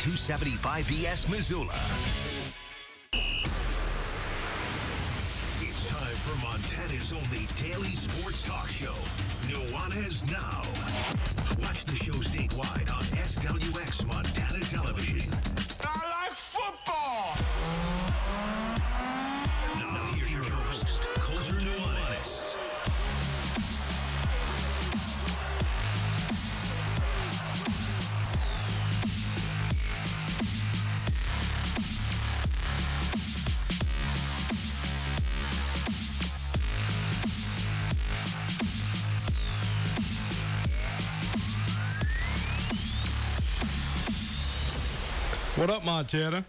275 ES Missoula. It's time for Montana's only daily sports talk show, Nuanez Now. Watch the show statewide on SWX Montana Television. I like football! Now here's your host, Coulter Nuanez. What up, Montana?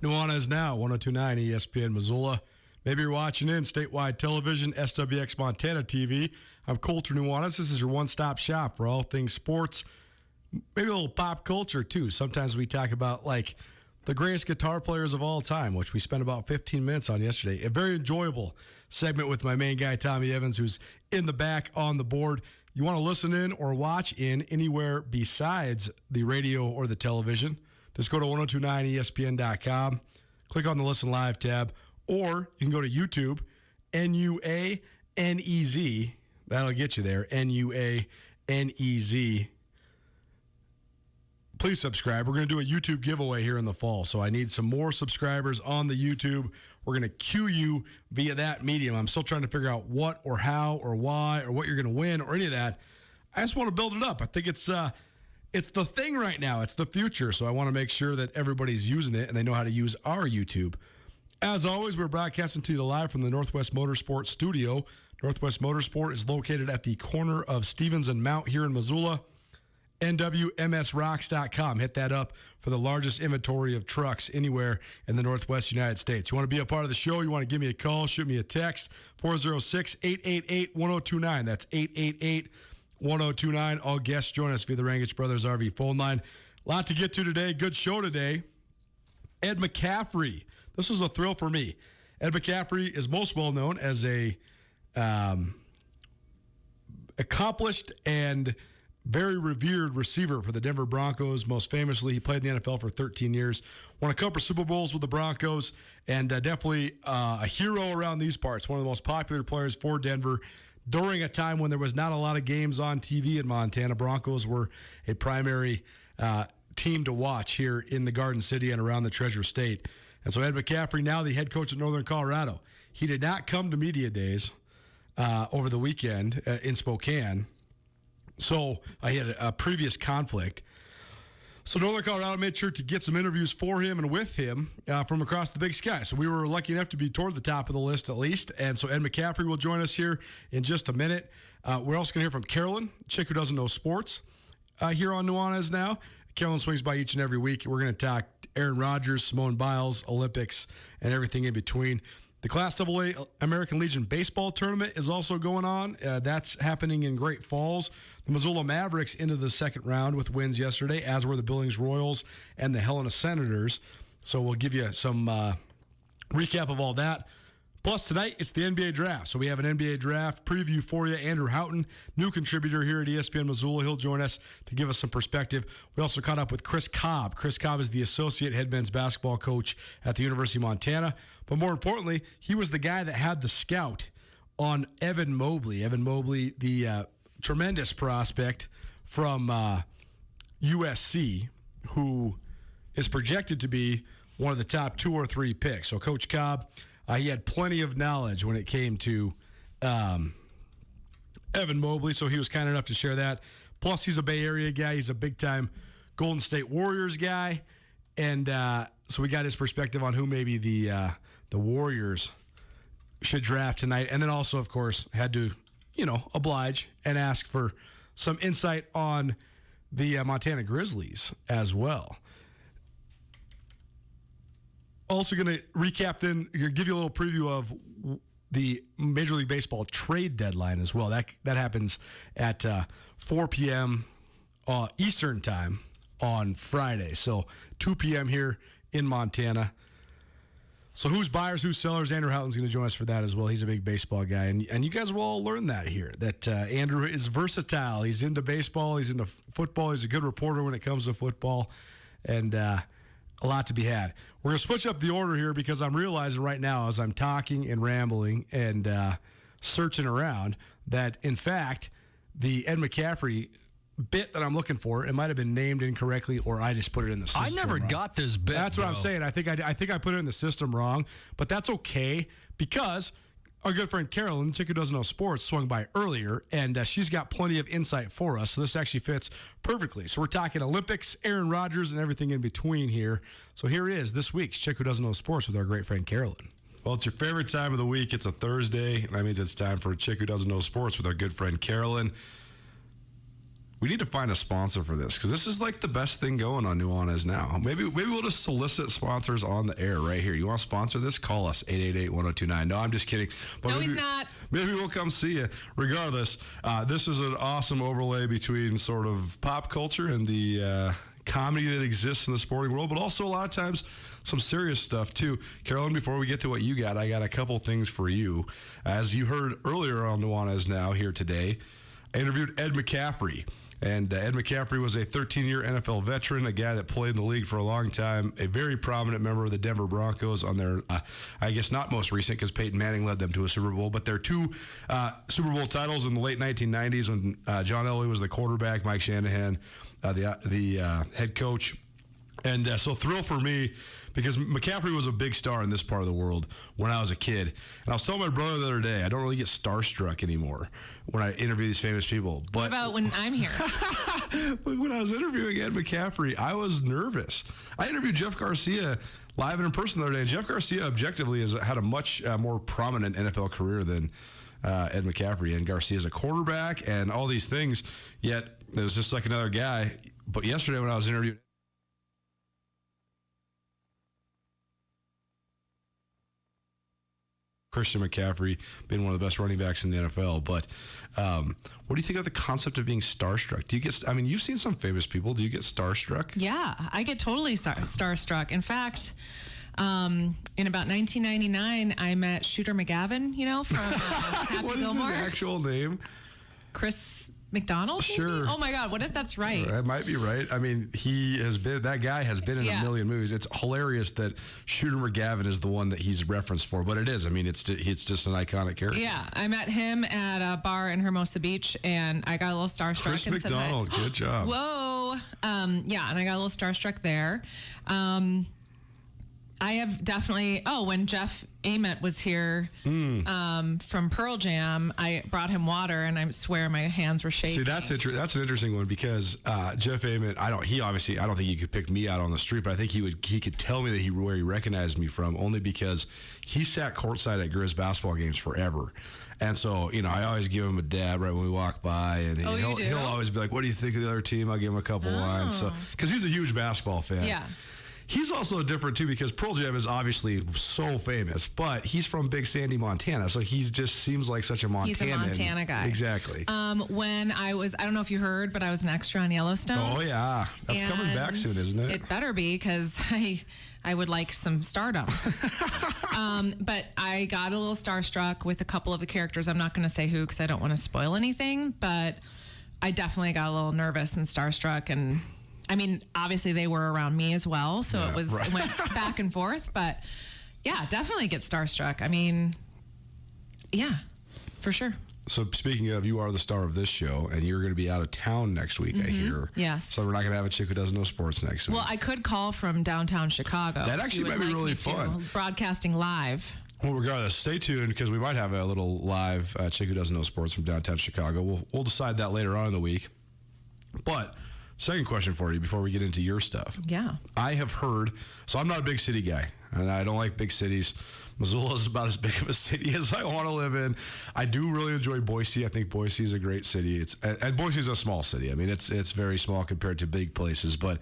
Nuanez Now, 102.9 ESPN Missoula. Maybe you're watching in statewide television, SWX Montana TV. I'm Coulter Nuanez. This is your one-stop shop for all things sports, maybe a little pop culture, too. Sometimes we talk about, like, the greatest guitar players of all time, which we spent about 15 minutes on yesterday. A very enjoyable segment with my main guy, Tommy Evans, who's in the back on the board. You want to listen in or watch in anywhere besides the radio or the television, just go to 1029ESPN.com, click on the Listen Live tab, or you can go to YouTube, Nuanez. That'll get you there, Nuanez. Please subscribe. We're going to do a YouTube giveaway here in the fall, so I need some more subscribers on the YouTube. We're going to cue you via that medium. I'm still trying to figure out what or how or why or what you're going to win or any of that. I just want to build it up. I think it's the thing right now. It's the future, so I want to make sure that everybody's using it and they know how to use our YouTube. As always, we're broadcasting to you live from the Northwest Motorsport studio. Northwest Motorsport is located at the corner of Stevens and Mount here in Missoula. NWMSRocks.com. Hit that up for the largest inventory of trucks anywhere in the Northwest United States. You want to be a part of the show? You want to give me a call? Shoot me a text. 406-888-1029. That's 888-1029. All guests join us via the Rangich Brothers RV phone line. A lot to get to today. Good show today. Ed McCaffrey. This was a thrill for me. Ed McCaffrey is most well known as a accomplished and very revered receiver for the Denver Broncos. Most famously, he played in the NFL for 13 years, won a couple Super Bowls with the Broncos, and definitely a hero around these parts. One of the most popular players for Denver during a time when there was not a lot of games on TV in Montana. Broncos were a primary team to watch here in the Garden City and around the Treasure State. And so Ed McCaffrey, now the head coach of Northern Colorado, he did not come to media days over the weekend in Spokane. So he had a previous conflict. So Northern Colorado made sure to get some interviews for him and with him from across the big sky. So we were lucky enough to be toward the top of the list at least. And so Ed McCaffrey will join us here in just a minute. We're also going to hear from Carolyn, a chick who doesn't know sports, here on Nuanez Now. Carolyn swings by each and every week. We're going to talk Aaron Rodgers, Simone Biles, Olympics, and everything in between. The Class AA American Legion baseball tournament is also going on. That's happening in Great Falls. The Missoula Mavericks into the second round with wins yesterday, as were the Billings Royals and the Helena Senators. So we'll give you some recap of all that. Plus, tonight, it's the NBA draft. So we have an NBA draft preview for you. Andrew Houghton, new contributor here at ESPN Missoula. He'll join us to give us some perspective. We also caught up with Chris Cobb. Chris Cobb is the associate head men's basketball coach at the University of Montana. But more importantly, he was the guy that had the scout on Evan Mobley. Evan Mobley, the tremendous prospect from USC, who is projected to be one of the top 2 or 3 picks. So Coach Cobb, he had plenty of knowledge when it came to Evan Mobley, so he was kind enough to share that. Plus, he's a Bay Area guy. He's a big-time Golden State Warriors guy. And so we got his perspective on who maybe the Warriors should draft tonight. And then also, of course, had to, oblige and ask for some insight on the Montana Grizzlies as well. Also going to recap then, give you a little preview of the Major League Baseball trade deadline as well. That happens at 4 p.m. Eastern time on Friday. So 2 p.m. here in Montana. So who's buyers, who's sellers? Andrew Houghton's going to join us for that as well. He's a big baseball guy. And you guys will all learn that here, that Andrew is versatile. He's into baseball. He's into football. He's a good reporter when it comes to football. and a lot to be had. We're going to switch up the order here because I'm realizing right now as I'm talking and rambling and searching around that, in fact, the Ed McCaffrey bit that I'm looking for, it might have been named incorrectly, or I just put it in the system. I never wrong. got this bit. That's what I'm saying. I think I put it in the system wrong, but that's okay because our good friend Carolyn, the chick who doesn't know sports, swung by earlier, and she's got plenty of insight for us. So this actually fits perfectly. So we're talking Olympics, Aaron Rodgers, and everything in between here. So here it is, this week's chick who doesn't know sports with our great friend Carolyn. Well, it's your favorite time of the week. It's a Thursday, and that means it's time for a chick who doesn't know sports with our good friend Carolyn. We need to find a sponsor for this because this is like the best thing going on Nuanez now. Maybe we'll just solicit sponsors on the air right here. You want to sponsor this? Call us, 888-1029. No, I'm just kidding. But no, he's not. Maybe we'll come see you. Regardless, this is an awesome overlay between sort of pop culture and the comedy that exists in the sporting world, but also a lot of times some serious stuff too. Carolyn, before we get to what you got, I got a couple things for you. As you heard earlier on Nuanez Now here today, I interviewed Ed McCaffrey. And Ed McCaffrey was a 13-year NFL veteran, a guy that played in the league for a long time, a very prominent member of the Denver Broncos on their, I guess not most recent because Peyton Manning led them to a Super Bowl, but their two Super Bowl titles in the late 1990s when John Elway was the quarterback, Mike Shanahan, the head coach. And so thrill for me because McCaffrey was a big star in this part of the world when I was a kid. And I was telling my brother the other day, I don't really get starstruck anymore when I interview these famous people. But what about when I'm here? When I was interviewing Ed McCaffrey, I was nervous. I interviewed Jeff Garcia live and in person the other day, and Jeff Garcia objectively has had a much more prominent NFL career than Ed McCaffrey. And Garcia's a quarterback and all these things, yet it was just like another guy. But yesterday when I was interviewing Christian McCaffrey, being one of the best running backs in the NFL. But what do you think of the concept of being starstruck? Do you get? I mean, you've seen some famous people. Do you get starstruck? Yeah, I get totally starstruck. In fact, in about 1999, I met Shooter McGavin. You know, from Happy What is Gilmore. his actual name? Chris McDonald? Maybe? Sure. Oh my God, what if that's right? That might be right. I mean, that guy has been in a million movies. It's hilarious that Shooter McGavin is the one that he's referenced for, but it is. I mean, it's just an iconic character. Yeah, I met him at a bar in Hermosa Beach, and I got a little starstruck. Chris and McDonald, said, good job. Whoa. Yeah, and I got a little starstruck there. I have definitely, when Jeff Ament was here from Pearl Jam, I brought him water, and I swear my hands were shaking. See, that's an interesting one because Jeff Ament, I don't think he could pick me out on the street, but I think he could tell me where he recognized me from, only because he sat courtside at Grizz basketball games forever. And so, I always give him a dab right when we walk by, and he'll always be like, "What do you think of the other team?" I'll give him a couple lines. So, because he's a huge basketball fan. Yeah. He's also different, too, because Pearl Jam is obviously so famous, but he's from Big Sandy, Montana, so he just seems like such a Montanan. He's a Montana guy. Exactly. When I don't know if you heard, but I was an extra on Yellowstone. Oh, yeah. That's coming back soon, isn't it? It better be, because I would like some stardom. But I got a little starstruck with a couple of the characters. I'm not going to say who because I don't want to spoil anything, but I definitely got a little nervous and starstruck, and I mean, obviously they were around me as well, so it went back and forth. But yeah, definitely get starstruck. I mean, yeah, for sure. So speaking of, you are the star of this show, and you're going to be out of town next week, I hear. Yes. So we're not going to have a chick who doesn't know sports next week. Well, I could call from downtown Chicago. That actually might be really fun. Broadcasting live. Well, regardless, stay tuned because we might have a little live chick who doesn't know sports from downtown Chicago. We'll decide that later on in the week. But second question for you before we get into your stuff. Yeah. I have heard, so I'm not a big city guy, and I don't like big cities. Missoula is about as big of a city as I want to live in. I do really enjoy Boise. I think Boise is a great city. And Boise is a small city. I mean, it's very small compared to big places, but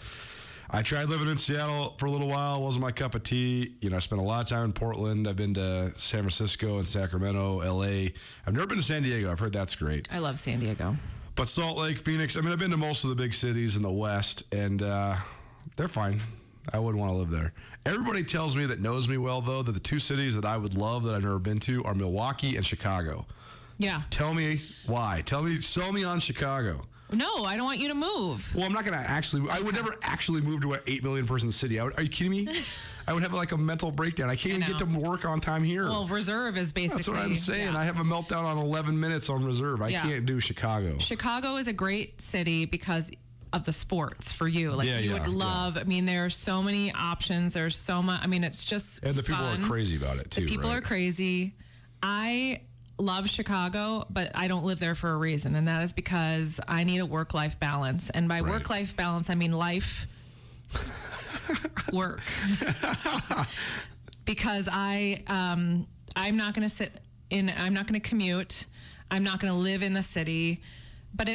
I tried living in Seattle for a little while. It wasn't my cup of tea. I spent a lot of time in Portland. I've been to San Francisco and Sacramento, L.A. I've never been to San Diego. I've heard that's great. I love San Diego. But Salt Lake, Phoenix, I mean, I've been to most of the big cities in the West, and they're fine. I wouldn't want to live there. Everybody tells me that knows me well, though, that the two cities that I would love that I've never been to are Milwaukee and Chicago. Yeah. Tell me why. Sell me on Chicago. No, I don't want you to move. Well, I'm not going to actually. I would never actually move to an 8 million person city. Are you kidding me? I would have like a mental breakdown. I can't even get to work on time here. Well, reserve is basically. That's what I'm saying. Yeah. I have a meltdown on 11 minutes on reserve. I can't do Chicago. Chicago is a great city because of the sports for you. Like you would love. I mean, there are so many options. There's so much. I mean, it's just and the people fun. are crazy about it too. The people are crazy. I love Chicago, but I don't live there for a reason, and that is because I need a work-life balance. And by work-life balance, I mean life, work. Because I'm not going to sit in. I'm not going to commute. I'm not going to live in the city. But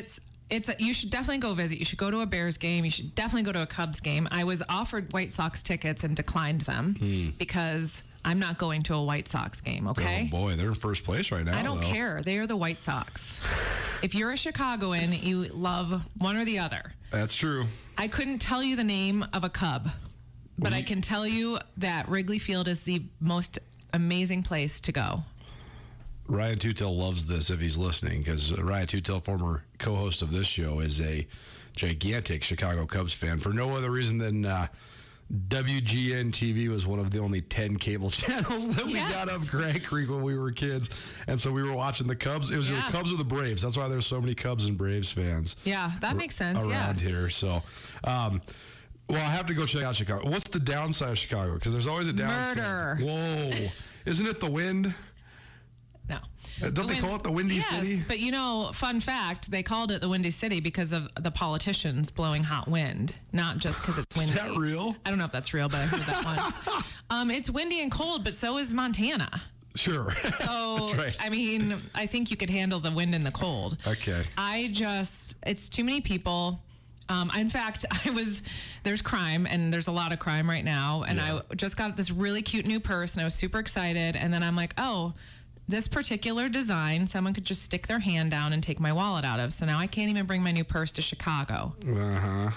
you should definitely go visit. You should go to a Bears game. You should definitely go to a Cubs game. I was offered White Sox tickets and declined them because I'm not going to a White Sox game, okay? Oh, boy, they're in first place right now. I don't care. They are the White Sox. If you're a Chicagoan, you love one or the other. That's true. I couldn't tell you the name of a Cub, but I can tell you that Wrigley Field is the most amazing place to go. Ryan Tutel loves this if he's listening, because Ryan Tutel, former co-host of this show, is a gigantic Chicago Cubs fan for no other reason than WGN TV was one of the only 10 cable channels that we got up Grand Creek when we were kids. And so we were watching the Cubs. It was the Cubs or the Braves. That's why there's so many Cubs and Braves fans. Yeah, that makes sense. Around here. So, well, I have to go check out Chicago. What's the downside of Chicago? Because there's always a downside. Murder. Whoa. Isn't it the wind? No. Don't they call it the Windy City? Yes, but fun fact, they called it the Windy City because of the politicians blowing hot wind, not just because it's windy. Is that real? I don't know if that's real, but I heard that once. It's windy and cold, but so is Montana. Sure. So, that's right. I mean, I think you could handle the wind and the cold. Okay. It's too many people. In fact, there's crime, and there's a lot of crime right now, and I just got this really cute new purse, and I was super excited, and then I'm like, oh, this particular design, someone could just stick their hand down and take my wallet out of. So now I can't even bring my new purse to Chicago. Uh-huh.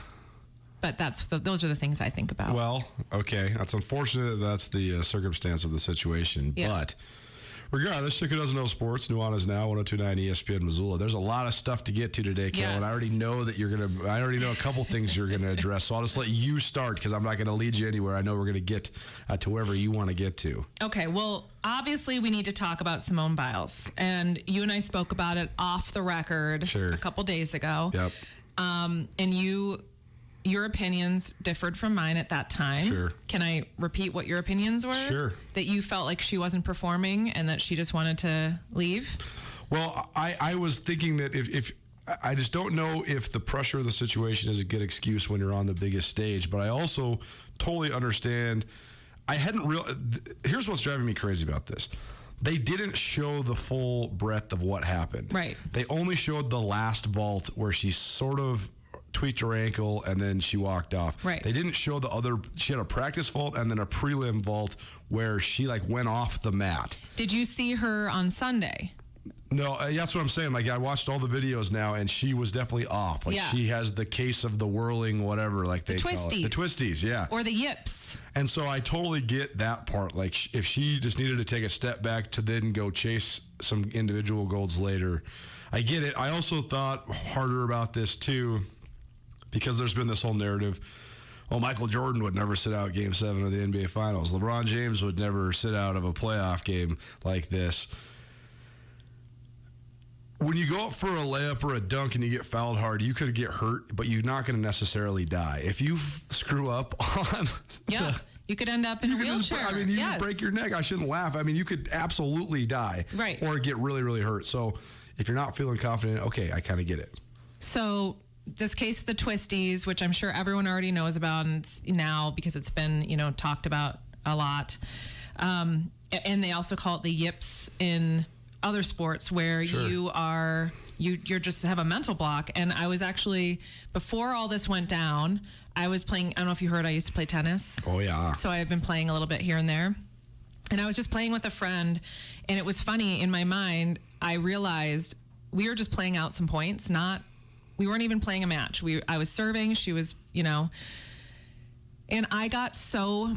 But those are the things I think about. Well, okay. That's unfortunate that that's the circumstance of the situation. Yeah. But regardless, Chick Who Doesn't Know Sports, Nuanez Now, 102.9 ESPN Missoula. There's a lot of stuff to get to today, Carol. And I already know that I already know a couple things you're going to address. So I'll just let you start because I'm not going to lead you anywhere. I know we're going to get to wherever you want to get to. Okay. Well, obviously we need to talk about Simone Biles. And you and I spoke about it off the record a couple days ago. Yep. And your opinions differed from mine at that time. Sure. Can I repeat what your opinions were? Sure. That you felt like she wasn't performing and that she just wanted to leave? Well, I was thinking that if I just don't know if the pressure of the situation is a good excuse when you're on the biggest stage, but I also totally understand. Here's what's driving me crazy about this. They didn't show the full breadth of what happened. Right. They only showed the last vault where she sort of tweaked her ankle and then she walked off. Right. They didn't show she had a practice vault and then a prelim vault where she went off the mat. Did you see her on Sunday? No, that's what I'm saying. I watched all the videos now, and she was definitely off. She has the case of the whirling, whatever, they call it. The twisties, yeah. Or the yips. And so I totally get that part. If she just needed to take a step back to then go chase some individual golds later, I get it. I also thought harder about this, too, because there's been this whole narrative. Oh, Michael Jordan would never sit out Game 7 of the NBA Finals. LeBron James would never sit out of a playoff game like this. When you go up for a layup or a dunk and you get fouled hard, you could get hurt, but you're not going to necessarily die. If you screw up on... You could end up in a wheelchair. You could break your neck. I shouldn't laugh. You could absolutely die. Right. Or get really, really hurt. So if you're not feeling confident, okay, I kind of get it. So this case of the twisties, which I'm sure everyone already knows about now because it's been, talked about a lot. And they also call it the yips in other sports where you're just have a mental block. And I was actually, before all this went down, I was playing, I don't know if you heard, I used to play tennis. Oh, yeah. So I've been playing a little bit here and there. And I was just playing with a friend, and it was funny, in my mind, I realized we were just playing out some points, we weren't even playing a match. I was serving, she was, and I got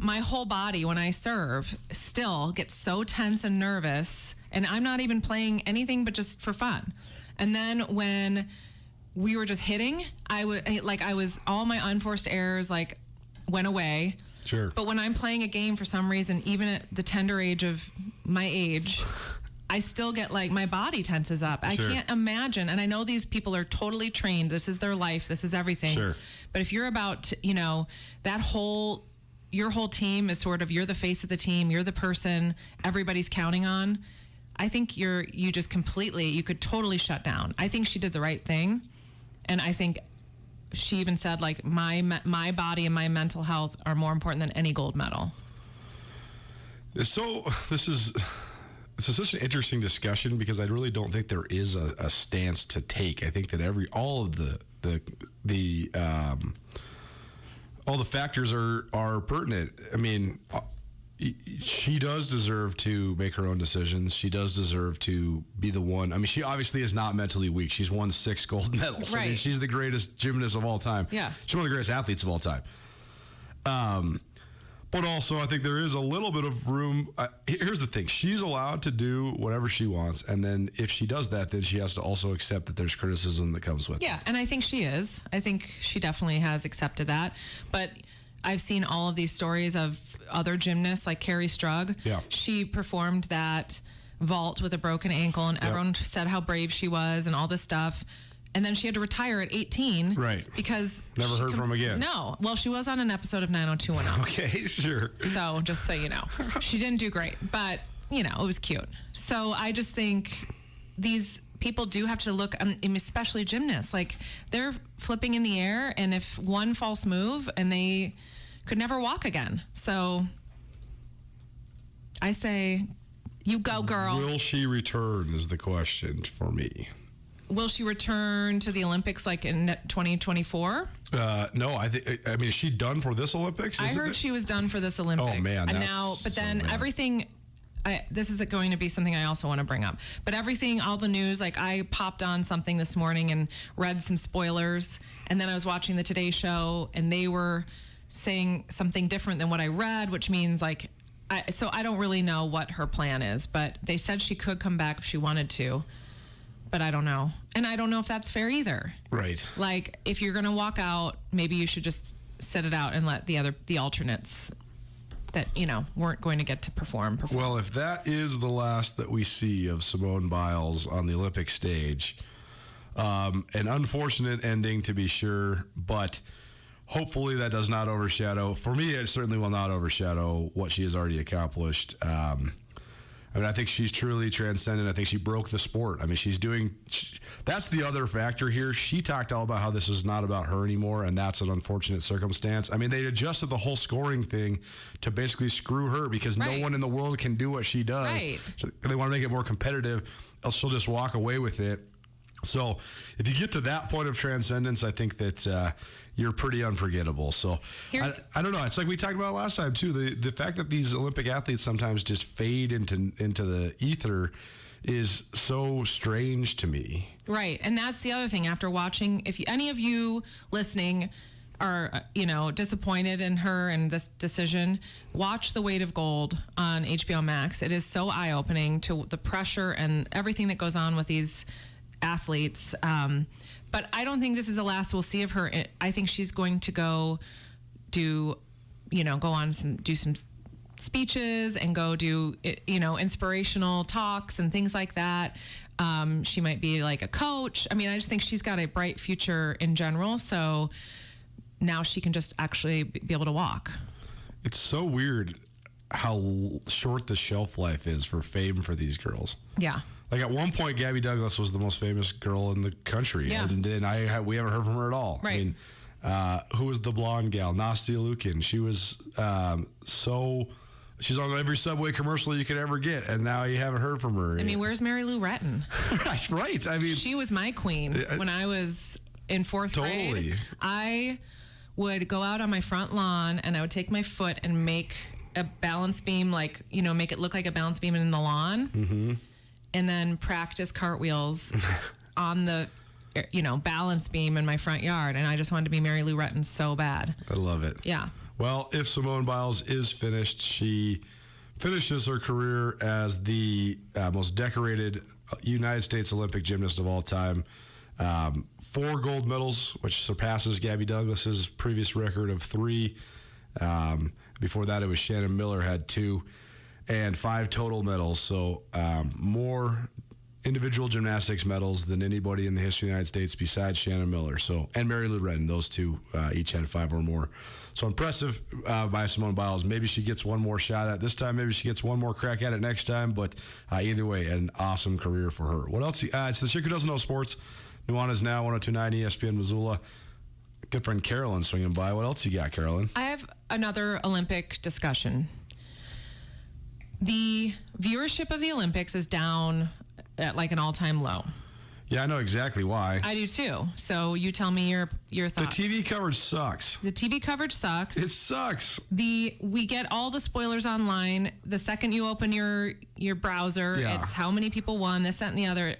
my whole body when I serve still gets so tense and nervous, and I'm not even playing anything but just for fun. And then when we were just hitting. I was all my unforced errors like went away. Sure. But when I'm playing a game for some reason, even at the tender age of my age, I still get like my body tenses up. I can't imagine. And I know these people are totally trained. This is their life. This is everything. Sure. But if you're about, your whole team is sort of, you're the face of the team. You're the person everybody's counting on. I think you could totally shut down. I think she did the right thing. And I think she even said, like, my body and my mental health are more important than any gold medal. So this is such an interesting discussion because I really don't think there is a stance to take. I think that all of all the factors are pertinent. I mean, she does deserve to make her own decisions. She does deserve to be the one. I mean, she obviously is not mentally weak. She's won 6 gold medals. Right. I mean, she's the greatest gymnast of all time. Yeah. She's one of the greatest athletes of all time. But also, I think there is a little bit of room. Here's the thing. She's allowed to do whatever she wants. And then if she does that, then she has to also accept that there's criticism that comes with it. Yeah, and I think she is. I think she definitely has accepted that. But I've seen all of these stories of other gymnasts like Carrie Strug. Yeah. She performed that vault with a broken ankle, and everyone said how brave she was and all this stuff. And then she had to retire at 18. Right. Because Never heard from again. No. Well, she was on an episode of 90210. Okay, sure. So just so you know, she didn't do great, but it was cute. So I just think these people do have to look, especially gymnasts, like they're flipping in the air, and if one false move and they could never walk again. So I say, you go, girl. Will she return is the question for me. Will she return to the Olympics like in 2024? No, I mean, is she done for this Olympics? I heard she was done for this Olympics. Oh man, and that's now, but then so bad. everything. This is going to be something I also want to bring up. But everything, all the news, like I popped on something this morning and read some spoilers, and then I was watching the Today Show, and they were saying something different than what I read, which means like, so I don't really know what her plan is. But they said she could come back if she wanted to. But I don't know. And I don't know if that's fair either. Right. Like, if you're going to walk out, maybe you should just sit it out and let the alternates that, weren't going to get to perform. Well, if that is the last that we see of Simone Biles on the Olympic stage, an unfortunate ending to be sure, but hopefully that does not overshadow. For me, it certainly will not overshadow what she has already accomplished. I think she's truly transcendent. I think she broke the sport. I mean, that's the other factor here. She talked all about how this is not about her anymore, and that's an unfortunate circumstance. I mean, they adjusted the whole scoring thing to basically screw her because no one in the world can do what she does. Right. So they want to make it more competitive, else she'll just walk away with it. So if you get to that point of transcendence, I think that you're pretty unforgettable. So I don't know. It's like we talked about last time too. The fact that these Olympic athletes sometimes just fade into the ether is so strange to me. Right. And that's the other thing. After watching, if any of you listening are, disappointed in her and this decision, watch The Weight of Gold on HBO Max. It is so eye-opening to the pressure and everything that goes on with these athletes. But I don't think this is the last we'll see of her. I think she's going to go do some speeches and go do, inspirational talks and things like that. She might be like a coach. I mean, I just think she's got a bright future in general. So now she can just actually be able to walk. It's so weird how short the shelf life is for fame for these girls. Yeah. Like at one point, Gabby Douglas was the most famous girl in the country, and then we haven't heard from her at all. Right. I mean, who was the blonde gal? Nastia Lukin. She was she's on every Subway commercial you could ever get, and now you haven't heard from her. I mean, where's Mary Lou Retton? Right. I mean, she was my queen when I was in fourth grade. I would go out on my front lawn and I would take my foot and make a balance beam, make it look like a balance beam in the lawn. Mm-hmm. And then practice cartwheels on the, balance beam in my front yard. And I just wanted to be Mary Lou Retton so bad. I love it. Yeah. Well, if Simone Biles is finished, she finishes her career as the most decorated United States Olympic gymnast of all time. 4 gold medals, which surpasses Gabby Douglas's previous record of 3. Before that, it was Shannon Miller had 2, and 5 total medals. So more individual gymnastics medals than anybody in the history of the United States besides Shannon Miller. So, and Mary Lou Retton, those two each had 5 or more. So impressive by Simone Biles. Maybe she gets one more shot at it this time. Maybe she gets one more crack at it next time. But either way, an awesome career for her. What else? It's the chick who doesn't know sports. Nuanez now, 102.9 ESPN Missoula. Good friend Carolyn swinging by. What else you got, Carolyn? I have another Olympic discussion. The viewership of the Olympics is down at like an all-time low. Yeah, I know exactly why. I do too. So you tell me your thoughts. The TV coverage sucks. The TV coverage sucks. It sucks. We get all the spoilers online. The second you open your browser, it's how many people won, this, that, and the other.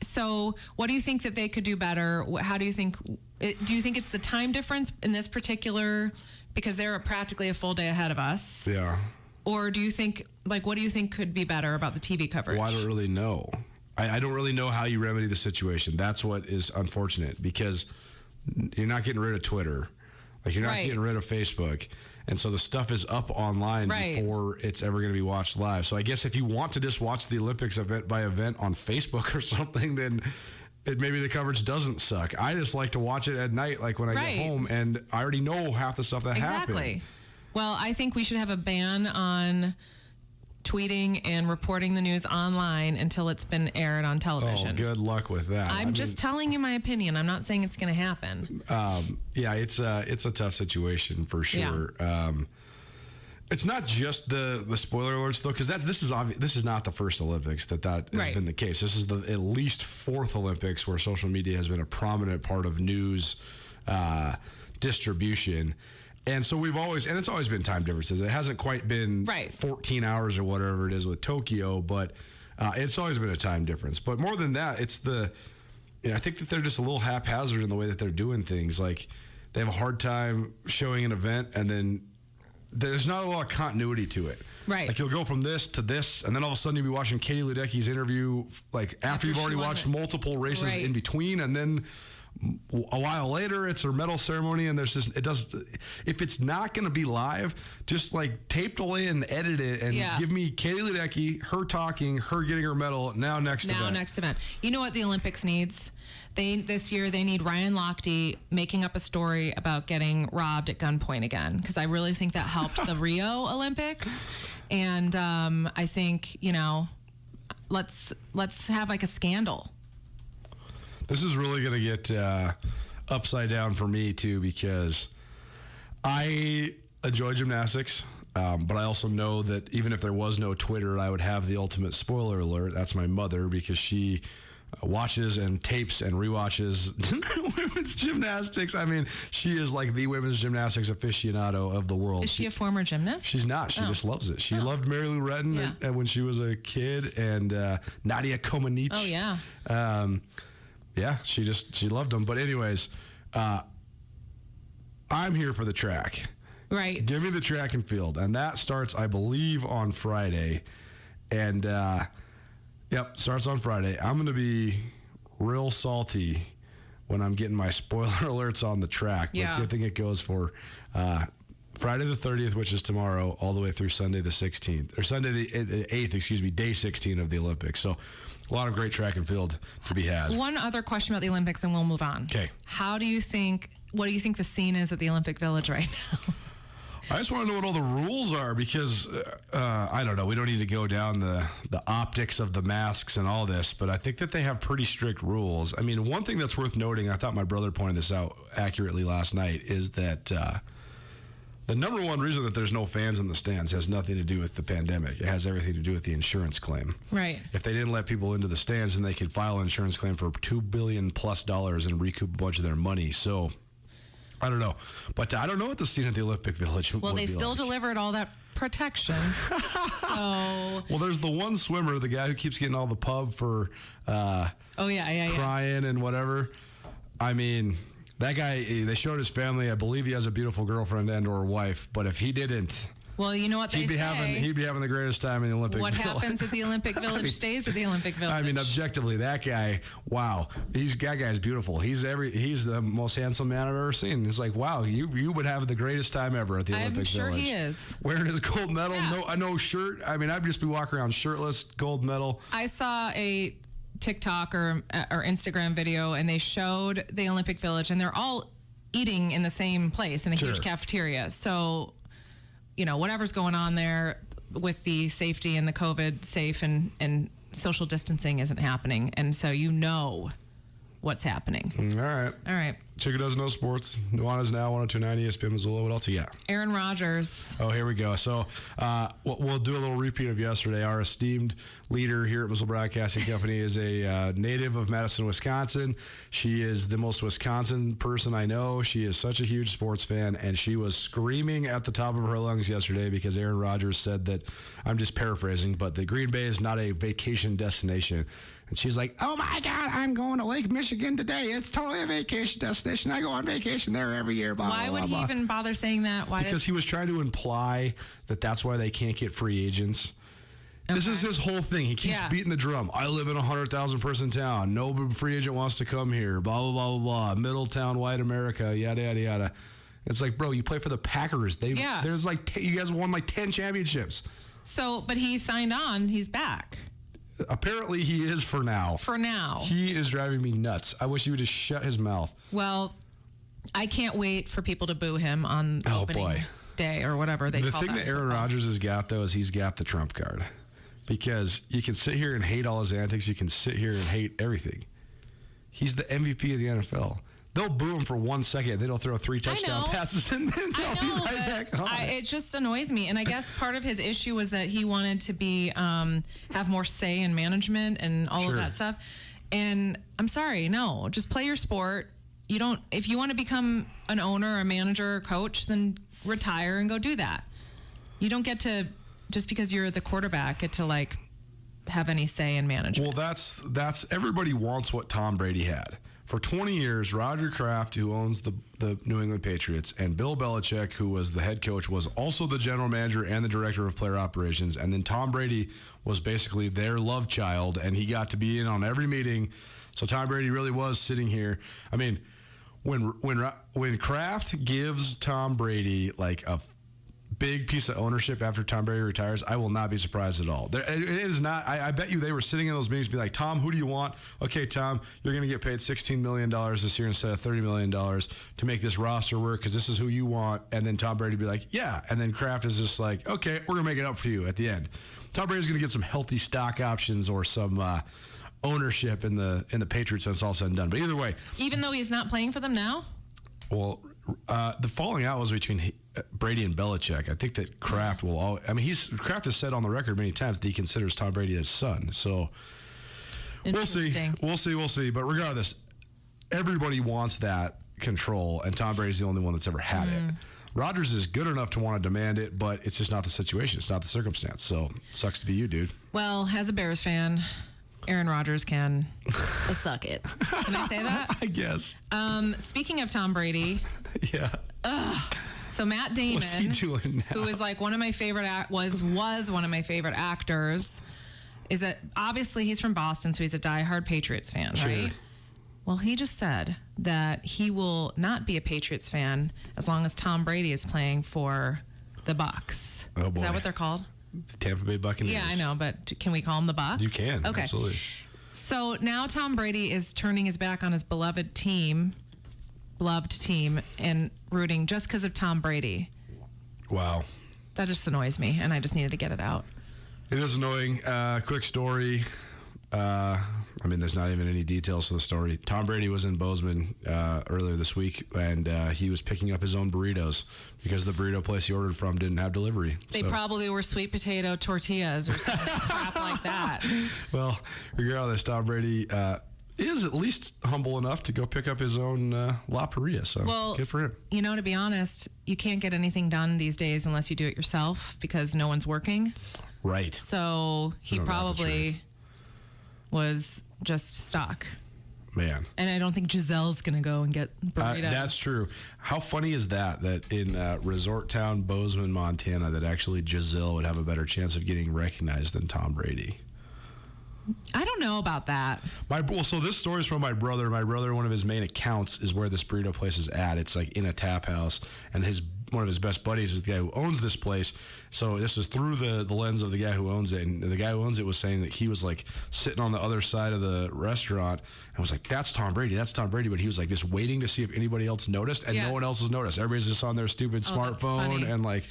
So what do you think that they could do better? How do you think? Do you think it's the time difference in this particular, because they're practically a full day ahead of us? Yeah. Or do you think, what do you think could be better about the TV coverage? Well, I don't really know. I don't really know how you remedy the situation. That's what is unfortunate, because you're not getting rid of Twitter. Like, you're not getting rid of Facebook. And so the stuff is up online before it's ever going to be watched live. So I guess if you want to just watch the Olympics event by event on Facebook or something, then maybe the coverage doesn't suck. I just like to watch it at night, like when I get home, and I already know half the stuff that happened. Exactly. Well, I think we should have a ban on tweeting and reporting the news online until it's been aired on television. Oh, good luck with that. I'm just telling you my opinion. I'm not saying it's going to happen. Yeah, it's a tough situation for sure. Yeah. It's not just the spoiler alerts, though, because this is not the first Olympics that has been the case. This is the at least 4th Olympics where social media has been a prominent part of news distribution. And so it's always been time differences. It hasn't quite been 14 hours or whatever it is with Tokyo, but it's always been a time difference. But more than that, I think that they're just a little haphazard in the way that they're doing things. Like, they have a hard time showing an event, and then there's not a lot of continuity to it. Right. Like, you'll go from this to this, and then all of a sudden you'll be watching Katie Ledecky's interview, like, after you've already watched multiple races in between, and then a while later it's her medal ceremony, and if it's not going to be live, just like tape delay and edit it and give me Katie Ledecky, her talking, her getting her medal, next event. You know what the Olympics needs? This year they need Ryan Lochte making up a story about getting robbed at gunpoint again, because I really think that helped the Rio Olympics. And I think, let's have like a scandal. This is really going to get upside down for me, too, because I enjoy gymnastics, but I also know that even if there was no Twitter, I would have the ultimate spoiler alert. That's my mother, because she watches and tapes and rewatches women's gymnastics. I mean, she is like the women's gymnastics aficionado of the world. Is she a former gymnast? She's not. She just loves it. She loved Mary Lou Retton when she was a kid, and Nadia Comaneci. Oh, yeah. Yeah, she loved them. But anyways, I'm here for the track. Right. Give me the track and field. And that starts, I believe, on Friday. And, starts on Friday. I'm going to be real salty when I'm getting my spoiler alerts on the track. But good thing it goes for Friday the 30th, which is tomorrow, all the way through Sunday the 16th. Or Sunday the 8th, day 16 of the Olympics. So a lot of great track and field to be had. One other question about the Olympics, and we'll move on. Okay. What do you think the scene is at the Olympic Village right now? I just want to know what all the rules are, because I don't know. We don't need to go down the optics of the masks and all this, but I think that they have pretty strict rules. I mean, one thing that's worth noting, I thought my brother pointed this out accurately last night, is that the number one reason that there's no fans in the stands has nothing to do with the pandemic. It has everything to do with the insurance claim. Right. If they didn't let people into the stands, then they could file an insurance claim for $2 billion plus and recoup a bunch of their money. So I don't know. But I don't know what the scene at the Olympic Village would be like. Well, they still delivered all that protection. Well, there's the one swimmer, the guy who keeps getting all the pub for crying and whatever. I mean, that guy, they showed his family. I believe he has a beautiful girlfriend and or wife. But if he didn't, Well, you know what they say. He'd be having the greatest time in the Olympic Village. What happens at the Olympic Village stays at the Olympic Village. I mean, objectively, that guy, wow, that guy's beautiful. He's the most handsome man I've ever seen. It's like, wow, you would have the greatest time ever at the Olympic Village. I'm sure he is. Wearing his gold medal, no shirt. I mean, I'd just be walking around shirtless, gold medal. I saw a TikTok or Instagram video, and they showed the Olympic Village, and they're all eating in the same place in a huge cafeteria. So, whatever's going on there with the safety and the COVID safe and social distancing isn't happening. And so what's happening. All right. Chica doesn't know sports. Nuanez now, 102.9 ESPN Missoula. What else you got? Aaron Rodgers. Oh, here we go. So we'll do a little repeat of yesterday. Our esteemed leader here at Missoula Broadcasting Company is a native of Madison, Wisconsin. She is the most Wisconsin person I know. She is such a huge sports fan, and she was screaming at the top of her lungs yesterday because Aaron Rodgers said that, I'm just paraphrasing, but the Green Bay is not a vacation destination. And she's like, oh, my God, I'm going to Lake Michigan today. It's totally a vacation destination. I go on vacation there every year. Blah, why blah, would blah, he even bother saying that? Because he was trying to imply that that's why they can't get free agents. Okay. This is his whole thing. He keeps beating the drum. I live in a 100,000 person town. No free agent wants to come here. Blah, blah, blah, blah, blah. Middletown, white America, yada, yada, yada. It's like, bro, you play for the Packers. There's like, you guys won like 10 championships. So, but he signed on. He's back. Apparently he is for now. For now. He is driving me nuts. I wish he would just shut his mouth. Well, I can't wait for people to boo him on opening day or whatever they call it. The thing that Aaron Rodgers has got, though, is he's got the trump card. Because you can sit here and hate all his antics. You can sit here and hate everything. He's the MVP of the NFL. They'll boo him for 1 second. Then he'll throw 3 touchdown passes, and then they'll be right back on. It just annoys me. And I guess part of his issue was that he wanted to be have more say in management and all of that stuff. And I'm sorry, no, just play your sport. If you want to become an owner, a manager, or coach, then retire and go do that. You don't get to, just because you're the quarterback, get to like have any say in management. Well, that's everybody wants what Tom Brady had. For 20 years, Roger Kraft, who owns the New England Patriots, and Bill Belichick, who was the head coach, was also the general manager and the director of player operations. And then Tom Brady was basically their love child, and he got to be in on every meeting. So Tom Brady really was sitting here. I mean, when Kraft gives Tom Brady like a big piece of ownership after Tom Brady retires, I will not be surprised at all. It is not. I bet you they were sitting in those meetings, be like, Tom, who do you want? Okay, Tom, you're going to get paid $16 million this year instead of $30 million to make this roster work because this is who you want. And then Tom Brady be like, yeah. And then Kraft is just like, okay, we're going to make it up for you at the end. Tom Brady's going to get some healthy stock options or some ownership in the Patriots when it's all said and done. But either way, even though he's not playing for them now. Well, the falling out was between Brady and Belichick. I think that Kraft will always, Kraft has said on the record many times that he considers Tom Brady his son. So we'll see. But regardless, everybody wants that control, and Tom Brady's the only one that's ever had it. Rodgers is good enough to want to demand it, but it's just not the situation. It's not the circumstance. So sucks to be you, dude. Well, as a Bears fan, Aaron Rodgers can suck it. Can I say that? I guess. Speaking of Tom Brady. Yeah. So Matt Damon, what's he doing now? who is like one of my favorite was one of my favorite actors, is that obviously he's from Boston, so he's a diehard Patriots fan, right? Well, he just said that he will not be a Patriots fan as long as Tom Brady is playing for the Bucs. Oh boy. Is that what they're called? The Tampa Bay Buccaneers. Yeah, I know, but can we call them the Bucs? You can. Okay. Absolutely. So now Tom Brady is turning his back on his beloved team, and rooting just because of Tom Brady. Wow. That just annoys me, and I just needed to get it out. It is annoying. Quick story. There's not even any details to the story. Tom Brady was in Bozeman earlier this week, and he was picking up his own burritos because the burrito place he ordered from didn't have delivery. They probably were sweet potato tortillas or something crap like that. Well, regardless, Tom Brady is at least humble enough to go pick up his own La Paria, so good for him. To be honest, you can't get anything done these days unless you do it yourself because no one's working. Right. So he probably was just stuck. Man. And I don't think Giselle's going to go and get burritos. That's true. How funny is that in resort town Bozeman, Montana, that actually Giselle would have a better chance of getting recognized than Tom Brady? I don't know about that. So this story is from my brother. My brother, one of his main accounts is where this burrito place is at. It's like in a tap house, and one of his best buddies is the guy who owns this place. So this is through the lens of the guy who owns it. And the guy who owns it was saying that he was like sitting on the other side of the restaurant and was like, that's Tom Brady. But he was like just waiting to see if anybody else noticed, and no one else has noticed. Everybody's just on their stupid smartphone and like.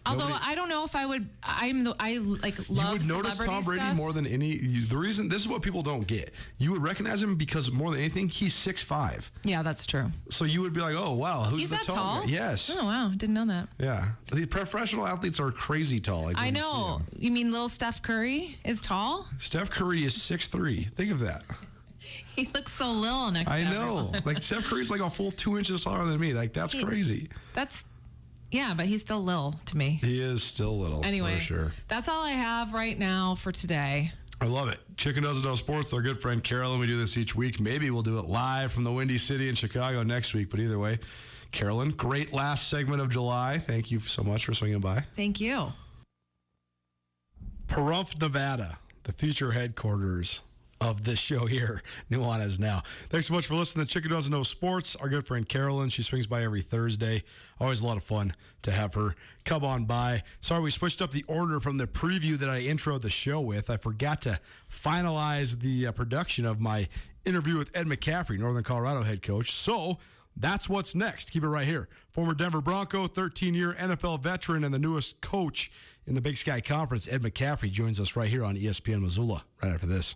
Although I don't know if I would. I love. You would notice Tom Brady stuff more than any. The reason, this is what people don't get. You would recognize him because more than anything, he's 6'5". Yeah, that's true. So you would be like, oh wow, who's He's the that tall guy? Yes. Oh wow, didn't know that. Yeah, the professional athletes are crazy tall. Like, I know. You mean little Steph Curry is tall? Steph Curry is 6'3". Think of that. He looks so little next to everyone. Like Steph Curry's like a full 2 inches taller than me. Like that's crazy. Yeah, but he's still little to me. He is still little, anyway, for sure. That's all I have right now for today. I love it. Chicken Doesn't Know Sports, our good friend Carolyn. We do this each week. Maybe we'll do it live from the Windy City in Chicago next week. But either way, Carolyn, great last segment of July. Thank you so much for swinging by. Thank you. Pahrump, Nevada, the future headquarters of this show here, Nuanez Now. Thanks so much for listening to Chicken Doesn't Know Sports. Our good friend Carolyn, she swings by every Thursday. Always a lot of fun to have her come on by. Sorry, we switched up the order from the preview that I introed the show with. I forgot to finalize the production of my interview with Ed McCaffrey, Northern Colorado head coach. So that's what's next. Keep it right here. Former Denver Bronco, 13-year NFL veteran, and the newest coach in the Big Sky Conference, Ed McCaffrey, joins us right here on ESPN Missoula right after this.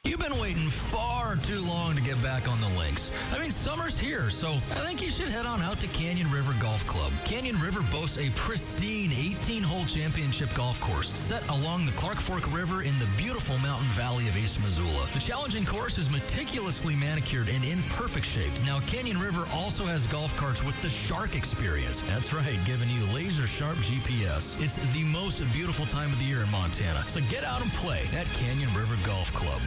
You've been waiting far too long to get back on the links. I mean, summer's here, so I think you should head on out to Canyon River Golf Club. Canyon River boasts a pristine 18-hole championship golf course set along the Clark Fork River in the beautiful mountain valley of East Missoula. The challenging course is meticulously manicured and in perfect shape. Now, Canyon River also has golf carts with the Shark experience. That's right, giving you laser-sharp GPS. It's the most beautiful time of the year in Montana, so get out and play at Canyon River Golf Club.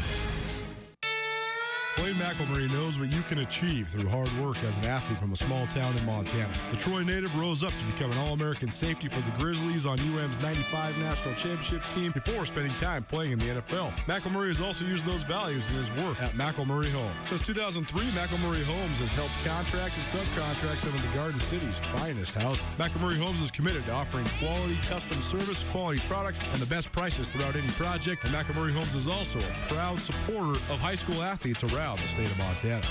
Wayne McElmurray knows what you can achieve through hard work as an athlete from a small town in Montana. The Troy native rose up to become an All-American safety for the Grizzlies on UM's 95 National Championship team before spending time playing in the NFL. McElmurray has also used those values in his work at McElmurray Homes. Since 2003, McElmurray Homes has helped contract and subcontract some of the Garden City's finest houses. McElmurray Homes is committed to offering quality custom service, quality products, and the best prices throughout any project. And McElmurray Homes is also a proud supporter of high school athletes around the state of Montana.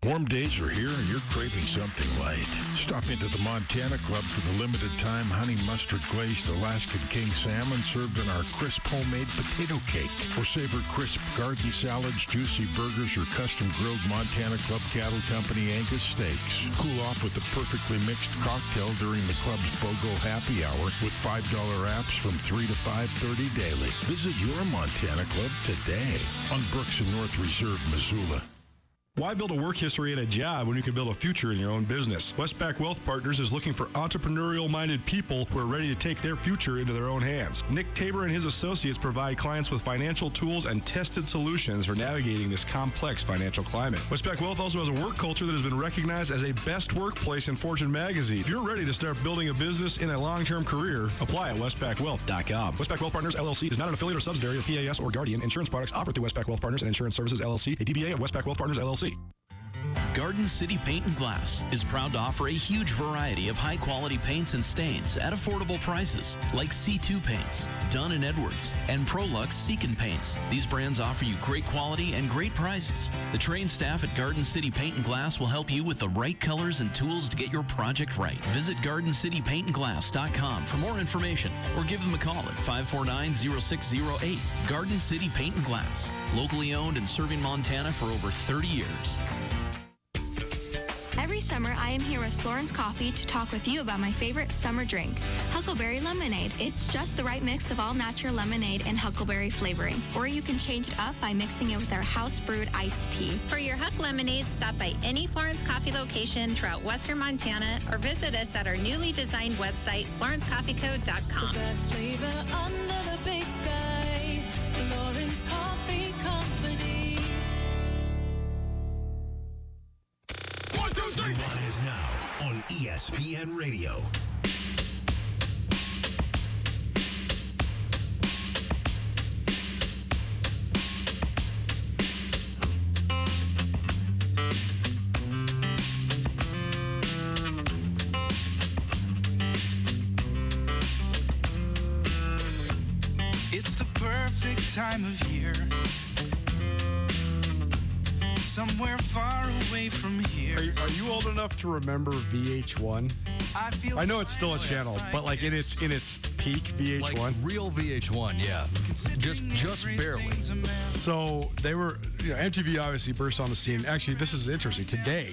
Warm days are here and you're craving something light. Stop into the Montana Club for the limited time honey mustard glazed Alaskan king salmon served in our crisp homemade potato cake. Or savor crisp garden salads, juicy burgers, or custom grilled Montana Club Cattle Company Angus steaks. Cool off with a perfectly mixed cocktail during the club's BOGO happy hour with $5 apps from 3 to 5:30 daily. Visit your Montana Club today on Brooks and North Reserve, Missoula. Why build a work history at a job when you can build a future in your own business? Westpac Wealth Partners is looking for entrepreneurial-minded people who are ready to take their future into their own hands. Nick Tabor and his associates provide clients with financial tools and tested solutions for navigating this complex financial climate. Westpac Wealth also has a work culture that has been recognized as a best workplace in Fortune magazine. If you're ready to start building a business in a long-term career, apply at westpacwealth.com. Westpac Wealth Partners, LLC is not an affiliate or subsidiary of PAS or Guardian Insurance Products offered through Westpac Wealth Partners and Insurance Services, LLC, a DBA of Westpac Wealth Partners, LLC. Garden City Paint and Glass is proud to offer a huge variety of high-quality paints and stains at affordable prices, like C2 Paints, Dunn & Edwards, and Prolux Seacon Paints. These brands offer you great quality and great prices. The trained staff at Garden City Paint and Glass will help you with the right colors and tools to get your project right. Visit GardenCityPaintandGlass.com for more information or give them a call at 549-0608. Garden City Paint and Glass, locally owned and serving Montana for over 30 years. Every summer, I am here with Florence Coffee to talk with you about my favorite summer drink, Huckleberry Lemonade. It's just the right mix of all-natural lemonade and huckleberry flavoring. Or you can change it up by mixing it with our house-brewed iced tea. For your Huck Lemonade, stop by any Florence Coffee location throughout western Montana or visit us at our newly designed website, florencecoffeeco.com. The best flavor under the big sky, Florence Coffee. ESPN Radio. It's the perfect time of year. Somewhere far away from here. Are you old enough to remember VH1? I know it's still a channel, but like in its peak VH1, Like real VH1, yeah, just barely. So they were, MTV obviously burst on the scene. Actually, this is interesting. Today,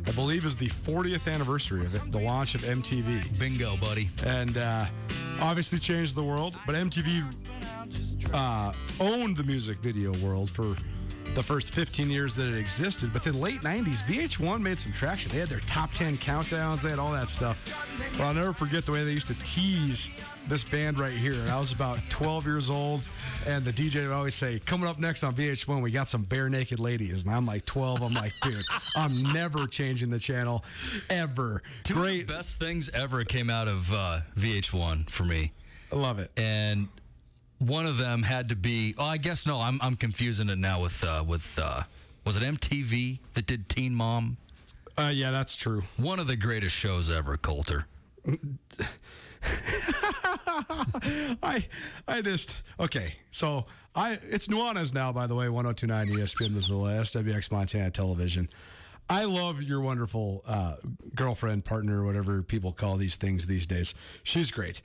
I believe is the 40th anniversary of it, the launch of MTV. Bingo, buddy. And obviously changed the world. But MTV owned the music video world for the first 15 years that it existed. But then late 90s, VH1 made some traction. They had their top 10 countdowns. They had all that stuff. But I'll never forget the way they used to tease this band right here. And I was about 12 years old, and the DJ would always say, coming up next on VH1, we got some bare naked ladies. And I'm like 12. I'm like, dude, I'm never changing the channel, ever. Two of the best things ever came out of VH1 for me. I love it. And one of them had to be, I guess no, I'm confusing it now with was it MTV that did Teen Mom? Yeah, that's true. One of the greatest shows ever, Coulter. So it's Nuanez now, by the way, 102.9 ESPN Missoula, SWX Montana Television. I love your wonderful girlfriend, partner, whatever people call these things these days. She's great.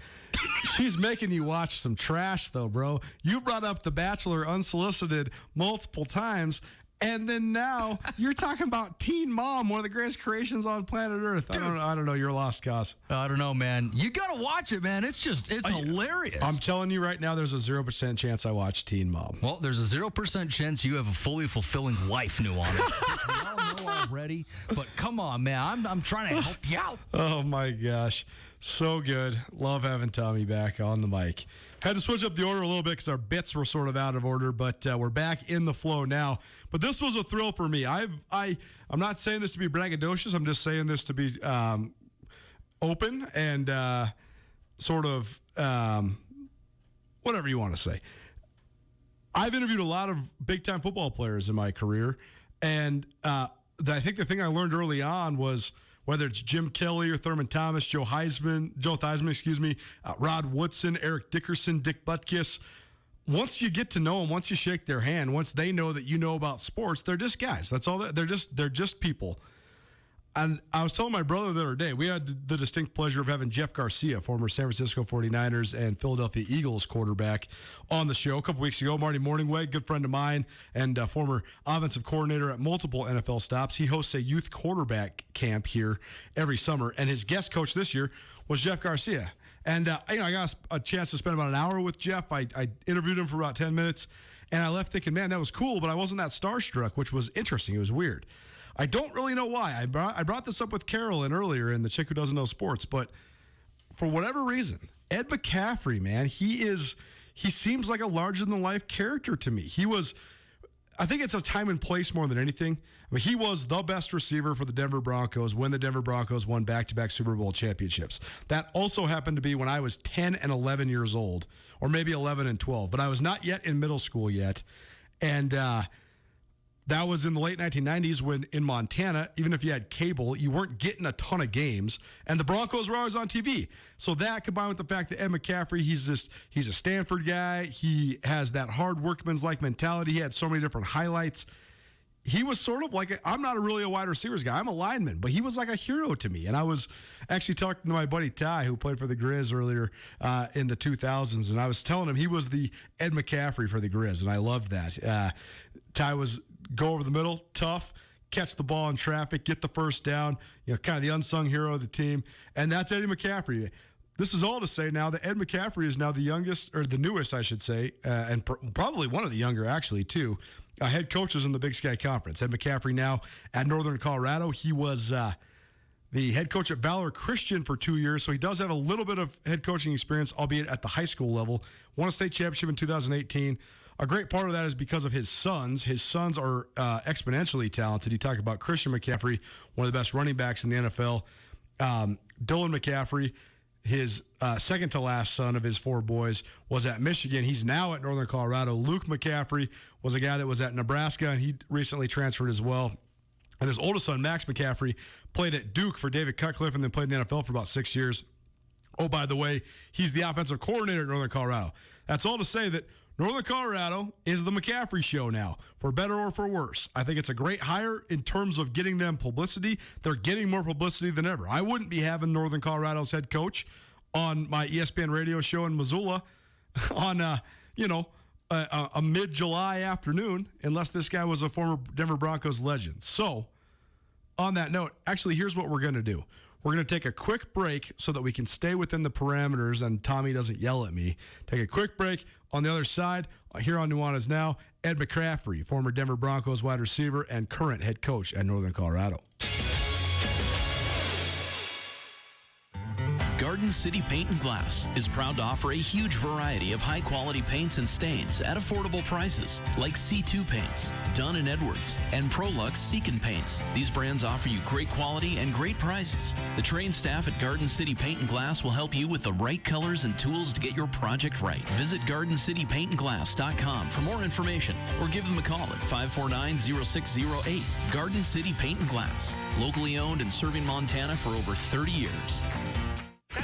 She's making you watch some trash, though, bro. You brought up The Bachelor unsolicited multiple times, and then now you're talking about Teen Mom, one of the greatest creations on planet Earth. I don't know. You're a lost cause. I don't know, man. You got to watch it, man. It's hilarious. I'm telling you right now, there's a 0% chance I watch Teen Mom. Well, there's a 0% chance you have a fully fulfilling life, Nuanez. We all know already, but come on, man. I'm trying to help you out. Oh, my gosh. So good. Love having Tommy back on the mic. Had to switch up the order a little bit because our bits were sort of out of order, but we're back in the flow now. But this was a thrill for me. I'm not saying this to be braggadocious. I'm just saying this to be open and sort of whatever you want to say. I've interviewed a lot of big-time football players in my career, and I think the thing I learned early on was whether it's Jim Kelly or Thurman Thomas, Joe Theismann, Rod Woodson, Eric Dickerson, Dick Butkus. Once you get to know them, once you shake their hand, once they know that you know about sports, they're just guys. That's all. They're just people. And I was telling my brother the other day, we had the distinct pleasure of having Jeff Garcia, former San Francisco 49ers and Philadelphia Eagles quarterback, on the show a couple weeks ago. Marty Morningweg, good friend of mine and former offensive coordinator at multiple NFL stops. He hosts a youth quarterback camp here every summer, and his guest coach this year was Jeff Garcia. And I got a chance to spend about an hour with Jeff. I interviewed him for about 10 minutes, and I left thinking, man, that was cool, but I wasn't that starstruck, which was interesting. It was weird. I don't really know why. I brought this up with Carolyn earlier in The Chick Who Doesn't Know Sports, but for whatever reason, Ed McCaffrey, man, he seems like a larger-than-life character to me. I think it's a time and place more than anything. I mean, he was the best receiver for the Denver Broncos when the Denver Broncos won back-to-back Super Bowl championships. That also happened to be when I was 10 and 11 years old, or maybe 11 and 12, but I was not yet in middle school yet. And that was in the late 1990s when in Montana, even if you had cable, you weren't getting a ton of games, and the Broncos were always on TV. So that combined with the fact that Ed McCaffrey, he's a Stanford guy. He has that hard workman's-like mentality. He had so many different highlights. He was sort of like, I'm not really a wide receivers guy. I'm a lineman, but he was like a hero to me. And I was actually talking to my buddy Ty, who played for the Grizz earlier in the 2000s, and I was telling him he was the Ed McCaffrey for the Grizz, and I loved that. Ty was go over the middle, tough, catch the ball in traffic, get the first down, kind of the unsung hero of the team. And that's Eddie McCaffrey. This is all to say now that Ed McCaffrey is now the youngest, or the newest, I should say, and probably one of the younger, actually, too, head coaches in the Big Sky Conference. Ed McCaffrey now at Northern Colorado. He was the head coach at Valor Christian for 2 years, so he does have a little bit of head coaching experience, albeit at the high school level. Won a state championship in 2018. a great part of that is because of his sons. His sons are exponentially talented. You talk about Christian McCaffrey, one of the best running backs in the NFL. Dylan McCaffrey, his second to last son of his 4 boys, was at Michigan. He's now at Northern Colorado. Luke McCaffrey was a guy that was at Nebraska, and he recently transferred as well. And his oldest son, Max McCaffrey, played at Duke for David Cutcliffe and then played in the NFL for about 6 years. Oh, by the way, he's the offensive coordinator at Northern Colorado. That's all to say that Northern Colorado is the McCaffrey show now, for better or for worse. I think it's a great hire in terms of getting them publicity. They're getting more publicity than ever. I wouldn't be having Northern Colorado's head coach on my ESPN radio show in Missoula on, a mid-July afternoon unless this guy was a former Denver Broncos legend. So, on that note, actually, here's what we're going to do. We're going to take a quick break so that we can stay within the parameters and Tommy doesn't yell at me. Take a quick break. On the other side, here on Nuanez Now, Ed McCaffrey, former Denver Broncos wide receiver and current head coach at Northern Colorado. Garden City Paint and Glass is proud to offer a huge variety of high-quality paints and stains at affordable prices, like C2 paints, Dunn & Edwards, and Prolux Seacon paints. These brands offer you great quality and great prices. The trained staff at Garden City Paint and Glass will help you with the right colors and tools to get your project right. Visit GardenCityPaintandGlass.com for more information or give them a call at 549-0608. Garden City Paint and Glass, locally owned and serving Montana for over 30 years.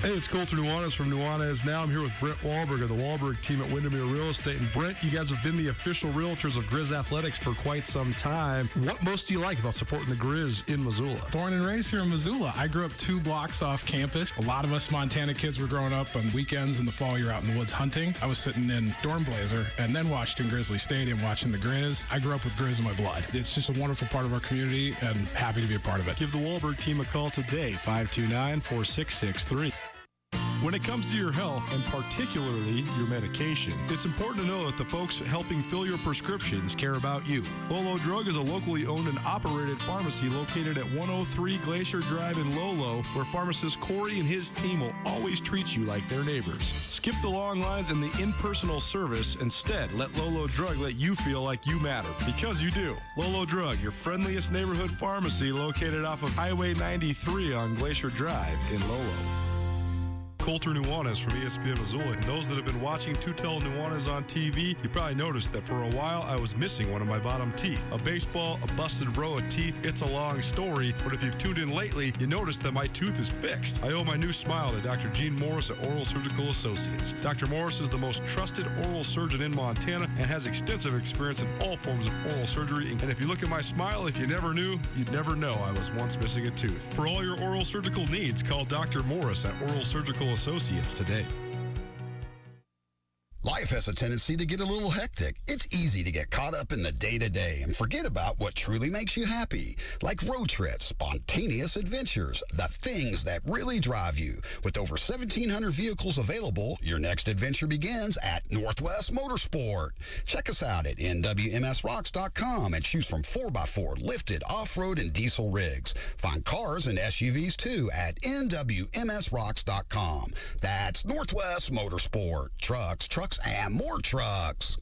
Hey, it's Colter Nuanez from Nuanez Now. I'm here with Brent Wahlberg of the Wahlberg team at Windermere Real Estate. And Brent, you guys have been the official realtors of Grizz Athletics for quite some time. What most do you like about supporting the Grizz in Missoula? Born and raised here in Missoula. I grew up 2 blocks off campus. A lot of us Montana kids were growing up on weekends in the fall. You're out in the woods hunting. I was sitting in Dorm Blazer and then watched in Grizzly Stadium watching the Grizz. I grew up with Grizz in my blood. It's just a wonderful part of our community and happy to be a part of it. Give the Wahlberg team a call today, 529-4663. When it comes to your health, and particularly your medication, it's important to know that the folks helping fill your prescriptions care about you. Lolo Drug is a locally owned and operated pharmacy located at 103 Glacier Drive in Lolo, where pharmacist Corey and his team will always treat you like their neighbors. Skip the long lines and the impersonal service. Instead, let Lolo Drug let you feel like you matter, because you do. Lolo Drug, your friendliest neighborhood pharmacy located off of Highway 93 on Glacier Drive in Lolo. Colter Nuanez from ESPN Missoula. And those that have been watching Tutel Nuanez on TV, you probably noticed that for a while I was missing one of my bottom teeth. A baseball, a busted row of teeth, it's a long story, but if you've tuned in lately, you noticed that my tooth is fixed. I owe my new smile to Dr. Gene Morris at Oral Surgical Associates. Dr. Morris is the most trusted oral surgeon in Montana and has extensive experience in all forms of oral surgery. And if you look at my smile, if you never knew, you'd never know I was once missing a tooth. For all your oral surgical needs, call Dr. Morris at Oral Surgical Associates today. Life has a tendency to get a little hectic. It's easy to get caught up in the day-to-day and forget about what truly makes you happy, like road trips, spontaneous adventures, the things that really drive you. With over 1,700 vehicles available, your next adventure begins at Northwest Motorsport. Check us out at nwmsrocks.com and choose from 4x4, lifted, off-road, and diesel rigs. Find cars and SUVs, too, at nwmsrocks.com. That's Northwest Motorsport. Trucks, and more trucks.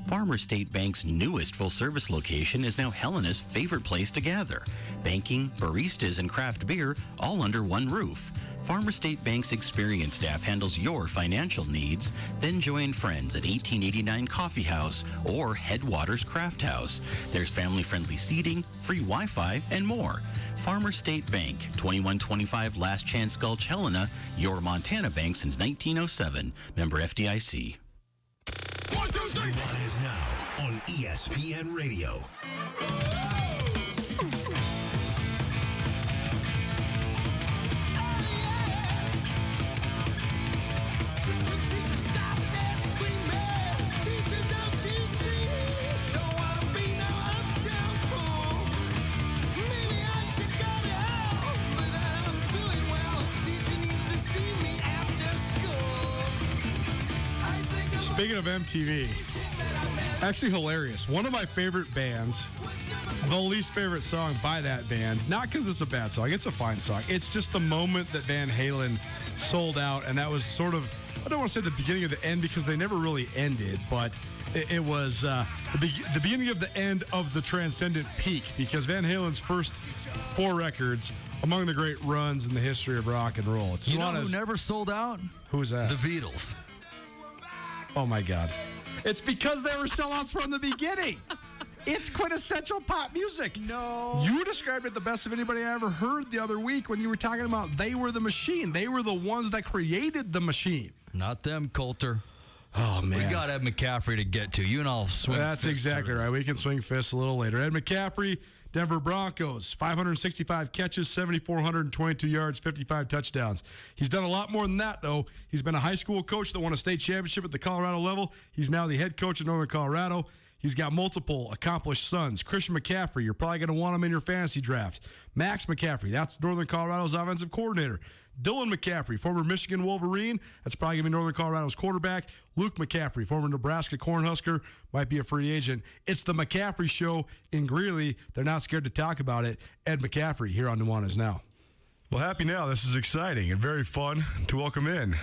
Farmer State Bank's newest full-service location is now Helena's favorite place to gather. Banking, baristas, and craft beer all under one roof. Farmer State Bank's experienced staff handles your financial needs. Then join friends at 1889 Coffee House or Headwaters Craft House. There's family-friendly seating, free Wi-Fi, and more. Farmer State Bank, 2125 Last Chance Gulch, Helena, your Montana bank since 1907. Member FDIC. 1, 2, 3. Nuanez Now on ESPN Radio. Speaking of MTV, actually hilarious. One of my favorite bands, the least favorite song by that band, not because it's a bad song, it's a fine song. It's just the moment that Van Halen sold out, and that was sort of I don't want to say the beginning of the end because they never really ended, but it was the beginning of the end of the transcendent peak, because Van Halen's first 4 records among the great runs in the history of rock and roll. It's you know who never sold out? Who's that? The Beatles. Oh, my God. It's because they were sellouts from the beginning. It's quintessential pop music. No. You described it the best of anybody I ever heard the other week when you were talking about they were the machine. They were the ones that created the machine. Not them, Coulter. Oh, man. We got Ed McCaffrey to get to. You and I'll swing That's fists exactly right. We can swing fists a little later. Ed McCaffrey, Denver Broncos, 565 catches, 7,422 yards, 55 touchdowns. He's done a lot more than that, though. He's been a high school coach that won a state championship at the Colorado level. He's now the head coach at Northern Colorado. He's got multiple accomplished sons. Christian McCaffrey, you're probably going to want him in your fantasy draft. Max McCaffrey, that's Northern Colorado's offensive coordinator. Dylan McCaffrey, former Michigan Wolverine, that's probably going to be Northern Colorado's quarterback. Luke McCaffrey, former Nebraska Cornhusker, might be a free agent. It's the McCaffrey Show in Greeley. They're not scared to talk about it. Ed McCaffrey here on Nuanez Now. Well, happy now. This is exciting and very fun to welcome in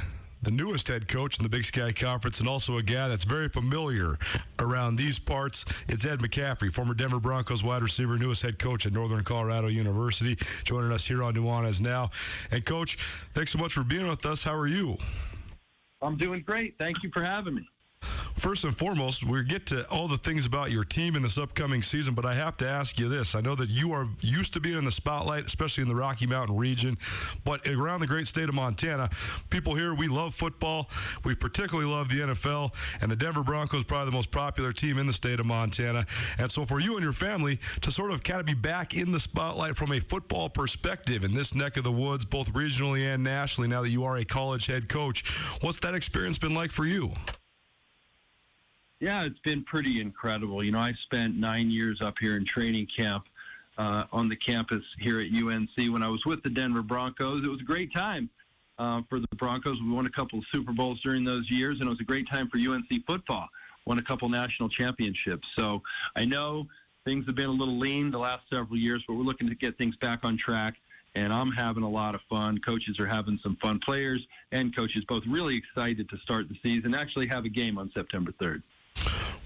the newest head coach in the Big Sky Conference, and also a guy that's very familiar around these parts. It's Ed McCaffrey, former Denver Broncos wide receiver, newest head coach at Northern Colorado University, joining us here on Nuanez Now. And, Coach, thanks so much for being with us. How are you? I'm doing great. Thank you for having me. First and foremost, we'll get to all the things about your team in this upcoming season, but I have to ask you this. I know that you are used to being in the spotlight, especially in the Rocky Mountain region, but around the great state of Montana, people here, we love football. We particularly love the NFL, and the Denver Broncos probably the most popular team in the state of Montana. And so for you and your family to sort of kind of be back in the spotlight from a football perspective in this neck of the woods, both regionally and nationally, now that you are a college head coach, what's that experience been like for you? Yeah, it's been pretty incredible. You know, I spent 9 years up here in training camp on the campus here at UNC. When I was with the Denver Broncos, it was a great time for the Broncos. We won a couple of Super Bowls during those years, and it was a great time for UNC football. Won a couple national championships. So I know things have been a little lean the last several years, but we're looking to get things back on track. And I'm having a lot of fun. Coaches are having some fun. Players and coaches both really excited to start the season, actually have a game on September 3rd.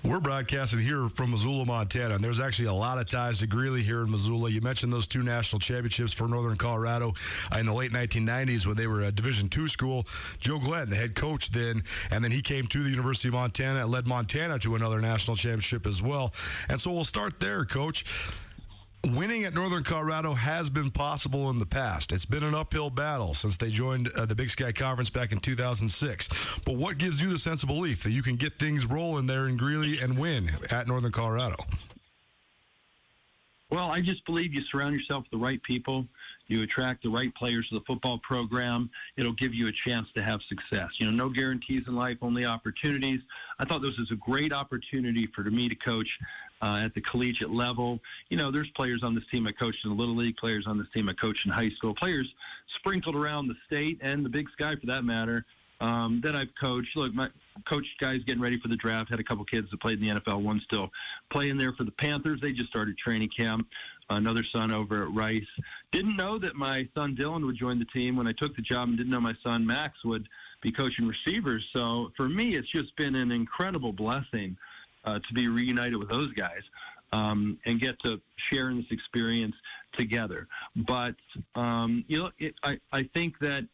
We're broadcasting here from Missoula, Montana, and there's actually a lot of ties to Greeley here in Missoula. You mentioned those 2 national championships for Northern Colorado in the late 1990s when they were a Division II school. Joe Glenn, the head coach then, and then he came to the University of Montana and led Montana to another national championship as well. And so we'll start there, Coach. Winning at Northern Colorado has been possible in the past. It's been an uphill battle since they joined the Big Sky Conference back in 2006. But what gives you the sense of belief that you can get things rolling there in Greeley and win at Northern Colorado? Well, I just believe you surround yourself with the right people. You attract the right players to the football program. It'll give you a chance to have success. You know, no guarantees in life, only opportunities. I thought this was a great opportunity for me to coach at the collegiate level. You know, there's players on this team I coached in the Little League, players on this team I coached in high school, players sprinkled around the state and the Big Sky for that matter that I've coached. Look, my coached guys getting ready for the draft, had a couple kids that played in the NFL, one still playing there for the Panthers. They just started training camp. Another son over at Rice. Didn't know that my son Dylan would join the team when I took the job, and didn't know my son Max would be coaching receivers. So for me, it's just been an incredible blessing to be reunited with those guys and get to share in this experience together. But, you know, I think that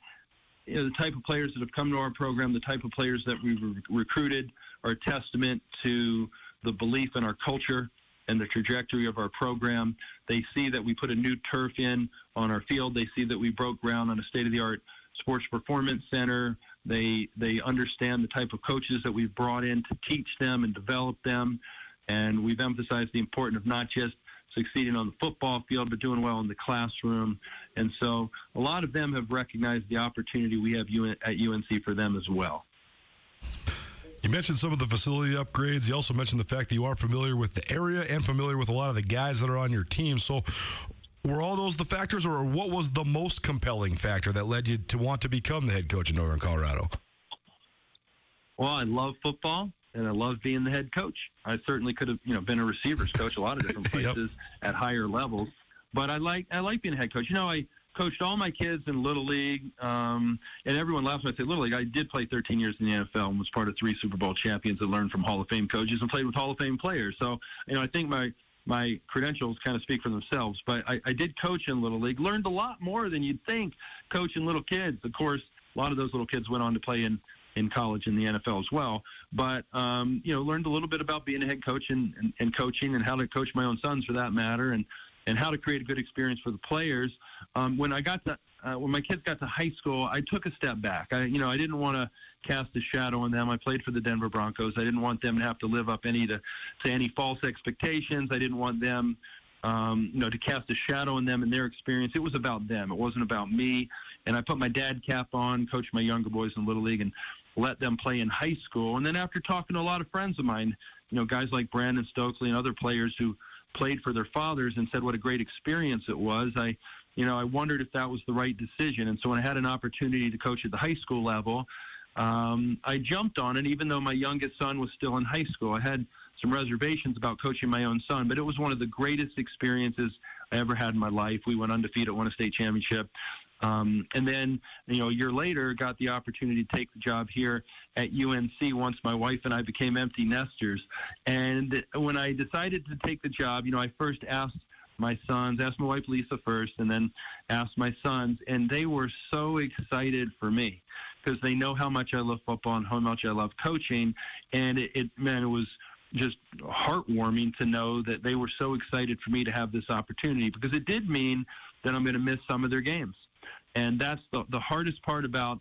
the type of players that have come to our program, the type of players that we've recruited are a testament to the belief in our culture and the trajectory of our program. They see that we put a new turf in on our field. They see that we broke ground on a state-of-the-art sports performance center. They understand the type of coaches that we've brought in to teach them and develop them. And we've emphasized the importance of not just succeeding on the football field, but doing well in the classroom. And so a lot of them have recognized the opportunity we have at UNC for them as well. You mentioned some of the facility upgrades. You also mentioned the fact that you are familiar with the area and familiar with a lot of the guys that are on your team. So were all those the factors, or what was the most compelling factor that led you to want to become the head coach in Northern Colorado? Well, I love football, and I love being the head coach. I certainly could have, been a receivers coach a lot of different places at higher levels. But I like being a head coach. I coached all my kids in Little League, and everyone laughs when I say Little League. I did play 13 years in the NFL and was part of 3 Super Bowl champions and learned from Hall of Fame coaches and played with Hall of Fame players. So, I think my credentials kind of speak for themselves. But I did coach in Little League, learned a lot more than you'd think coaching little kids. Of course, a lot of those little kids went on to play in college and the NFL as well. But, learned a little bit about being a head coach and coaching and how to coach my own sons for that matter and how to create a good experience for the players. When my kids got to high school, I took a step back. I didn't want to cast a shadow on them. I played for the Denver Broncos. I didn't want them to have to live up to any false expectations. I didn't want them, to cast a shadow on them and their experience. It was about them. It wasn't about me. And I put my dad cap on, coached my younger boys in Little League, and let them play in high school. And then after talking to a lot of friends of mine, guys like Brandon Stokely and other players who played for their fathers and said what a great experience it was, I wondered if that was the right decision. And so when I had an opportunity to coach at the high school level, I jumped on it, even though my youngest son was still in high school. I had some reservations about coaching my own son, but it was one of the greatest experiences I ever had in my life. We went undefeated, won a state championship. And then, a year later, got the opportunity to take the job here at UNC once my wife and I became empty nesters. And when I decided to take the job, I first asked my wife Lisa first, and then asked my sons, and they were so excited for me because they know how much I love football and how much I love coaching. And it was just heartwarming to know that they were so excited for me to have this opportunity, because it did mean that I'm going to miss some of their games. And that's the hardest part about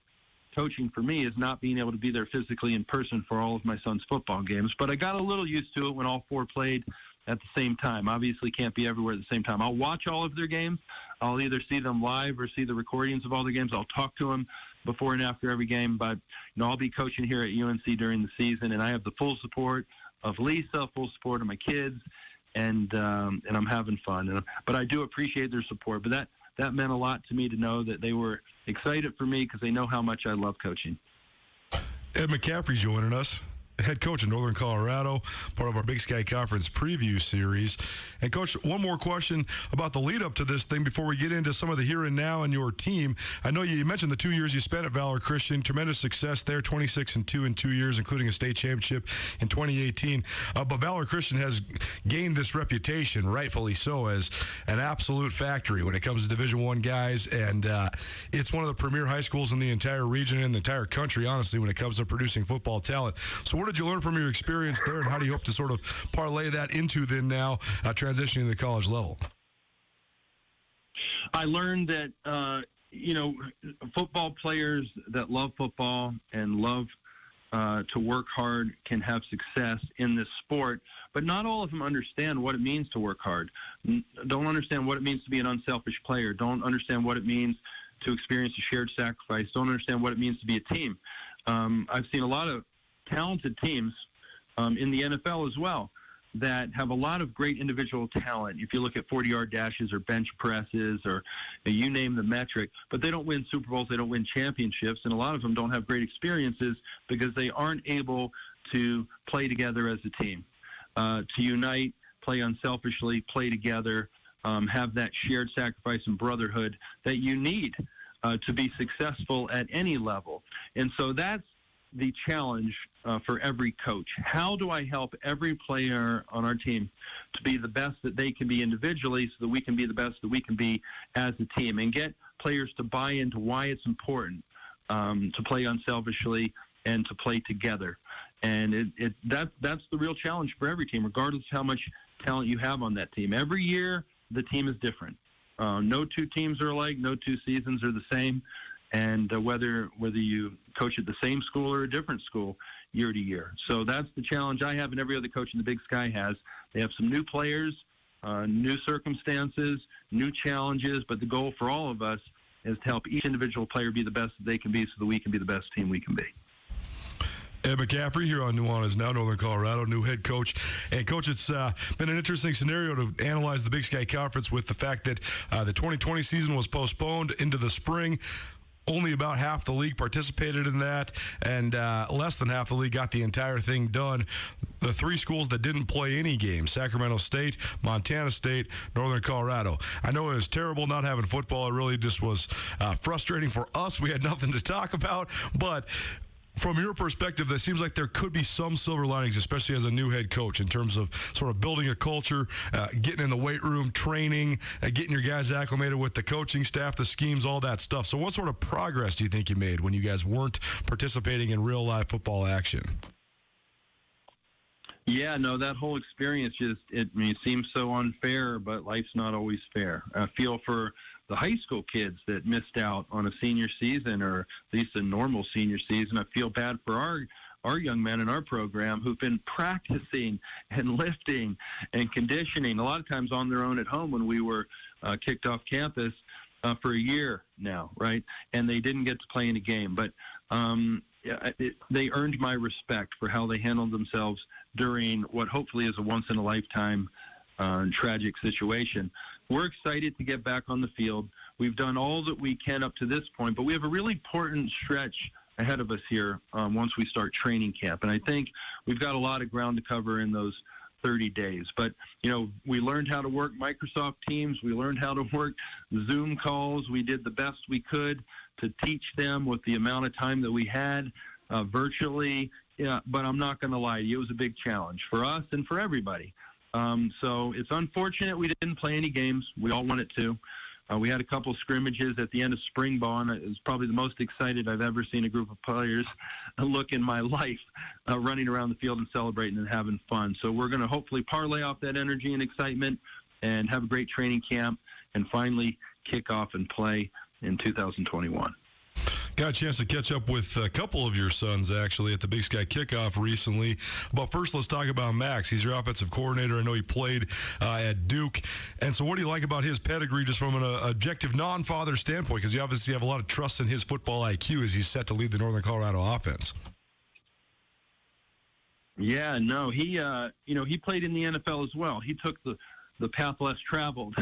coaching for me, is not being able to be there physically in person for all of my son's football games. But I got a little used to it when all 4 played at the same time. Obviously can't be everywhere at the same time. I'll watch all of their games. I'll either see them live or see the recordings of all the games. I'll talk to them before and after every game. But I'll be coaching here at UNC during the season, and I have the full support of Lisa, full support of my kids, and I'm having fun. But I do appreciate their support. But that meant a lot to me to know that they were excited for me because they know how much I love coaching. Ed McCaffrey joining us, head coach in Northern Colorado, part of our Big Sky Conference preview series. And, Coach, one more question about the lead-up to this thing before we get into some of the here and now in your team. I know you mentioned the 2 years you spent at Valor Christian, tremendous success there, 26-2 in 2 years, including a state championship in 2018. But Valor Christian has gained this reputation, rightfully so, as an absolute factory when it comes to Division I guys. And it's one of the premier high schools in the entire region and the entire country, honestly, when it comes to producing football talent. So what did you learn from your experience there, and how do you hope to sort of parlay that into then now transitioning to the college level? I learned that, football players that love football and love to work hard can have success in this sport, but not all of them understand what it means to work hard. Don't understand what it means to be an unselfish player. Don't understand what it means to experience a shared sacrifice. Don't understand what it means to be a team. I've seen a lot of talented teams in the NFL as well that have a lot of great individual talent. If you look at 40-yard dashes or bench presses or you name the metric, but they don't win Super Bowls, they don't win championships, and a lot of them don't have great experiences because they aren't able to play together as a team, to unite, play unselfishly, play together, have that shared sacrifice and brotherhood that you need to be successful at any level. And so that's the challenge for every coach. How do I help every player on our team to be the best that they can be individually so that we can be the best that we can be as a team, and get players to buy into why it's important to play unselfishly and to play together. And that's the real challenge for every team, regardless of how much talent you have on that team. Every year, the team is different. No 2 teams are alike. No 2 seasons are the same. And whether you coach at the same school or a different school year to year. So that's the challenge I have, and every other coach in the Big Sky has. They have some new players, new circumstances, new challenges, but the goal for all of us is to help each individual player be the best that they can be so that we can be the best team we can be. Ed McCaffrey here on Nuanez now, Northern Colorado, new head coach. And, Coach, it's been an interesting scenario to analyze the Big Sky Conference with the fact that the 2020 season was postponed into the spring. only about half the league participated in that, and less than half the league got the entire thing done. The three schools that didn't play any games: Sacramento State, Montana State, Northern Colorado. I know it was terrible not having football. It really just was frustrating for us. We had nothing to talk about, but from your perspective, that seems like there could be some silver linings, especially as a new head coach, in terms of sort of building a culture, getting in the weight room, training, getting your guys acclimated with the coaching staff, the schemes, all that stuff. So what sort of progress do you think you made when you guys weren't participating in real live football action? Yeah, no, that whole experience it seems so unfair, but life's not always fair. I feel for the high school kids that missed out on a senior season, or at least a normal senior season. I feel bad for our young men in our program who've been practicing and lifting and conditioning a lot of times on their own at home when we were kicked off campus for a year now, right? And they didn't get to play in a game. But they earned my respect for how they handled themselves during what hopefully is a once-in-a-lifetime tragic situation. We're excited to get back on the field. We've done all that we can up to this point, but we have a really important stretch ahead of us here once we start training camp. And I think we've got a lot of ground to cover in those 30 days. But, we learned how to work Microsoft Teams. We learned how to work Zoom calls. We did the best we could to teach them with the amount of time that we had virtually. Yeah, but I'm not going to lie to you. It was a big challenge for us and for everybody. So it's unfortunate we didn't play any games. We all wanted to. We had a couple scrimmages at the end of spring ball, and it was probably the most excited I've ever seen a group of players look in my life, running around the field and celebrating and having fun. So we're going to hopefully parlay off that energy and excitement and have a great training camp and finally kick off and play in 2021. Got a chance to catch up with a couple of your sons, actually, at the Big Sky Kickoff recently. But first, let's talk about Max. He's your offensive coordinator. I know he played at Duke. And so what do you like about his pedigree just from an objective non-father standpoint? Because you obviously have a lot of trust in his football IQ as he's set to lead the Northern Colorado offense. Yeah, no, he played in the NFL as well. He took the path less traveled.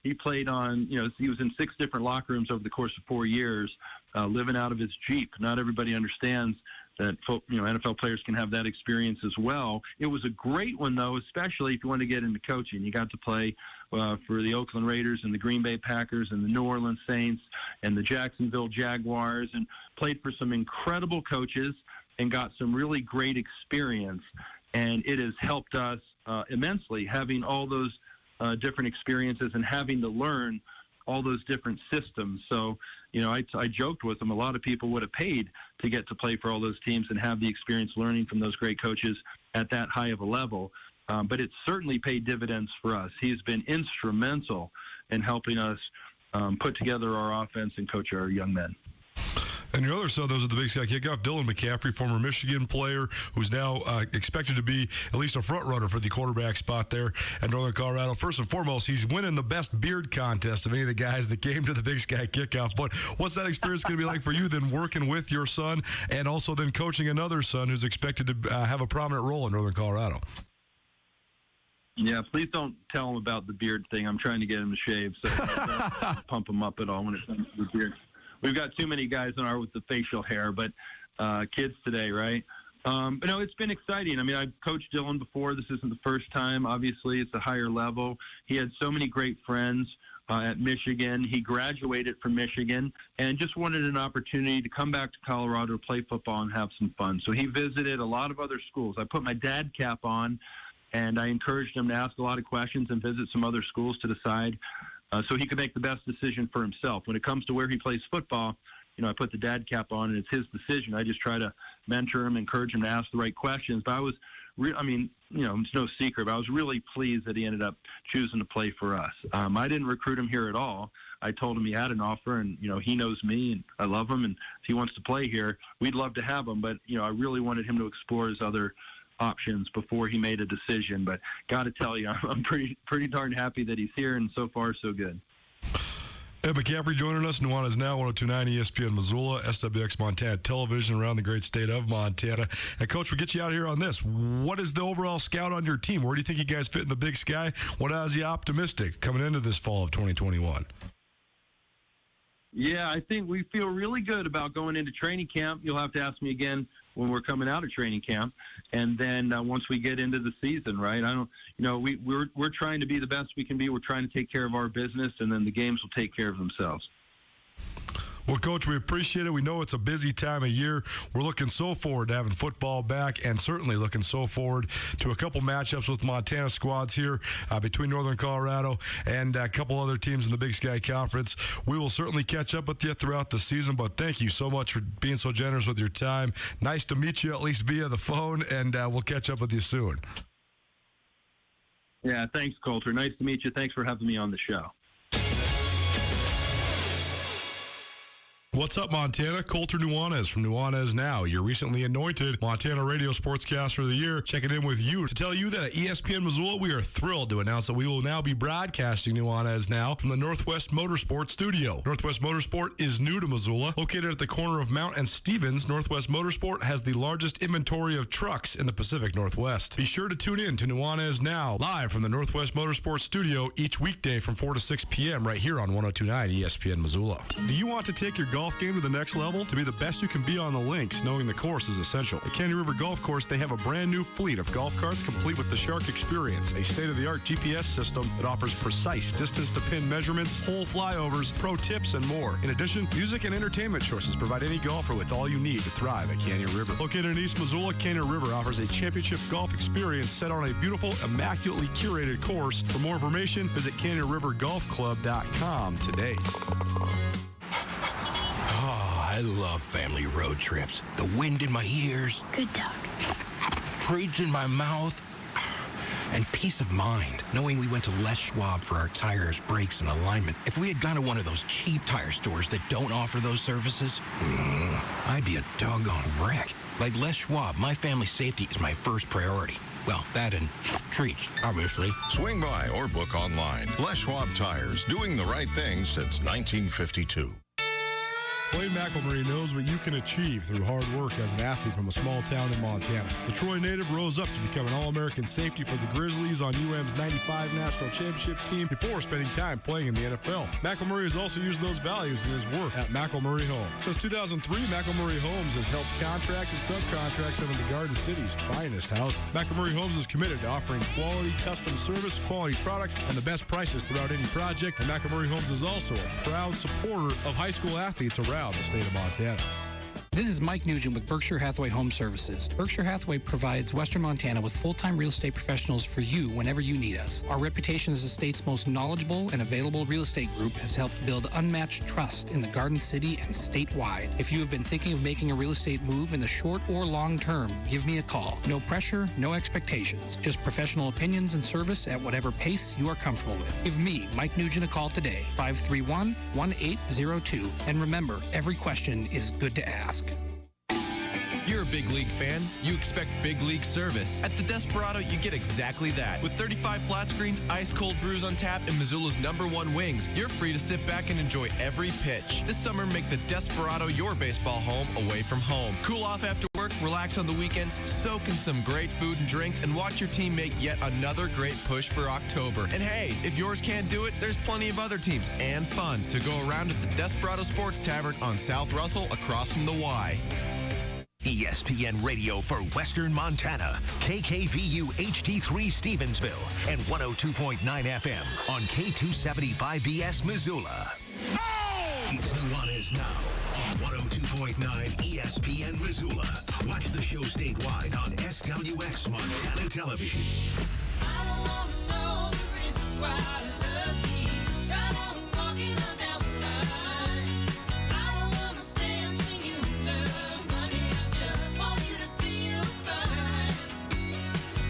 He played on, he was in 6 different locker rooms over the course of 4 years, living out of his Jeep. Not everybody understands that, NFL players can have that experience as well. It was a great one, though, especially if you want to get into coaching. You got to play for the Oakland Raiders and the Green Bay Packers and the New Orleans Saints and the Jacksonville Jaguars, and played for some incredible coaches and got some really great experience. And it has helped us immensely, having all those different experiences and having to learn all those different systems. So, I joked with them. A lot of people would have paid to get to play for all those teams and have the experience learning from those great coaches at that high of a level. But it's certainly paid dividends for us. He's been instrumental in helping us put together our offense and coach our young men. And your other son, those at the Big Sky Kickoff, Dylan McCaffrey, former Michigan player, who's now expected to be at least a front runner for the quarterback spot there at Northern Colorado. First and foremost, he's winning the best beard contest of any of the guys that came to the Big Sky Kickoff. But what's that experience going to be like for you then, working with your son and also then coaching another son who's expected to have a prominent role in Northern Colorado? Yeah, please don't tell him about the beard thing. I'm trying to get him to shave, so don't pump him up at all when it comes to the beard. We've got too many guys in our with the facial hair, but kids today, right? But no, it's been exciting. I mean, I've coached Dylan before. This isn't the first time. Obviously, it's a higher level. He had so many great friends at Michigan. He graduated from Michigan and just wanted an opportunity to come back to Colorado to play football and have some fun. So he visited a lot of other schools. I put my dad cap on, and I encouraged him to ask a lot of questions and visit some other schools to decide so he could make the best decision for himself. When it comes to where he plays football, I put the dad cap on, and it's his decision. I just try to mentor him, encourage him to ask the right questions. But I was, it's no secret, but I was really pleased that he ended up choosing to play for us. I didn't recruit him here at all. I told him he had an offer, and, he knows me, and I love him, and if he wants to play here, we'd love to have him. But, I really wanted him to explore his other options before he made a decision. But got to tell you, I'm pretty darn happy that he's here, and so far so good. Ed McCaffrey joining us. Nuanez now, 102.9 ESPN Missoula, SWX Montana Television around the great state of Montana. And Coach, we'll get you out here on this. What is the overall scout on your team? Where do you think you guys fit in the Big Sky? What has you optimistic coming into this fall of 2021? Yeah, I think we feel really good about going into training camp. You'll have to ask me again when we're coming out of training camp, and then once we get into the season, right? We're trying to be the best we can be. We're trying to take care of our business, and then the games will take care of themselves. Well, Coach, we appreciate it. We know it's a busy time of year. We're looking so forward to having football back, and certainly looking so forward to a couple matchups with Montana squads here between Northern Colorado and a couple other teams in the Big Sky Conference. We will certainly catch up with you throughout the season, but thank you so much for being so generous with your time. Nice to meet you, at least via the phone, and we'll catch up with you soon. Yeah, thanks, Coulter. Nice to meet you. Thanks for having me on the show. What's up, Montana? Coulter Nuanez from Nuanez Now, your recently anointed Montana Radio Sportscaster of the Year, checking in with you to tell you that at ESPN Missoula, we are thrilled to announce that we will now be broadcasting Nuanez Now from the Northwest Motorsport Studio. Northwest Motorsport is new to Missoula. Located at the corner of Mount and Stevens, Northwest Motorsport has the largest inventory of trucks in the Pacific Northwest. Be sure to tune in to Nuanez Now, live from the Northwest Motorsport Studio each weekday from 4 to 6 p.m. right here on 102.9 ESPN Missoula. Do you want to take your golf game to the next level? To be the best you can be on the links, knowing the course is essential. At Canyon River Golf Course, they have a brand new fleet of golf carts complete with the Shark Experience, a state-of-the-art GPS system that offers precise distance-to-pin measurements, hole flyovers, pro tips, and more. In addition, music and entertainment choices provide any golfer with all you need to thrive at Canyon River. Located in East Missoula, Canyon River offers a championship golf experience set on a beautiful, immaculately curated course. For more information, visit CanyonRiverGolfClub.com today. I love family road trips. The wind in my ears. Good dog. Treats in my mouth. And peace of mind, knowing we went to Les Schwab for our tires, brakes, and alignment. If we had gone to one of those cheap tire stores that don't offer those services, I'd be a doggone wreck. Like Les Schwab, my family's safety is my first priority. Well, that and treats, obviously. Swing by or book online. Les Schwab Tires, doing the right thing since 1952. Blaine McElmurray knows what you can achieve through hard work as an athlete from a small town in Montana. The Troy native rose up to become an All-American safety for the Grizzlies on UM's 95 National Championship team before spending time playing in the NFL. McElmurray has also used those values in his work at McElmurray Homes. Since 2003, McElmurray Homes has helped contract and subcontract some of the Garden City's finest houses. McElmurray Homes is committed to offering quality custom service, quality products, and the best prices throughout any project. And McElmurray Homes is also a proud supporter of high school athletes around the state of Montana. This is Mike Nugent with Berkshire Hathaway Home Services. Berkshire Hathaway provides Western Montana with full-time real estate professionals for you whenever you need us. Our reputation as the state's most knowledgeable and available real estate group has helped build unmatched trust in the Garden City and statewide. If you have been thinking of making a real estate move in the short or long term, give me a call. No pressure, no expectations. Just professional opinions and service at whatever pace you are comfortable with. Give me, Mike Nugent, a call today, 531-1802. And remember, every question is good to ask. You're a big league fan. You expect big league service. At the Desperado, you get exactly that. With 35 flat screens, ice-cold brews on tap, and Missoula's #1 wings, you're free to sit back and enjoy every pitch. This summer, make the Desperado your baseball home away from home. Cool off after work, relax on the weekends, soak in some great food and drinks, and watch your team make yet another great push for October. And hey, if yours can't do it, there's plenty of other teams and fun to go around at the Desperado Sports Tavern on South Russell across from the Y. ESPN Radio for Western Montana, KKVU HD3 Stevensville, and 102.9 FM on K275BS Missoula. Oh! It's Nuanez Now on 102.9 ESPN Missoula. Watch the show statewide on SWX Montana Television. I don't want to know the reasons why I love you. Right on walking on down the line. I don't want to stand between you and love, honey. I just want you to feel fine.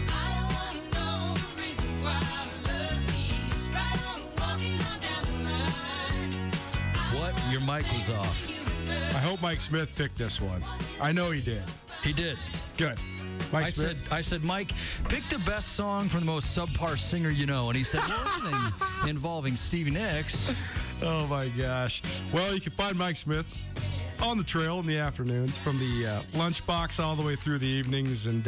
I don't want to know the reasons why I love you. It's right on walking on down the line. What? Your mic was off. I hope Mike Smith picked this one. I know he did. He did. Good. I said, Mike, pick the best song from the most subpar singer you know. And he said, well, anything involving Stevie Nicks. Oh, my gosh. Well, you can find Mike Smith on the trail in the afternoons from the lunchbox all the way through the evenings. And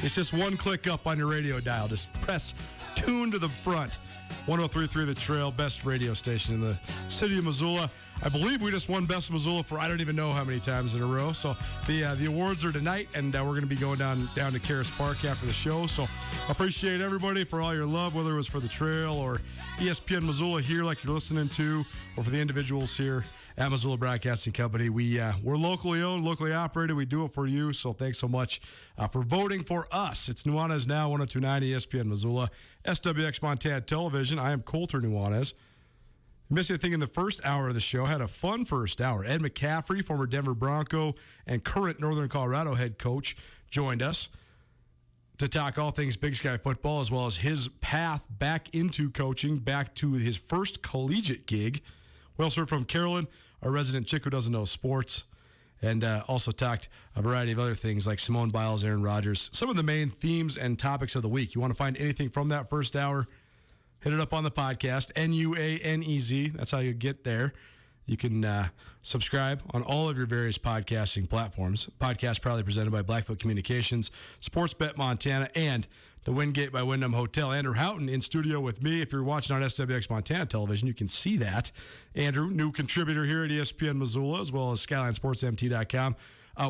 it's just one click up on your radio dial. Just press tuned to the front. 103.3 The Trail, best radio station in the city of Missoula. I believe we just won Best of Missoula for I don't even know how many times in a row. So the awards are tonight, and we're going to be going down to Karis Park after the show. So appreciate everybody for all your love, whether it was for the Trail or ESPN Missoula here like you're listening to, or for the individuals here at Missoula Broadcasting Company. We're locally owned, locally operated. We do it for you, so thanks so much for voting for us. It's Nuanez Now, 102.9 ESPN Missoula, SWX Montana Television. I am Colter Nuanez. You missed anything in the first hour of the show. Had a fun first hour. Ed McCaffrey, former Denver Bronco and current Northern Colorado head coach, joined us to talk all things Big Sky football, as well as his path back into coaching, back to his first collegiate gig. We also heard from Carolyn, our resident chick who doesn't know sports, and also talked a variety of other things like Simone Biles, Aaron Rodgers, some of the main themes and topics of the week. You want to find anything from that first hour, hit it up on the podcast, Nuanez. That's how you get there. You can subscribe on all of your various podcasting platforms. Podcast proudly presented by Blackfoot Communications, Sportsbet Montana, and the Wingate by Wyndham Hotel. Andrew Houghton in studio with me. If you're watching on SWX Montana Television, you can see that. Andrew, new contributor here at ESPN Missoula, as well as SkylineSportsMT.com.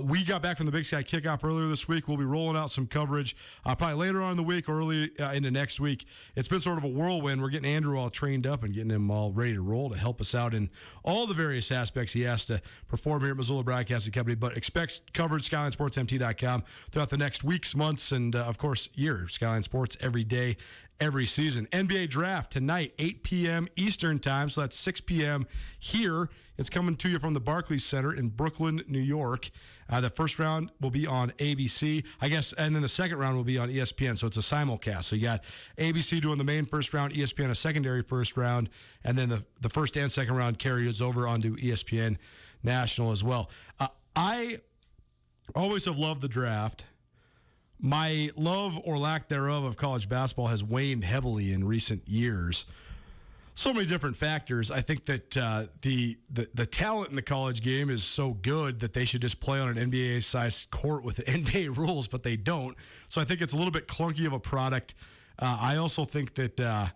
We got back from the Big Sky kickoff earlier this week. We'll be rolling out some coverage probably later on in the week or early into next week. It's been sort of a whirlwind. We're getting Andrew all trained up and getting him all ready to roll to help us out in all the various aspects he has to perform here at Missoula Broadcasting Company. But expect coverage, SkylineSportsMT.com, throughout the next weeks, months, and, of course, year. Skyline Sports every day, every season. NBA Draft tonight, 8 p.m. Eastern Time, so that's 6 p.m. here. It's coming to you from the Barclays Center in Brooklyn, New York. The first round will be on ABC, I guess, and then the second round will be on ESPN, so it's a simulcast. So you got ABC doing the main first round, ESPN a secondary first round, and then the first and second round carries over onto ESPN National as well. I always have loved the draft. My love or lack thereof of college basketball has waned heavily in recent years. So many different factors. I think that the talent in the college game is so good that they should just play on an NBA-sized court with the NBA rules, but they don't. So I think it's a little bit clunky of a product. I also think that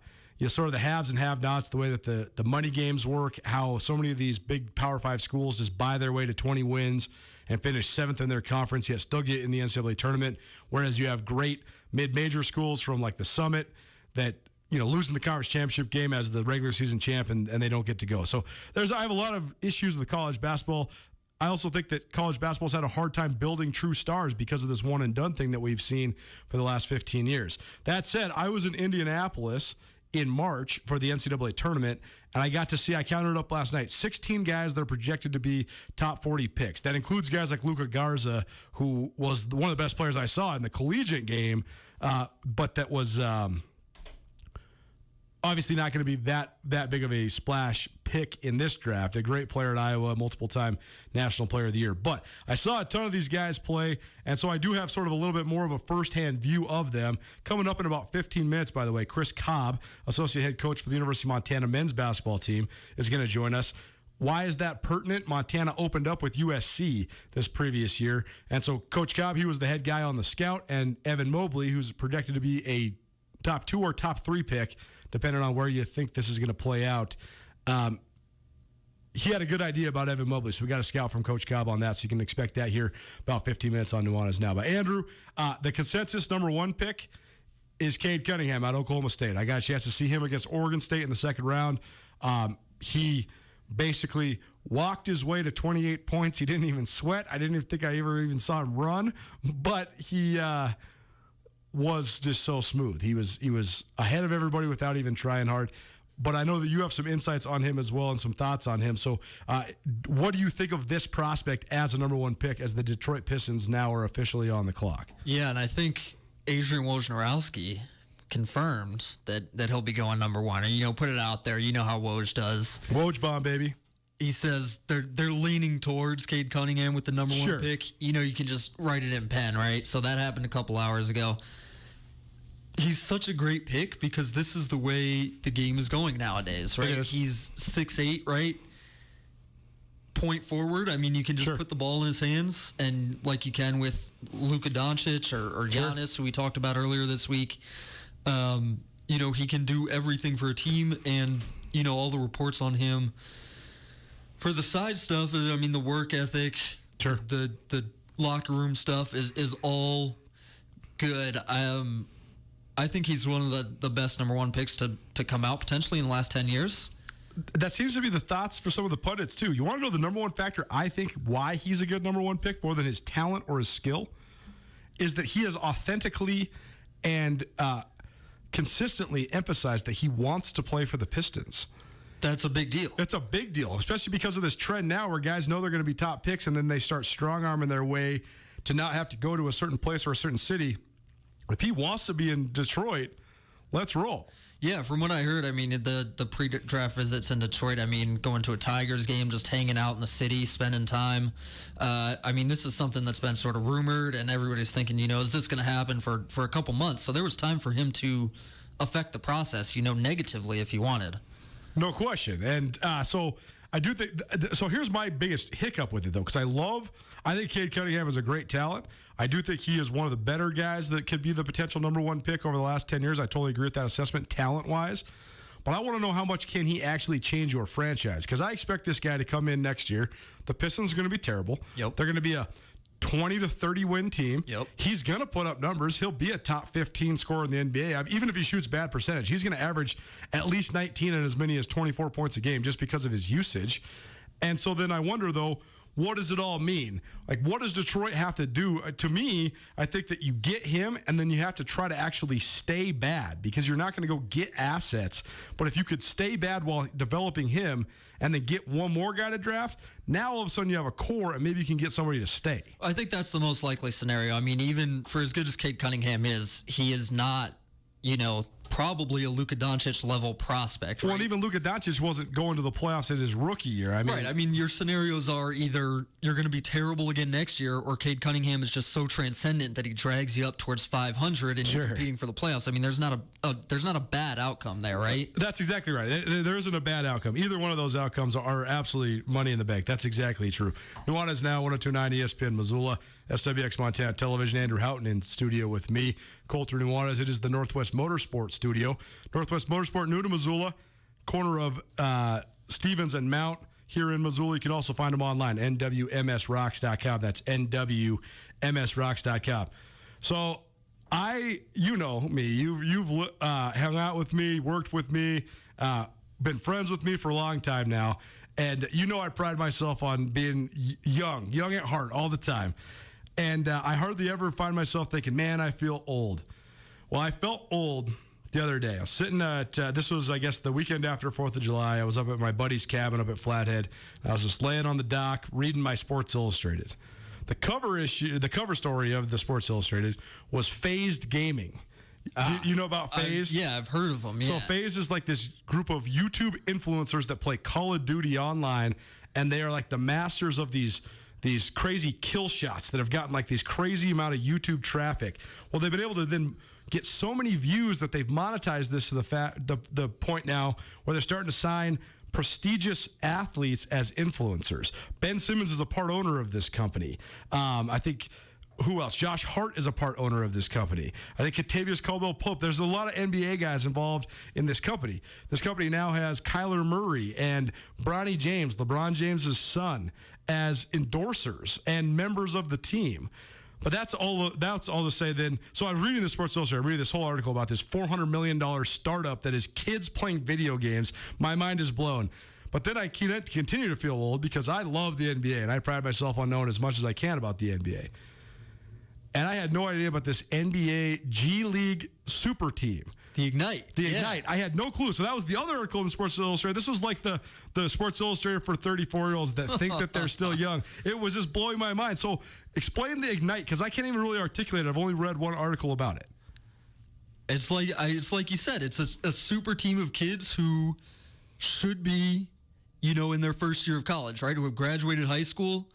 sort of the haves and have-nots, the way that the money games work, how so many of these big Power 5 schools just buy their way to 20 wins and finish 7th in their conference, yet still get in the NCAA tournament, whereas you have great mid-major schools from like the Summit that losing the conference championship game as the regular season champ, and they don't get to go. So I have a lot of issues with college basketball. I also think that college basketball's had a hard time building true stars because of this one and done thing that we've seen for the last 15 years. That said, I was in Indianapolis in March for the NCAA tournament, and I counted it up last night, 16 guys that are projected to be top 40 picks. That includes guys like Luka Garza, who was one of the best players I saw in the collegiate game, but that was obviously not going to be that big of a splash pick in this draft. A great player at Iowa, multiple-time National Player of the Year. But I saw a ton of these guys play, and so I do have sort of a little bit more of a first-hand view of them. Coming up in about 15 minutes, by the way, Chris Cobb, Associate Head Coach for the University of Montana men's basketball team, is going to join us. Why is that pertinent? Montana opened up with USC this previous year, and so Coach Cobb, he was the head guy on the scout, and Evan Mobley, who's projected to be a top 2 or top 3 pick, depending on where you think this is going to play out. He had a good idea about Evan Mobley, so we got a scout from Coach Cobb on that, so you can expect that here about 15 minutes on Nuanez Now. But Andrew, the consensus number 1 pick is Cade Cunningham out of Oklahoma State. I got a chance to see him against Oregon State in the second round. He basically walked his way to 28 points. He didn't even sweat. I didn't even think I ever even saw him run, but he was just so smooth. He was ahead of everybody without even trying hard. But I know that you have some insights on him as well and some thoughts on him. So what do you think of this prospect as a number 1 pick as the Detroit Pistons now are officially on the clock? Yeah, and I think Adrian Wojnarowski confirmed that he'll be going number 1. And, put it out there. You know how Woj does. Woj bomb, baby. He says they're leaning towards Cade Cunningham with the number 1 pick. You can just write it in pen, right? So that happened a couple hours ago. He's such a great pick because this is the way the game is going nowadays, right? He's 6'8", right? Point forward. I mean, you can just put the ball in his hands, and like you can with Luka Doncic or Giannis, who we talked about earlier this week. he can do everything for a team, and, all the reports on him. For the side stuff, the work ethic, sure. the locker room stuff is all good. I think he's one of the best number one picks to come out potentially in the last 10 years. That seems to be the thoughts for some of the pundits, too. You want to know the number one factor, I think, why he's a good number one pick more than his talent or his skill, is that he has authentically and consistently emphasized that he wants to play for the Pistons. That's a big deal. It's a big deal, especially because of this trend now where guys know they're going to be top picks, and then they start strong-arming their way to not have to go to a certain place or a certain city. If he wants to be in Detroit, let's roll. Yeah, from what I heard, the pre-draft visits in Detroit, going to a Tigers game, just hanging out in the city, spending time. This is something that's been sort of rumored, and everybody's thinking, is this going to happen for a couple months? So there was time for him to affect the process, negatively if he wanted. No question. And so I do think, so here's my biggest hiccup with it, though, because I think Cade Cunningham is a great talent. I do think he is one of the better guys that could be the potential number one pick over the last 10 years. I totally agree with that assessment, talent-wise. But I want to know how much can he actually change your franchise, because I expect this guy to come in next year. The Pistons are going to be terrible. Yep. They're going to be a 20 to 30 win team. Yep. He's going to put up numbers. He'll be a top 15 scorer in the NBA. Even if he shoots bad percentage, he's going to average at least 19 and as many as 24 points a game just because of his usage. And so then I wonder, though, what does it all mean? Like, what does Detroit have to do? To me, I think that you get him, and then you have to try to actually stay bad, because you're not going to go get assets. But if you could stay bad while developing him and then get one more guy to draft, now all of a sudden you have a core, and maybe you can get somebody to stay. I think that's the most likely scenario. Even for as good as Cade Cunningham is, he is not, probably a Luka Doncic level prospect. Right? Well, and even Luka Doncic wasn't going to the playoffs in his rookie year. Right. Your scenarios are either you're going to be terrible again next year, or Cade Cunningham is just so transcendent that he drags you up towards 500 and you're competing for the playoffs. There's not a bad outcome there, right? That's exactly right. There isn't a bad outcome. Either one of those outcomes are absolutely money in the bank. That's exactly true. Nuanez now, 102.9 ESPN Missoula, SWX Montana Television. Andrew Houghton in studio with me, Colter Nuanez. It is the Northwest Motorsport studio. Northwest Motorsport, new to Missoula, corner of Stevens and Mount here in Missoula. You can also find them online, nwmsrocks.com. That's nwmsrocks.com. So you know me. You've hung out with me, worked with me, been friends with me for a long time now. And I pride myself on being young at heart all the time. And I hardly ever find myself thinking, man, I feel old. Well, I felt old the other day. I was sitting at, this was, I guess, the weekend after 4th of July. I was up at my buddy's cabin up at Flathead. I was just laying on the dock reading my Sports Illustrated. The cover story of the Sports Illustrated was Phased Gaming. Do you know about Phased? Yeah, I've heard of them. Yeah. So Phased is like this group of YouTube influencers that play Call of Duty online, and they are like the masters of these crazy kill shots that have gotten like these crazy amount of YouTube traffic. Well, they've been able to then get so many views that they've monetized this to the point now where they're starting to sign prestigious athletes as influencers. Ben Simmons is a part owner of this company. I think, who else? Josh Hart is a part owner of this company. I think Kentavious Caldwell-Pope. There's a lot of NBA guys involved in this company. This company now has Kyler Murray and Bronny James, LeBron James's son, as endorsers and members of the team. But that's all to say then. So I was reading the Sports Illustrated. I read this whole article about this $400 million startup that is kids playing video games. My mind is blown. But then I continue to feel old because I love the NBA, and I pride myself on knowing as much as I can about the NBA. And I had no idea about this NBA G League super team. The Ignite. I had no clue. So that was the other article in the Sports Illustrated. This was like the Sports Illustrated for 34-years-olds that think that they're still young. It was just blowing my mind. So explain the Ignite, because I can't even really articulate it. I've only read one article about it. It's like you said. It's a super team of kids who should be, in their first year of college, right? Who have graduated high school.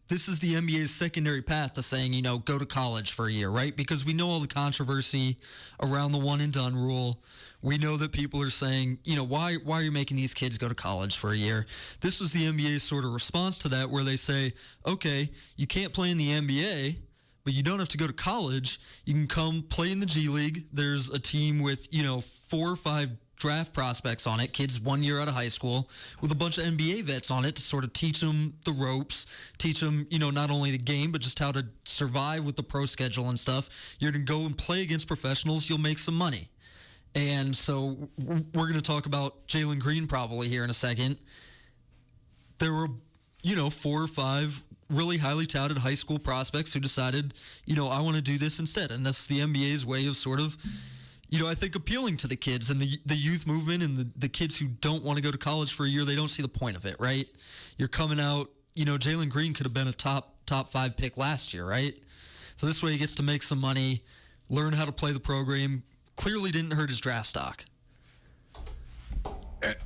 This is the NBA's secondary path to saying, go to college for a year, right? Because we know all the controversy around the one and done rule. We know that people are saying, why are you making these kids go to college for a year? This was the NBA's sort of response to that, where they say, okay, you can't play in the NBA, but you don't have to go to college. You can come play in the G League. There's a team with, 4 or 5 draft prospects on it, kids 1 year out of high school, with a bunch of NBA vets on it to sort of teach them the ropes, teach them, not only the game, but just how to survive with the pro schedule and stuff. You're going to go and play against professionals. You'll make some money. And so we're going to talk about Jalen Green probably here in a second. There were, 4 or 5 really highly touted high school prospects who decided, I want to do this instead. And that's the NBA's way of sort of, I think appealing to the kids and the youth movement and the kids who don't want to go to college for a year. They don't see the point of it, right? You're coming out, Jalen Green could have been a top 5 pick last year, right? So this way he gets to make some money, learn how to play the program. Clearly didn't hurt his draft stock.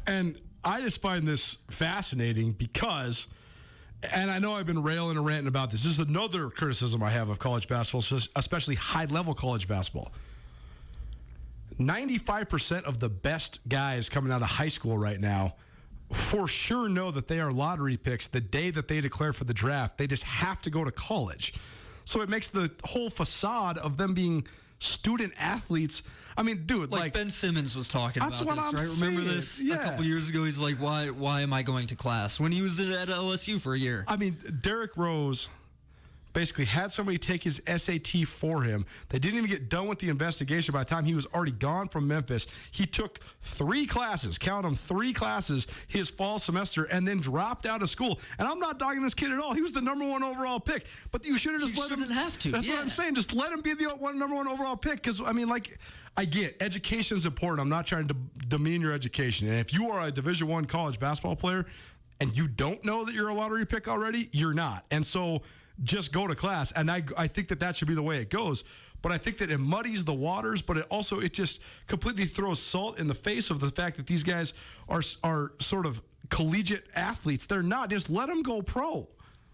And I just find this fascinating because, and I know I've been railing and ranting about this. This is another criticism I have of college basketball, especially high-level college basketball. 95% of the best guys coming out of high school right now for sure know that they are lottery picks the day that they declare for the draft. They just have to go to college. So it makes the whole facade of them being student athletes. I mean, dude, like Ben Simmons was talking about this, right? Saying. Remember this Yeah. a couple years ago? He's like, why am I going to class? When he was at LSU for a year. I mean, Derrick Rose basically had somebody take his SAT for him. They didn't even get done with the investigation by the time he was already gone from Memphis. He took 3 classes, count them, 3 classes his fall semester, and then dropped out of school. And I'm not dogging this kid at all. He was the number 1 overall pick. But you should have just let him. Have to. That's what I'm saying. Just let him be the number 1 overall pick. Because, I mean, I get education is important. I'm not trying to demean your education. And if you are a Division I college basketball player and you don't know that you're a lottery pick already, you're not. And so just go to class. And I think that should be the way it goes. But I think that it muddies the waters, but it just completely throws salt in the face of the fact that these guys are sort of collegiate athletes. They're not. Just let them go pro.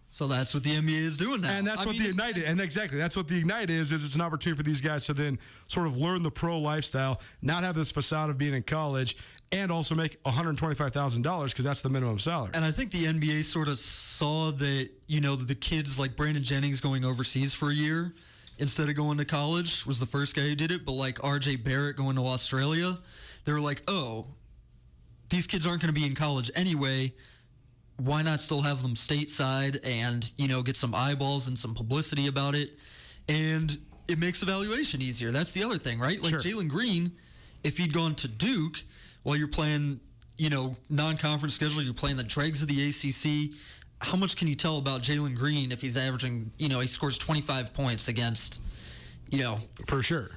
So that's what the NBA is doing now. And that's what the Ignite is. And exactly, that's what the Ignite is it's an opportunity for these guys to then sort of learn the pro lifestyle, not have this facade of being in college, and also make $125,000 because that's the minimum salary. And I think the NBA sort of saw that, the kids like Brandon Jennings going overseas for a year instead of going to college was the first guy who did it. But like RJ Barrett going to Australia, they were like, oh, these kids aren't going to be in college anyway. Why not still have them stateside and, get some eyeballs and some publicity about it? And it makes evaluation easier. That's the other thing, right? Like Sure. Jalen Green, if he'd gone to Duke while you're playing, non-conference schedule, you're playing the dregs of the ACC, how much can you tell about Jalen Green if he's averaging, he scores 25 points against, For sure.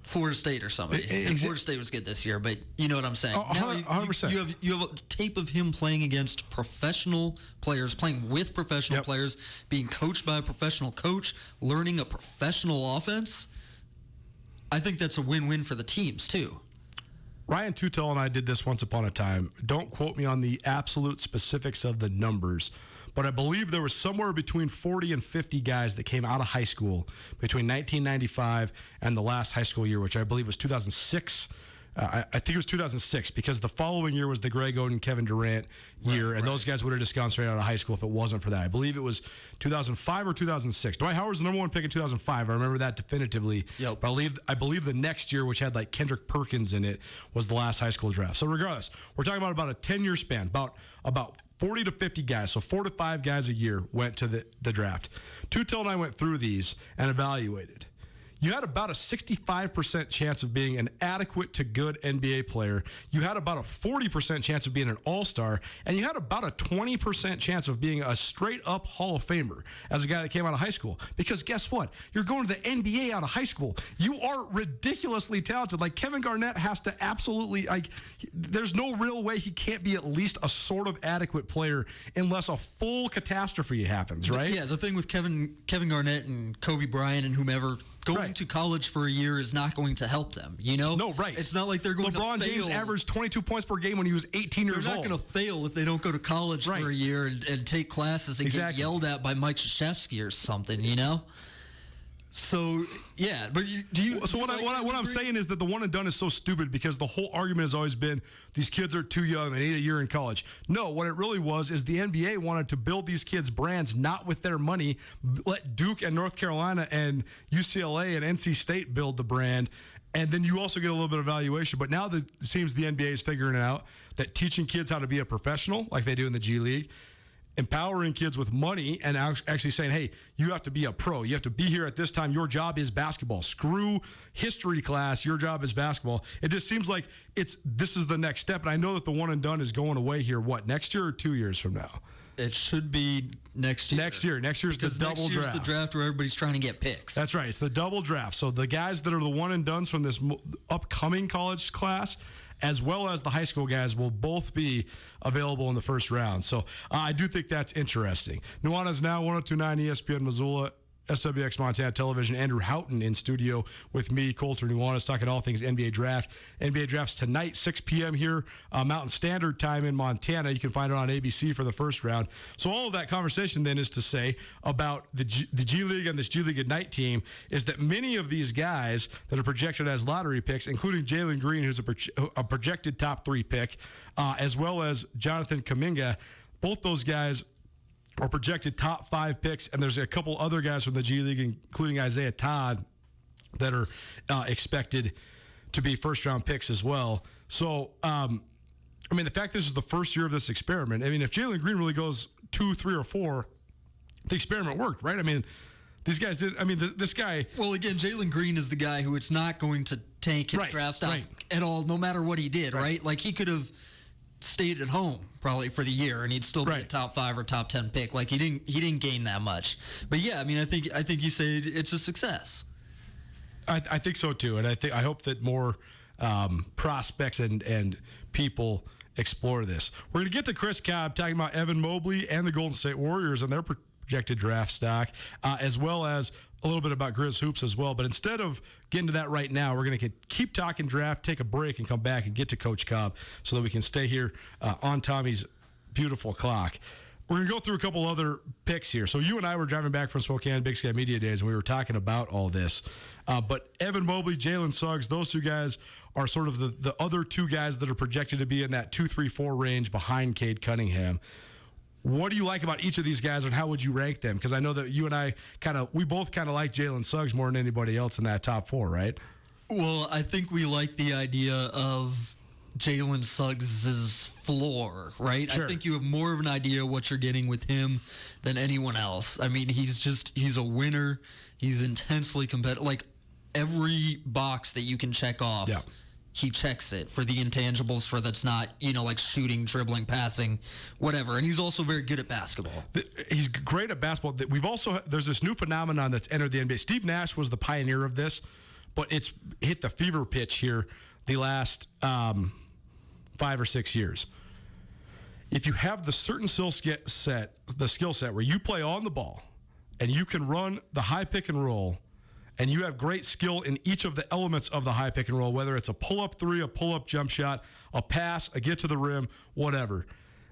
Florida State or somebody. And Florida State was good this year, but you know what I'm saying. 100%. You have a tape of him playing against professional players, playing with professional players, being coached by a professional coach, learning a professional offense. I think that's a win-win for the teams, too. Ryan Tutel and I did this once upon a time. Don't quote me on the absolute specifics of the numbers, but I believe there was somewhere between 40 and 50 guys that came out of high school between 1995 and the last high school year, which I believe was 2006. I think it was 2006 because the following year was the Greg Oden, Kevin Durant year, and those guys would have just gone straight out of high school if it wasn't for that. I believe it was 2005 or 2006. Dwight Howard was the number 1 pick in 2005. I remember that definitively. Yep. But I believe the next year, which had like Kendrick Perkins in it, was the last high school draft. So regardless, we're talking about a 10-year span, about 40 to 50 guys, so 4 to 5 guys a year went to the draft. Tutel and I went through these and evaluated. You had about a 65% chance of being an adequate to good NBA player. You had about a 40% chance of being an all-star. And you had about a 20% chance of being a straight-up Hall of Famer as a guy that came out of high school. Because guess what? You're going to the NBA out of high school. You are ridiculously talented. Like, Kevin Garnett has to absolutely, there's no real way he can't be at least a sort of adequate player unless a full catastrophe happens, right? Yeah, the thing with Kevin Garnett and Kobe Bryant and whomever, going to college for a year is not going to help them, No, right. It's not like they're going to fail. LeBron James averaged 22 points per game when he was 18 years old. They're not going to fail if they don't go to college for a year and take classes and get yelled at by Mike Krzyzewski or something, So yeah, but do you? So what I'm saying is that the one and done is so stupid because the whole argument has always been these kids are too young, they need a year in college. No, what it really was is the NBA wanted to build these kids' brands not with their money. Let Duke and North Carolina and UCLA and NC State build the brand. And then you also get a little bit of valuation. But now it seems the NBA is figuring out that teaching kids how to be a professional, like they do in the G League, empowering kids with money and actually saying, hey, you have to be a pro. You have to be here at this time. Your job is basketball. Screw history class. Your job is basketball. It just seems like this is the next step. And I know that the one and done is going away here, next year or 2 years from now? It should be next year. Next year. Next year's the double draft. Next year's the draft where everybody's trying to get picks. That's right. It's the double draft. So the guys that are the one and dones from this upcoming college class, as well as the high school guys, will both be available in the first round. So I do think that's interesting. Nuanez now, 102.9 ESPN Missoula, SWX Montana Television. Andrew Houghton in studio with me, Colter Nuanez, talking all things NBA Draft. NBA Draft's tonight, 6 p.m. here, Mountain Standard Time in Montana. You can find it on ABC for the first round. So all of that conversation then is to say about the G League and this G League Ignite team is that many of these guys that are projected as lottery picks, including Jalen Green, who's a projected top 3 pick, as well as Jonathan Kuminga, both those guys are projected top 5 picks, and there's a couple other guys from the G League, including Isaiah Todd, that are expected to be first-round picks as well. So, the fact this is the first year of this experiment, if Jalen Green really goes 2, 3, or 4, the experiment worked, right? These guys did. This guy. Well, again, Jalen Green is the guy who it's not going to tank his draft stock at all, no matter what he did, right? Like, he could have stayed at home probably for the year and he'd still be a top 5 or top 10 pick. Like, he didn't gain that much. But yeah, I think you say it's a success. I think so too, and I hope that more prospects and people explore this. We're going to get to Chris Cobb talking about Evan Mobley and the Golden State Warriors and their projected draft stock, as well as a little bit about Grizz Hoops as well. But instead of getting to that right now, we're going to keep talking draft, take a break, and come back and get to Coach Cobb so that we can stay here on Tommy's beautiful clock. We're going to go through a couple other picks here. So you and I were driving back from Spokane Big Sky Media Days, and we were talking about all this. But Evan Mobley, Jalen Suggs, those two guys are sort of the other two guys that are projected to be in that 2, 3, 4 range behind Cade Cunningham. What do you like about each of these guys, and how would you rank them? Because I know that you and I we both like Jalen Suggs more than anybody else in that top 4, right? Well, I think we like the idea of Jalen Suggs' floor, right? Sure. I think you have more of an idea what you're getting with him than anyone else. He's a winner. He's intensely competitive. Like, every box that you can check off, he checks it for the intangibles, for that's not, like shooting, dribbling, passing, whatever. And he's also very good at basketball. He's great at basketball. There's this new phenomenon that's entered the NBA. Steve Nash was the pioneer of this, but it's hit the fever pitch here the last 5 or 6 years. If you have the certain skill set where you play on the ball and you can run the high pick and roll, and you have great skill in each of the elements of the high pick and roll, whether it's a pull-up 3, a pull-up jump shot, a pass, a get to the rim, whatever,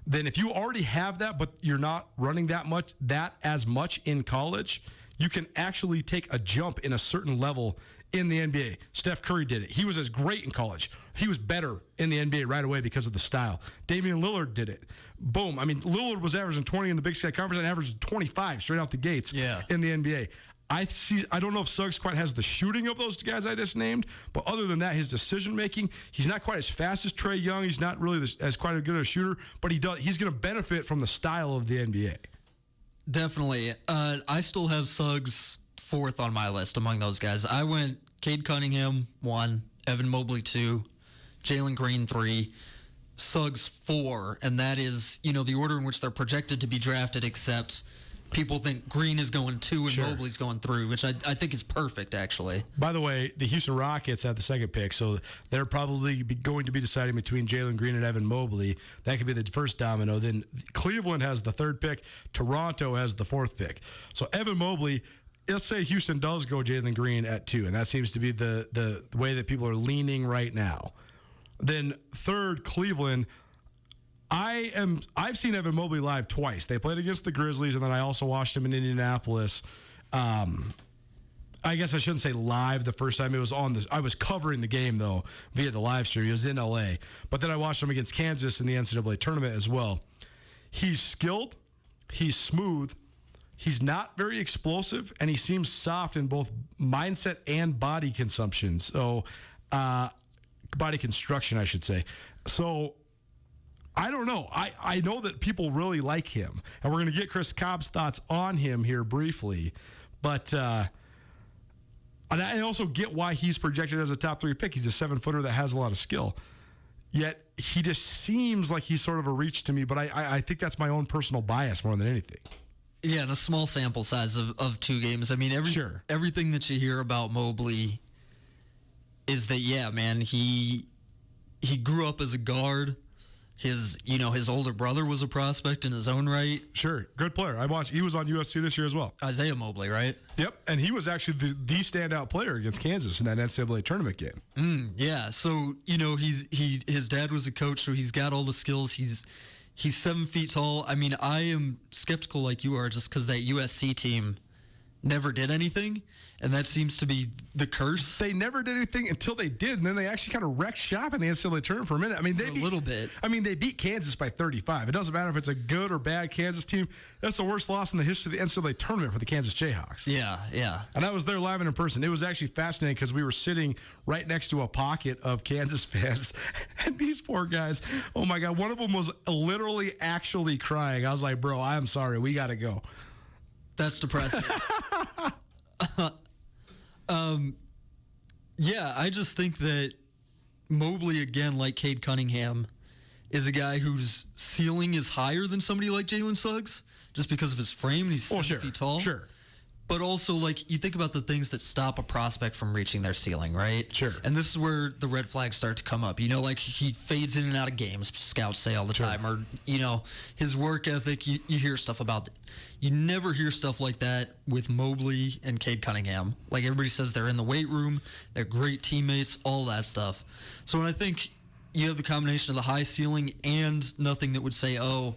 then if you already have that, but you're not running that as much in college, you can actually take a jump in a certain level in the NBA. Steph Curry did it. He was as great in college. He was better in the NBA right away because of the style. Damian Lillard did it. Boom. Lillard was averaging 20 in the Big Sky Conference and averaged 25 straight out the gates in the NBA. I don't know if Suggs quite has the shooting of those guys I just named, but other than that, his decision making, he's not quite as fast as Trae Young. He's not really as quite a good a shooter, but he's going to benefit from the style of the NBA. Definitely. I still have Suggs 4th on my list among those guys. I went Cade Cunningham 1, Evan Mobley 2, Jalen Green 3, Suggs 4, and that is, the order in which they're projected to be drafted, except people think Green is going 2 and Mobley's going 3, which I think is perfect, actually. By the way, the Houston Rockets have the 2nd pick, so they're probably going to be deciding between Jalen Green and Evan Mobley. That could be the first domino. Then Cleveland has the 3rd pick. Toronto has the 4th pick. So Evan Mobley, let's say Houston does go Jalen Green at 2, and that seems to be the way that people are leaning right now. Then 3rd, Cleveland. I've seen Evan Mobley live twice. They played against the Grizzlies, and then I also watched him in Indianapolis. I guess I shouldn't say live the first time. It was I was covering the game, though, via the live stream. He was in L.A. But then I watched him against Kansas in the NCAA tournament as well. He's skilled. He's smooth. He's not very explosive, and he seems soft in both mindset and body consumption. So, body construction, I should say. So, I don't know. I know that people really like him, and we're going to get Chris Cobb's thoughts on him here briefly. But and I also get why he's projected as a top 3 pick. He's a 7-footer that has a lot of skill. Yet, he just seems like he's sort of a reach to me, but I think that's my own personal bias more than anything. Yeah, and a small sample size of 2 games. I mean, everything that you hear about Mobley is that, yeah, man, he grew up as a guard. His older brother was a prospect in his own right. Sure, good player. I watched. He was on USC this year as well. Isaiah Mobley, right? Yep, and he was actually the standout player against Kansas in that NCAA tournament game. Yeah, so his dad was a coach, so he's got all the skills. He's 7 feet tall. I mean, I am skeptical like you are, just because that USC team never did anything, and that seems to be the curse. They never did anything until they did, and then they actually kind of wrecked shop in the NCAA tournament for a minute. I mean, a little bit. I mean, they beat Kansas by 35. It doesn't matter if it's a good or bad Kansas team. That's the worst loss in the history of the NCAA tournament for the Kansas Jayhawks. Yeah. And I was there live and in person. It was actually fascinating because we were sitting right next to a pocket of Kansas fans, and these poor guys, oh my God, one of them was literally actually crying. I was like, bro, I'm sorry. We got to go. That's depressing. Yeah, I just think that Mobley, again, like Cade Cunningham, is a guy whose ceiling is higher than somebody like Jalen Suggs, just because of his frame, and he's 7 feet tall. Sure. But also, like, you think about the things that stop a prospect from reaching their ceiling, right? Sure. And this is where the red flags start to come up. You know, like, he fades in and out of games, scouts say all the time. Or, his work ethic, you hear stuff about. You never hear stuff like that with Mobley and Cade Cunningham. Like, everybody says they're in the weight room, they're great teammates, all that stuff. So when I think you have the combination of the high ceiling and nothing that would say, oh,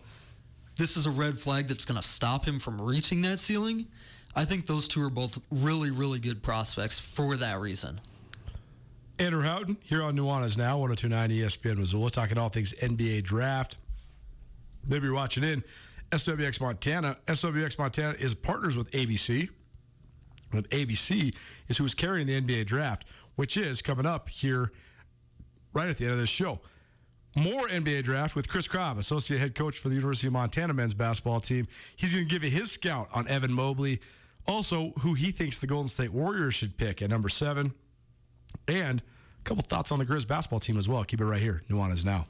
this is a red flag that's going to stop him from reaching that ceiling, I think those two are both really, really good prospects for that reason. Andrew Houghton here on Nuanez now, 102.9 ESPN Missoula, talking all things NBA draft. Maybe you're watching in SWX Montana. SWX Montana is partners with ABC. And ABC is who is carrying the NBA draft, which is coming up here right at the end of this show. More NBA draft with Chris Cobb, associate head coach for the University of Montana men's basketball team. He's going to give you his scout on Evan Mobley. Also, who he thinks the Golden State Warriors should pick at number 7. And a couple thoughts on the Grizz basketball team as well. Keep it right here. Nuanez now.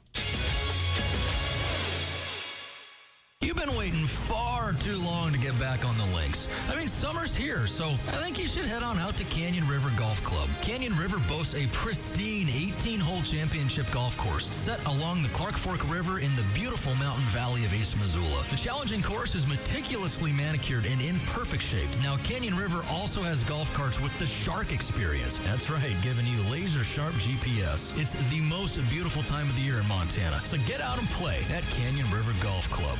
You've been waiting far too long to get back on the links. I mean, summer's here, so I think you should head on out to Canyon River Golf Club. Canyon River boasts a pristine 18-hole championship golf course set along the Clark Fork River in the beautiful mountain valley of East Missoula. The challenging course is meticulously manicured and in perfect shape. Now, Canyon River also has golf carts with the Shark Experience. That's right, giving you laser-sharp GPS. It's the most beautiful time of the year in Montana, so get out and play at Canyon River Golf Club.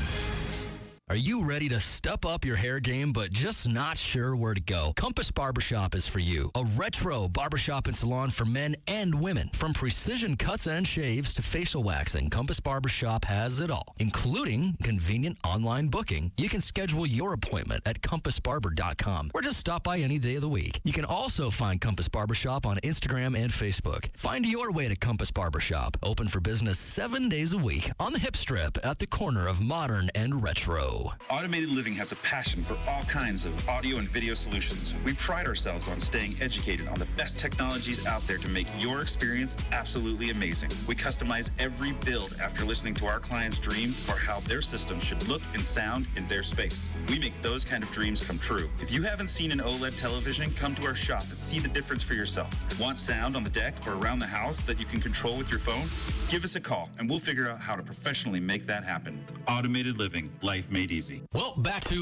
Are you ready to step up your hair game but just not sure where to go? Compass Barbershop is for you. A retro barbershop and salon for men and women. From precision cuts and shaves to facial waxing, Compass Barbershop has it all, including convenient online booking. You can schedule your appointment at compassbarber.com or just stop by any day of the week. You can also find Compass Barbershop on Instagram and Facebook. Find your way to Compass Barbershop, open for business 7 days a week on the hip strip at the corner of modern and retro. Automated Living has a passion for all kinds of audio and video solutions. We pride ourselves on staying educated on the best technologies out there to make your experience absolutely amazing. We customize every build after listening to our clients' dream for how their system should look and sound in their space. We make those kind of dreams come true. If you haven't seen an OLED television, come to our shop and see the difference for yourself. Want sound on the deck or around the house that you can control with your phone? Give us a call and we'll figure out how to professionally make that happen. Automated Living, life made made easy. Well, back to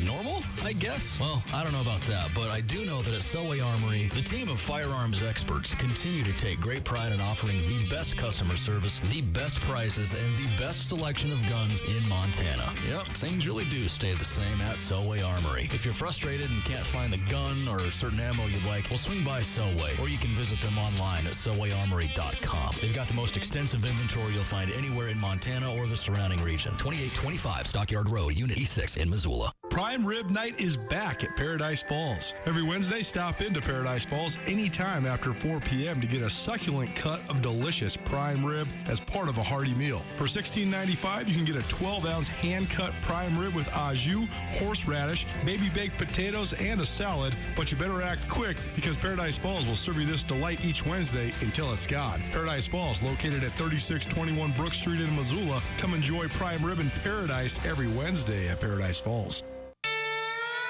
normal, I guess. Well, I don't know about that, but I do know that at Selway Armory, the team of firearms experts continue to take great pride in offering the best customer service, the best prices, and the best selection of guns in Montana. Yep, things really do stay the same at Selway Armory. If you're frustrated and can't find the gun or certain ammo you'd like, well, swing by Selway, or you can visit them online at selwayarmory.com. They've got the most extensive inventory you'll find anywhere in Montana or the surrounding region. 2825 Stockyard Road, Unit E6 in Missoula. Prime Rib Night is back at Paradise Falls. Every Wednesday, stop into Paradise Falls anytime after 4 p.m. to get a succulent cut of delicious prime rib as part of a hearty meal. For $16.95, you can get a 12-ounce hand-cut prime rib with au jus, horseradish, baby baked potatoes, and a salad. But you better act quick because Paradise Falls will serve you this delight each Wednesday until it's gone. Paradise Falls, located at 3621 Brook Street in Missoula. Come enjoy prime rib in paradise every Wednesday at Paradise Falls.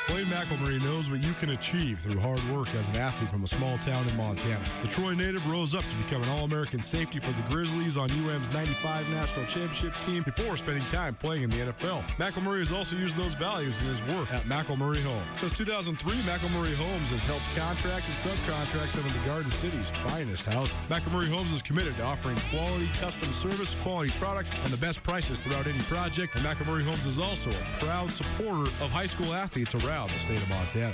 Blaine McElmurray knows what you can achieve through hard work as an athlete from a small town in Montana. The Troy native rose up to become an All-American safety for the Grizzlies on UM's 95 National Championship team before spending time playing in the NFL. McElmurray has also used those values in his work at McElmurray Homes. Since 2003, McElmurray Homes has helped contract and subcontract some of the Garden City's finest houses. McElmurray Homes is committed to offering quality custom service, quality products, and the best prices throughout any project. And McElmurray Homes is also a proud supporter of high school athletes around the state of Montana.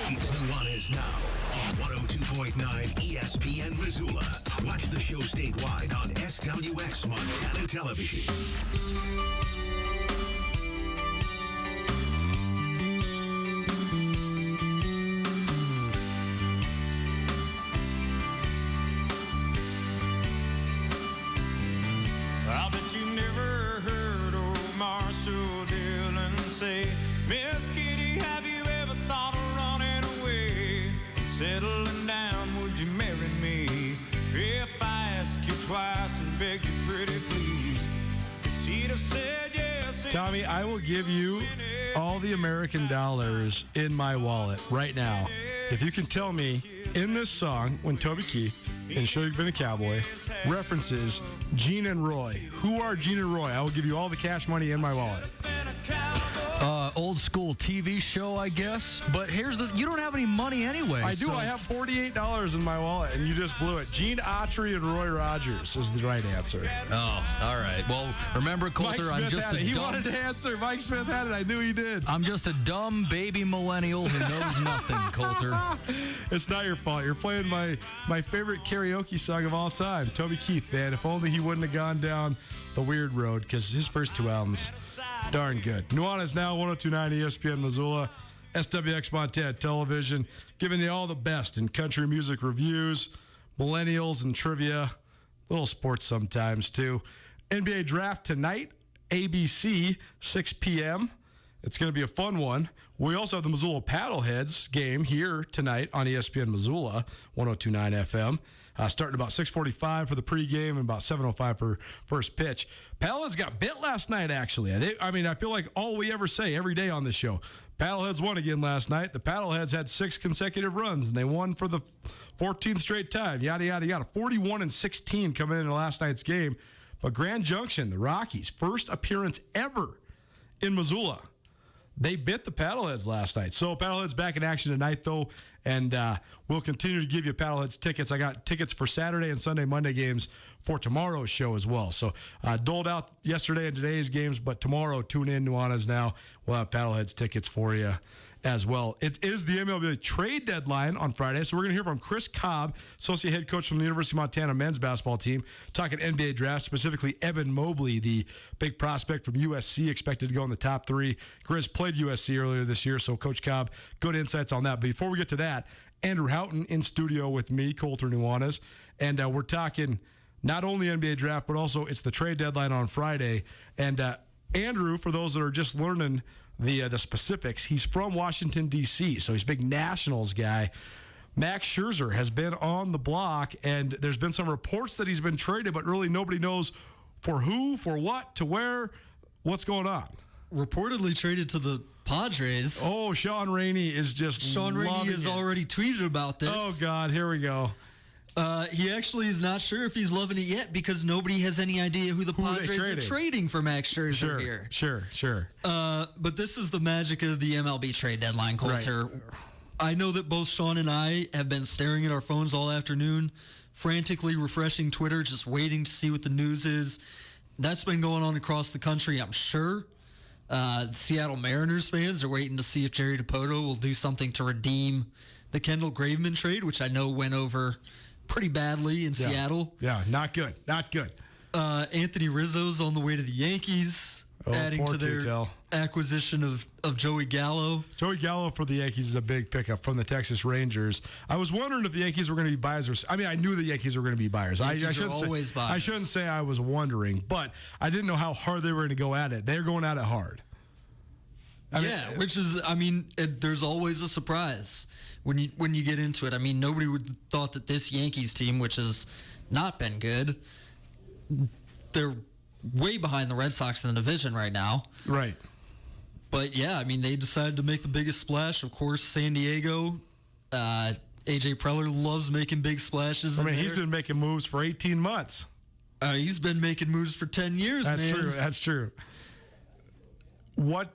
It's Nuanez now on 102.9 ESPN Missoula. Watch the show statewide on SWX Montana Television. I bet you never heard old Marshall Dillon say, Miss Kitty, have you ever thought of running away? Settling down, would you marry me? If I ask you twice and beg you pretty please, she'd have said yes. Tommy, I will give you all the American dollars in my wallet right now if you can tell me in this song when Toby Keith and Show You've Been a Cowboy references Gene and Roy. Who are Gene and Roy? I will give you all the cash money in my wallet. Old school TV show, I guess. But you don't have any money anyway. I do. So. I have $48 in my wallet, and you just blew it. Gene Autry and Roy Rogers is the right answer. Oh, all right. Well, remember, Coulter, I'm just a dumb... He wanted to answer. Mike Smith had it. I knew he did. I'm just a dumb baby millennial who knows nothing, Coulter. It's not your fault. You're playing my favorite karaoke song of all time, Toby Keith, man. If only he wouldn't have gone down the weird road, because his first two albums, darn good. Nuanez now, 102.9 ESPN Missoula, SWX Montana Television, giving you all the best in country music reviews, millennials and trivia, little sports sometimes too. NBA draft tonight, ABC, 6 p.m. It's going to be a fun one. We also have the Missoula Paddleheads game here tonight on ESPN Missoula, 102.9 FM. Starting about 6:45 for the pregame and about 7:05 for first pitch. Paddleheads got bit last night, actually. I feel like all we ever say every day on this show. Paddleheads won again last night. The Paddleheads had 6 consecutive runs, and they won for the 14th straight time. Yada, yada, yada. 41-16 coming into last night's game. But Grand Junction, the Rockies, first appearance ever in Missoula. They bit the Paddleheads last night. So Paddleheads back in action tonight, though, and we'll continue to give you Paddleheads tickets. I got tickets for Saturday and Sunday, Monday games for tomorrow's show as well. So doled out yesterday and today's games, but tomorrow, tune in, Nuanez now. We'll have Paddleheads tickets for you as well. It is the MLB trade deadline on Friday, so we're going to hear from Chris Cobb, associate head coach from the University of Montana men's basketball team, talking NBA draft, specifically Evan Mobley, the big prospect from USC, expected to go in the top 3. Grizz played USC earlier this year, so Coach Cobb, good insights on that. But before we get to that, Andrew Houghton in studio with me, Coulter Nuanez, and we're talking not only NBA draft, but also it's the trade deadline on Friday. And Andrew, for those that are just learning the specifics, he's from Washington, D.C., so he's a big Nationals guy. Max Scherzer has been on the block, and there's been some reports that he's been traded, but really nobody knows for who, for what, to where, what's going on. Reportedly traded to the Padres. Oh, Sean Rainey is just Sean Rainey has already tweeted about this. Oh, God, here we go. He actually is not sure if he's loving it yet because nobody has any idea who the Padres are trading for Max Scherzer here. Sure. But this is the magic of the MLB trade deadline, Coulter. Right. I know that both Sean and I have been staring at our phones all afternoon, frantically refreshing Twitter, just waiting to see what the news is. That's been going on across the country, I'm sure. Seattle Mariners fans are waiting to see if Jerry Dipoto will do something to redeem the Kendall Graveman trade, which I know went over pretty badly in Seattle. Yeah, not good. Anthony Rizzo's on the way to the Yankees, adding to their acquisition of Joey Gallo. Joey Gallo for the Yankees is a big pickup from the Texas Rangers. I was wondering if the Yankees were going to be buyers. I knew the Yankees were going to be buyers. I shouldn't say I was wondering, but I didn't know how hard they were going to go at it. They're going at it hard. There's always a surprise when you get into it. Nobody would have thought that this Yankees team, which has not been good, they're way behind the Red Sox in the division right now. Right. But yeah, they decided to make the biggest splash. Of course, San Diego. AJ Preller loves making big splashes. He's been making moves for 18 months. He's been making moves for 10 years, That's true. What?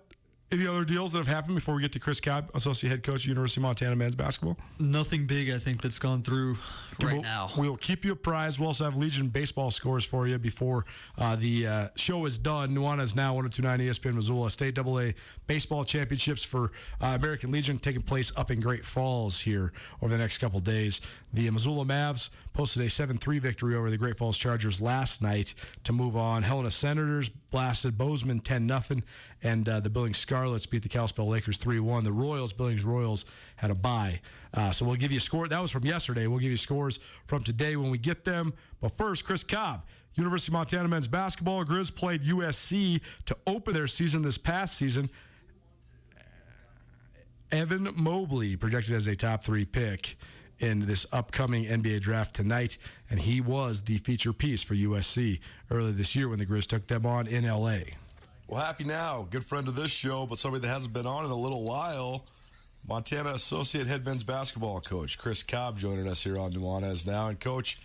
Any other deals that have happened before we get to Chris Cobb, associate head coach, University of Montana men's basketball? Nothing big, I think, that's gone through now. We'll keep you apprised. We'll also have Legion baseball scores for you before the show is done. Nuanez now 102.9 ESPN Missoula. State AA baseball championships for American Legion taking place up in Great Falls here over the next couple days. The Missoula Mavs posted a 7-3 victory over the Great Falls Chargers last night to move on. Helena Senators blasted Bozeman 10-0, and the Billings Scarlets beat the Kalispell Lakers 3-1. The Billings Royals had a bye. So we'll give you a score. That was from yesterday. We'll give you scores from today when we get them. But first, Chris Cobb, University of Montana men's basketball. Grizz played USC to open their season this past season. Evan Mobley projected as a top 3 pick in this upcoming NBA draft tonight, and he was the feature piece for USC earlier this year when the Grizz took them on in L.A. Well, happy now. Good friend of this show, but somebody that hasn't been on in a little while. Montana Associate Head Men's Basketball Coach Chris Cobb joining us here on Nuanez now. And, Coach,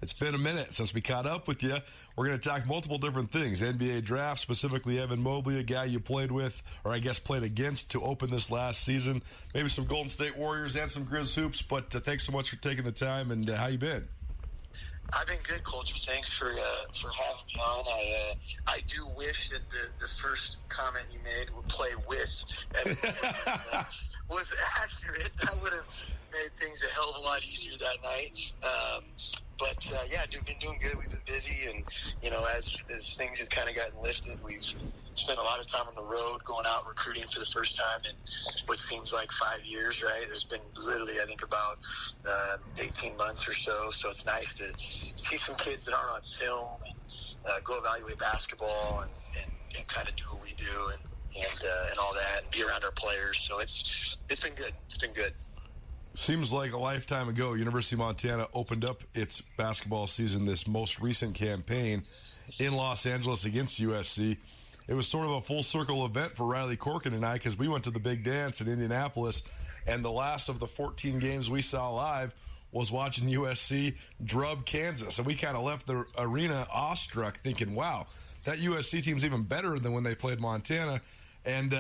it's been a minute since we caught up with you. We're going to talk multiple different things. NBA draft, specifically Evan Mobley, a guy you played with, or I guess played against to open this last season. Maybe some Golden State Warriors and some Grizz hoops, but thanks so much for taking the time, and how you been? I've been good, Coulter. Thanks for having me on. I do wish that the first comment you made would play with was accurate. That would have made things a hell of a lot easier that night. Been doing good. We've been busy, and as things have kind of gotten lifted, we've spent a lot of time on the road, going out recruiting for the first time in what seems like 5 years. Right? There's been literally, I think, about 18 months or so. So it's nice to see some kids that aren't on film and go evaluate basketball and kind of do what we do and all that, and be around our players. So it's been good. It's been good. Seems like a lifetime ago, University of Montana opened up its basketball season, this most recent campaign in Los Angeles against USC. It was sort of a full circle event for Riley Corkin and I, because we went to the big dance in Indianapolis, and the last of the 14 games we saw live was watching USC drub Kansas. And we kind of left the arena awestruck, thinking, wow, that USC team's even better than when they played Montana. And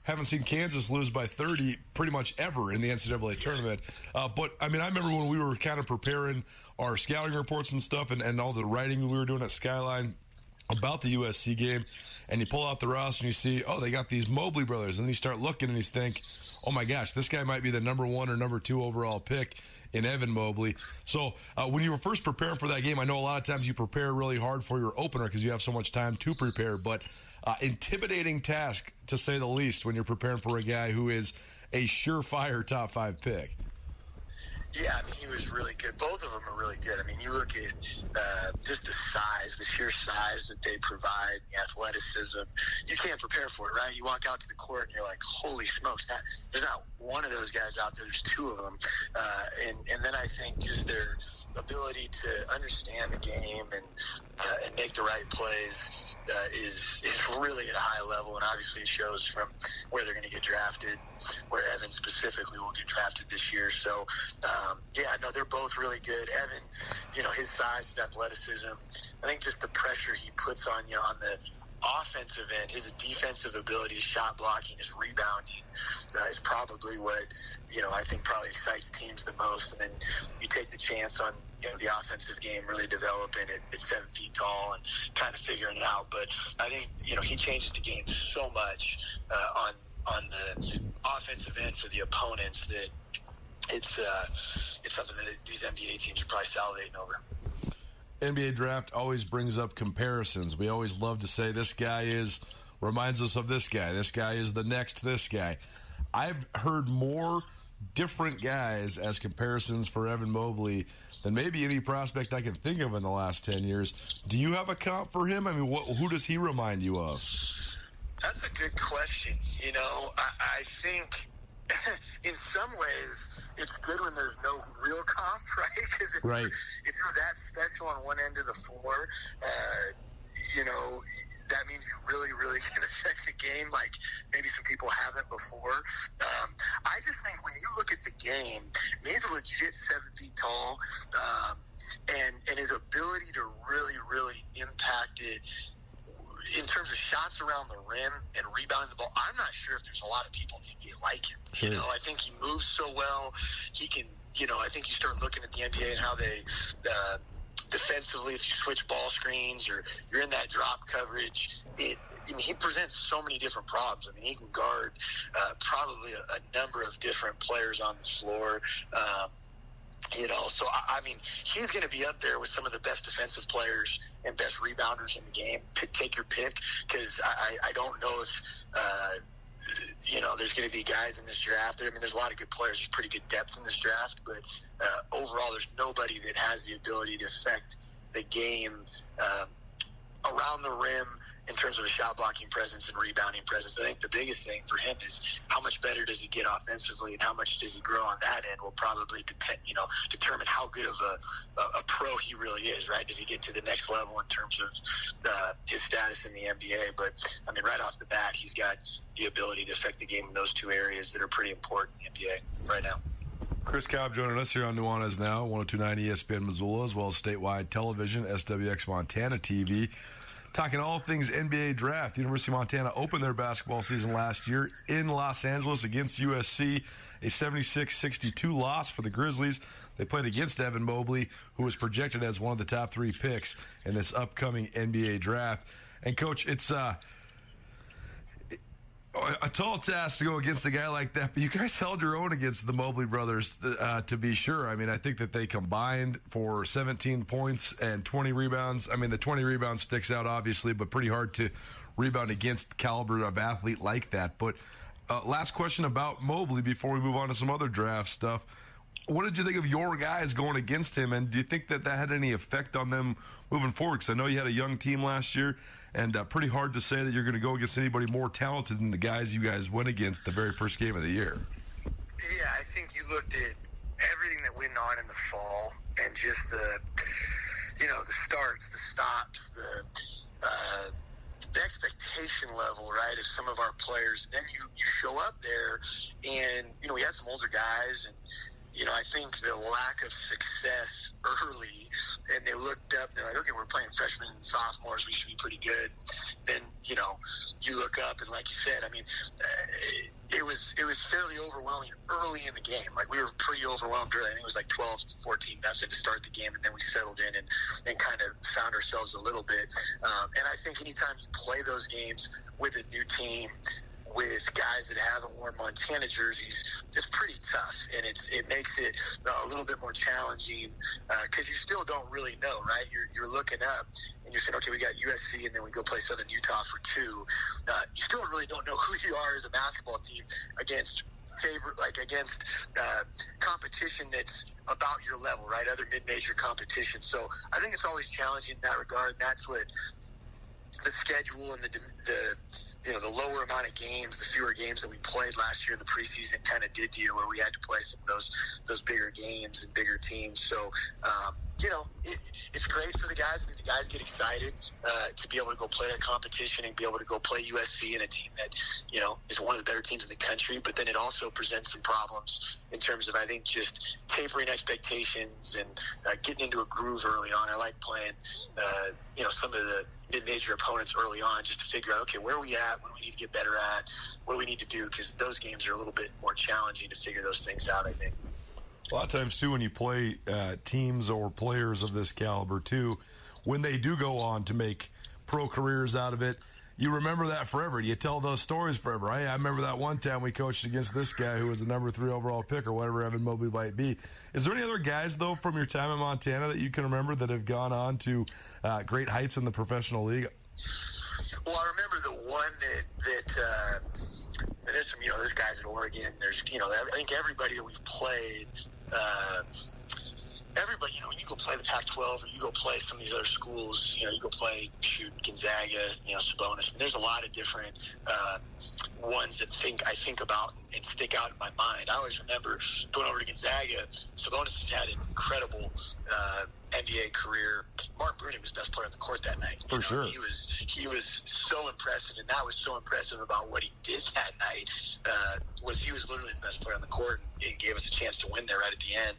haven't seen Kansas lose by 30 pretty much ever in the NCAA tournament. But I remember when we were kind of preparing our scouting reports and stuff and all the writing we were doing at Skyline about the USC game, and you pull out the roster and you see, oh, they got these Mobley brothers. And then you start looking and you think, oh, my gosh, this guy might be the number 1 or number 2 overall pick in Evan Mobley. So when you were first preparing for that game, I know a lot of times you prepare really hard for your opener because you have so much time to prepare, but intimidating task, to say the least, when you're preparing for a guy who is a surefire top 5 pick. Yeah, he was really good. Both of them are really good. You look at just the size, the sheer size that they provide, the athleticism. You can't prepare for it, right? You walk out to the court and you're like, holy smokes, there's not one of those guys out there. There's 2 of them. And then I think just their ability to understand the game and make the right plays is really at a high level, and obviously it shows from where they're going to get drafted, where Evan specifically will get drafted this year. So, they're both really good. Evan, his size, his athleticism, I think just the pressure he puts on you on the offensive end, his defensive ability, his shot blocking, his rebounding is probably what, I think probably excites teams the most. And then you take the chance on, the offensive game really developing at 7 feet tall and kind of figuring it out. But I think, he changes the game so much on the offensive end for the opponents that it's something that these NBA teams are probably salivating over. NBA draft always brings up comparisons. We always love to say this guy reminds us of this guy. This guy is the next this guy. I've heard more different guys as comparisons for Evan Mobley than maybe any prospect I can think of in the last 10 years. Do you have a comp for him? I mean, who does he remind you of? That's a good question. I think in some ways it's good when there's no real comp, right? Because if you're that special on one end of the floor, that means you really, really can affect the game like maybe some people haven't before. I just think when you look at the game, he's a legit 7 feet tall, and his ability to really, really impact it in terms of shots around the rim and rebounding the ball. I'm not sure if there's a lot of people in the NBA like him. Sure. I think he moves so well. He can, I think you start looking at the NBA and how they defensively, if you switch ball screens or you're in that drop coverage, he presents so many different problems. I mean, he can guard probably a number of different players on the floor. So, I mean, he's going to be up there with some of the best defensive players and best rebounders in the game. Take your pick, because I don't know if, there's going to be guys in this draft. I mean, there's a lot of good players. There's pretty good depth in this draft, but overall, there's nobody that has the ability to affect the game around the rim in terms of a shot blocking presence and rebounding presence. I think the biggest thing for him is how much better does he get offensively and how much does he grow on that end will probably determine how good of a pro he really is, right? Does he get to the next level in terms of his status in the NBA? But, I mean, right off the bat, he's got the ability to affect the game in those two areas that are pretty important in the NBA right now. Chris Cobb joining us here on Nuanez Now, 102.9 ESPN Missoula, as well as statewide television, SWX Montana TV. Talking all things NBA draft. The University of Montana opened their basketball season last year in Los Angeles against USC, a 76-62 loss for the Grizzlies. They played against Evan Mobley, who was projected as one of the top 3 picks in this upcoming NBA draft. And, Coach, it's a tall task to go against a guy like that, but you guys held your own against the Mobley brothers, to be sure. I mean, I think that they combined for 17 points and 20 rebounds. I mean, the 20 rebounds sticks out, obviously, but pretty hard to rebound against caliber of athlete like that. But last question about Mobley before we move on to some other draft stuff. What did you think of your guys going against him, and do you think that had any effect on them moving forward? Because I know you had a young team last year, and pretty hard to say that you're going to go against anybody more talented than the guys you guys went against the very first game of the year. Yeah, I think you looked at everything that went on in the fall and just the starts, the stops, the expectation level, right, of some of our players. Then you show up there and, we had some older guys, and I think the lack of success early, and they looked up, they're like, okay, we're playing freshmen and sophomores, we should be pretty good. Then, you look up, and like you said, I mean, it was fairly overwhelming early in the game. Like, we were pretty overwhelmed early. I think it was like 12-14 nothing to start the game, and then we settled in and kind of found ourselves a little bit. And I think anytime you play those games with a new team, with guys that haven't worn Montana jerseys, it's pretty tough, and it makes it a little bit more challenging because you still don't really know, right? You're looking up and you're saying, okay, we got USC, and then we go play Southern Utah for 2. You still really don't know who you are as a basketball team against competition that's about your level, right? Other mid-major competition. So I think it's always challenging in that regard. And that's what the schedule and the lower amount of games, the fewer games that we played last year in the preseason kind of did to you, where we had to play some of those bigger games and bigger teams. So, it's great for the guys. I think the guys get excited to be able to go play that competition and be able to go play USC in a team that, is one of the better teams in the country. But then it also presents some problems in terms of, I think, just tapering expectations and getting into a groove early on. I like playing, some of the mid-major opponents early on just to figure out, okay, where are we at? What do we need to get better at? What do we need to do? Because those games are a little bit more challenging to figure those things out, I think. A lot of times, too, when you play teams or players of this caliber, too, when they do go on to make pro careers out of it, you remember that forever. You tell those stories forever. I remember that one time we coached against this guy who was the number 3 overall pick or whatever Evan Mobley might be. Is there any other guys, though, from your time in Montana that you can remember that have gone on to great heights in the professional league? Well, I remember the one that there's some, there's guys in Oregon. There's, I think everybody that we've played, everybody, when you go play the Pac-12 or you go play some of these other schools, you go play, Gonzaga, Sabonis. There's a lot of different ones that I think about and stick out in my mind. I always remember going over to Gonzaga. Sabonis has had an incredible NBA career. Martin Bruni was best player on the court that night. For sure. He was so impressive, and that was so impressive about what he did that night. He was literally the best player on the court, and it gave us a chance to win there right at the end.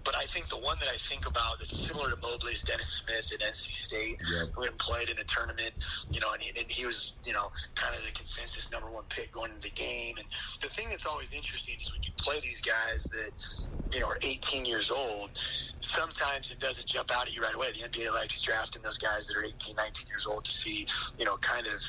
But I think the one that I think about that's similar to Mobley is Dennis Smith at NC State, who had played in a tournament, and he was, kind of the consensus number 1 pick going into the game. And the thing that's always interesting is when you play these guys that, are 18 years old, sometimes it doesn't jump out at you right away. The NBA likes drafting those guys that are 18, 19 years old to see, kind of,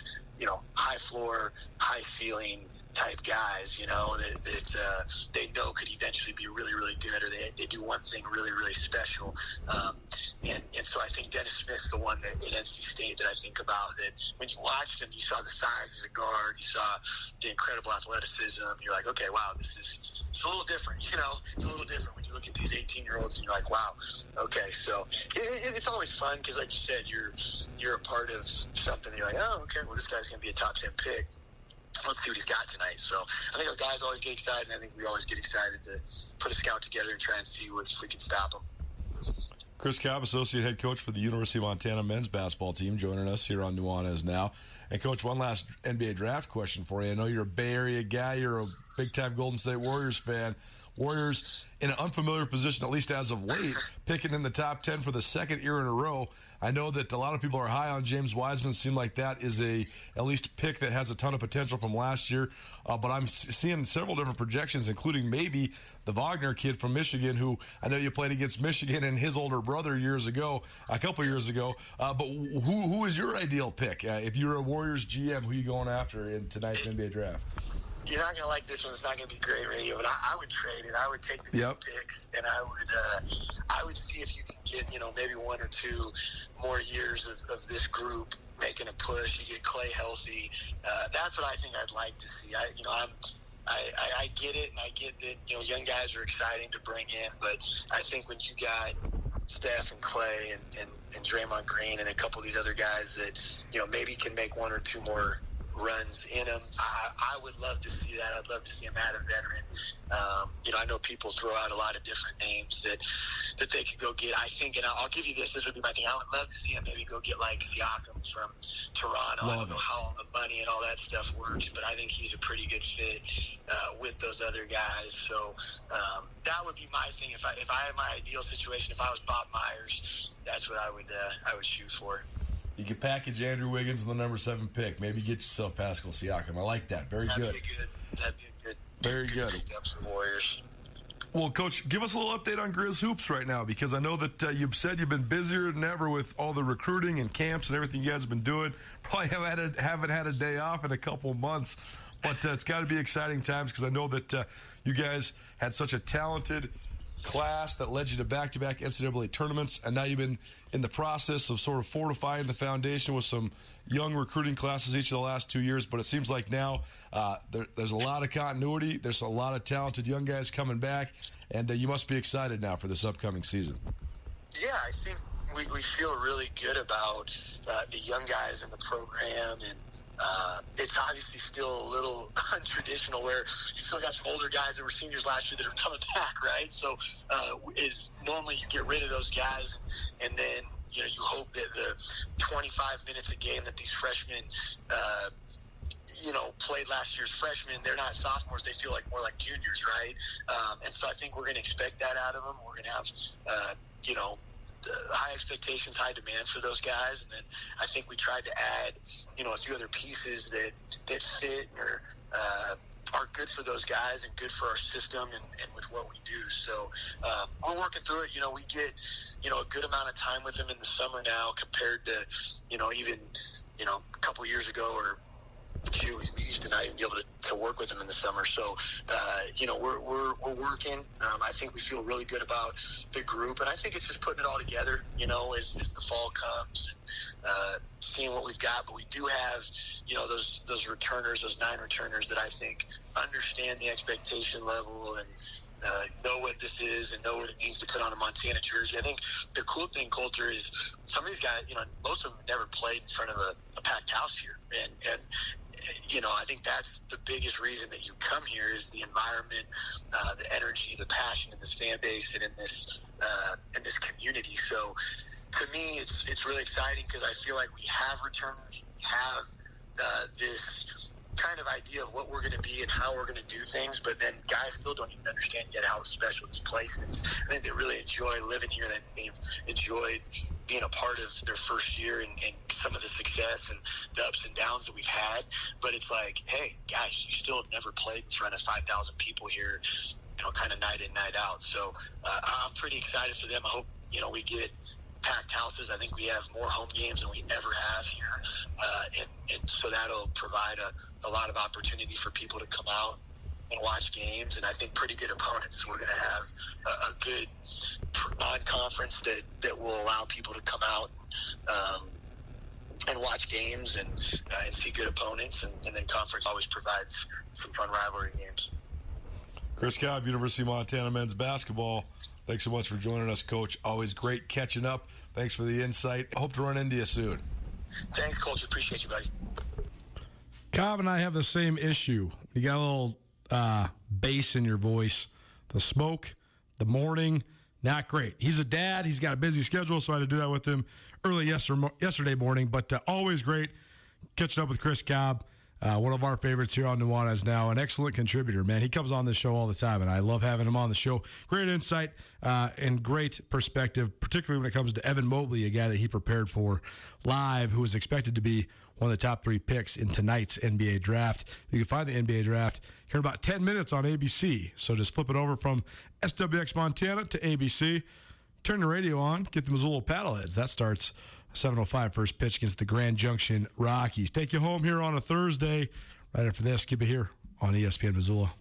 high floor, high ceiling type guys, that they know could eventually be really, really good, or they do one thing really, really special. And so I think Dennis Smith's the one that at NC State that I think about, that when you watched him, you saw the size as a guard, you saw the incredible athleticism. You're like, okay, wow, it's a little different, it's a little different when you look at these 18-year-olds and you're like, wow, okay. So it's always fun because, like you said, you're a part of something that you're like, oh, okay, well, this guy's going to be a top 10 pick. Let's see what he's got tonight. So I think our guys always get excited, and I think we always get excited to put a scout together and try and see if we can stop him. Chris Cobb, Associate Head Coach for the University of Montana men's basketball team, joining us here on Nuanez now. And, Coach, one last NBA draft question for you. I know you're a Bay Area guy. You're a big-time Golden State Warriors fan. Warriors in an unfamiliar position, at least as of late, picking in the top 10 for the second year in a row. I know that a lot of people are high on James Wiseman. Seem like that is at least pick that has a ton of potential from last year. But I'm seeing several different projections, including maybe the Wagner kid from Michigan, who I know you played against Michigan and his older brother a couple years ago. But who is your ideal pick? If you're a Warriors GM, who are you going after in tonight's NBA draft? You're not going to like this one. It's not going to be great radio, but I would trade it. I would take the 2 picks, and I would see if you can get, maybe 1 or 2 more years of this group making a push. You get Clay healthy. That's what I think I'd like to see. I get it, and I get that, young guys are exciting to bring in, but I think when you got Steph and Clay and Draymond Green and a couple of these other guys that, maybe can make 1 or 2 more runs in him, I would love to see that. I'd love to see him add a veteran. I know people throw out a lot of different names that they could go get. I think, and I'll give you this would be my thing. I would love to see him maybe go get like Siakam from Toronto. I don't know how all the money and all that stuff works, but I think he's a pretty good fit with those other guys. So that would be my thing. If I had my ideal situation, if I was Bob Myers, that's what I would shoot for. You can package Andrew Wiggins in the number 7 pick. Maybe get yourself Pascal Siakam. I like that. That'd be good. Very good. The Warriors. Well, Coach, give us a little update on Grizz Hoops right now, because I know that you've said you've been busier than ever with all the recruiting and camps and everything you guys have been doing. Probably haven't had a day off in a couple of months, but it's got to be exciting times, because I know that you guys had such a talented class that led you to back-to-back NCAA tournaments, and now you've been in the process of sort of fortifying the foundation with some young recruiting classes each of the last 2 years. But it seems like now there's a lot of continuity. There's a lot of talented young guys coming back, and you must be excited now for this upcoming season. Yeah, I think we feel really good about the young guys in the program, and it's obviously still a little untraditional where you still got some older guys that were seniors last year that are coming back, right? So is normally you get rid of those guys and then, you hope that the 25 minutes a game that these freshmen, played last year's freshmen, they're not sophomores. They feel like more like juniors, right? And so I think we're going to expect that out of them. We're going to have, high expectations, high demand for those guys. And then I think we tried to add, a few other pieces that fit or are good for those guys and good for our system and with what we do. So we're working through it. We get, a good amount of time with them in the summer now compared to, even, a couple years ago or we used to not even be able to work with them in the summer. So, we're working. I think we feel really good about the group, and I think it's just putting it all together, as the fall comes and seeing what we've got. But we do have, those returners, those 9 returners that I think understand the expectation level and know what this is and know what it means to put on a Montana jersey. I think the cool thing, Coulter, is some of these guys, most of them have never played in front of a packed house here. And I think that's the biggest reason that you come here is the environment, the energy, the passion in this fan base and in this community. So to me, it's really exciting because I feel like we have returners, we have this kind of idea of what we're going to be and how we're going to do things, but then guys still don't even understand yet how special this place is. I think they really enjoy living here. They've enjoyed being a part of their first year and some of the success and the ups and downs that we've had. But it's like, hey, guys, you still have never played in front of 5,000 people here, kind of night in, night out. So I'm pretty excited for them. I hope, we get packed houses. I think we have more home games than we ever have here. And so that'll provide a lot of opportunity for people to come out and watch games, and I think pretty good opponents. We're going to have a good non-conference that will allow people to come out and watch games and see good opponents, and then conference always provides some fun rivalry games. Chris Cobb, University of Montana men's basketball. Thanks so much for joining us, Coach. Always great catching up. Thanks for the insight. Hope to run into you soon. Thanks, Coach. Appreciate you, buddy. Cobb and I have the same issue. You got a little bass in your voice. The smoke, the morning, not great. He's a dad. He's got a busy schedule, so I had to do that with him early yesterday morning. But always great catching up with Chris Cobb, one of our favorites here on Nuanez now, an excellent contributor, man. He comes on this show all the time, and I love having him on the show. Great insight and great perspective, particularly when it comes to Evan Mobley, a guy that he prepared for live, who was expected to be one of the top 3 picks in tonight's NBA draft. You can find the NBA draft here in about 10 minutes on ABC. So just flip it over from SWX Montana to ABC. Turn the radio on. Get the Missoula Paddleheads. That starts 7:05 first pitch against the Grand Junction Rockies. Take you home here on a Thursday. Right after this, keep it here on ESPN Missoula.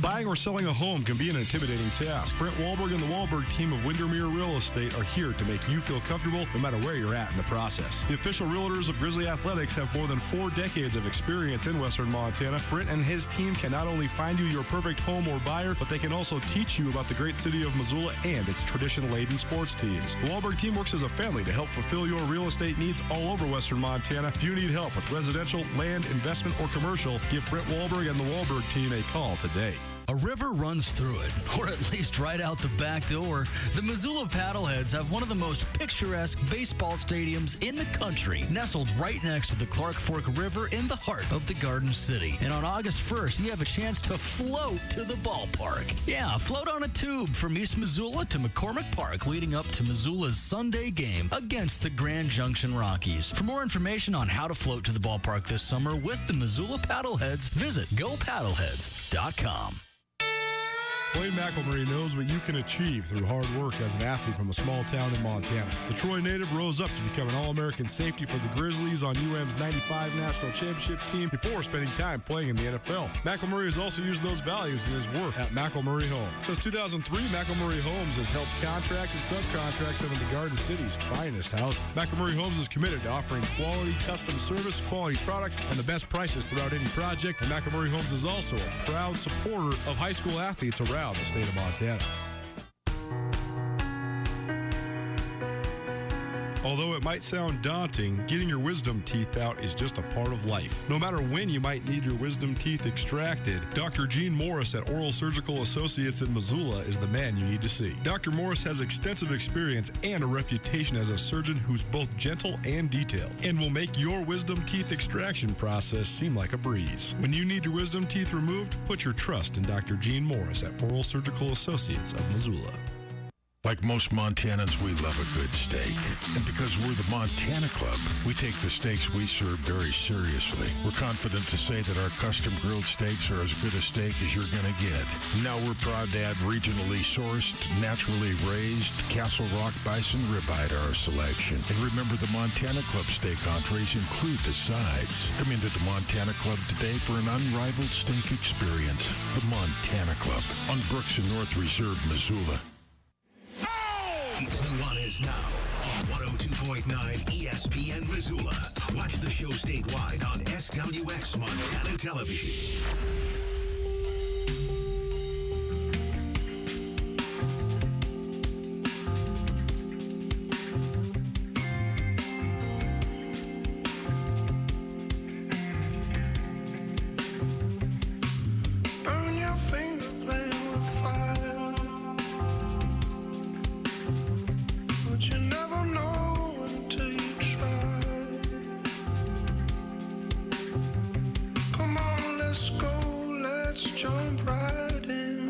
Buying or selling a home can be an intimidating task. Brent Wahlberg and the Wahlberg team of Windermere Real Estate are here to make you feel comfortable no matter where you're at in the process. The official realtors of Grizzly Athletics have more than 4 decades of experience in Western Montana. Brent and his team can not only find you your perfect home or buyer, but they can also teach you about the great city of Missoula and its tradition-laden sports teams. The Wahlberg team works as a family to help fulfill your real estate needs all over Western Montana. If you need help with residential, land, investment, or commercial, give Brent Wahlberg and the Wahlberg team a call today. A river runs through it, or at least right out the back door. The Missoula Paddleheads have one of the most picturesque baseball stadiums in the country, nestled right next to the Clark Fork River in the heart of the Garden City. And on August 1st, you have a chance to float to the ballpark. Yeah, float on a tube from East Missoula to McCormick Park, leading up to Missoula's Sunday game against the Grand Junction Rockies. For more information on how to float to the ballpark this summer with the Missoula Paddleheads, visit gopaddleheads.com. Wayne McElmurray knows what you can achieve through hard work as an athlete from a small town in Montana. The Troy native rose up to become an All-American safety for the Grizzlies on UM's 95 National Championship team before spending time playing in the NFL. McElmurray has also used those values in his work at McElmurray Homes. Since 2003, McElmurray Homes has helped contract and subcontract some of the Garden City's finest houses. McElmurray Homes is committed to offering quality custom service, quality products, and the best prices throughout any project. And McElmurray Homes is also a proud supporter of high school athletes around the state of Montana. although it might sound daunting, getting your wisdom teeth out is just a part of life. No matter when you might need your wisdom teeth extracted, Dr. Gene Morris at Oral Surgical Associates in Missoula is the man you need to see. Dr. Morris has extensive experience and a reputation as a surgeon who's both gentle and detailed, and will make your wisdom teeth extraction process seem like a breeze. When you need your wisdom teeth removed, put your trust in Dr. Gene Morris at Oral Surgical Associates of Missoula. Like most Montanans, we love a good steak. And because we're the Montana Club, we take the steaks we serve very seriously. We're confident to say that our custom grilled steaks are as good a steak as you're going to get. Now we're proud to add regionally sourced, naturally raised Castle Rock bison ribeye to our selection. And remember, the Montana Club steak entrees include the sides. Come into the Montana Club today for an unrivaled steak experience. The Montana Club on Brooks and North Reserve, Missoula. It's Nuanez now on 102.9 ESPN Missoula. Watch the show statewide on SWX Montana Television. Burn your finger playing with fire, but you never know until you try. Come on, let's go, let's jump right in.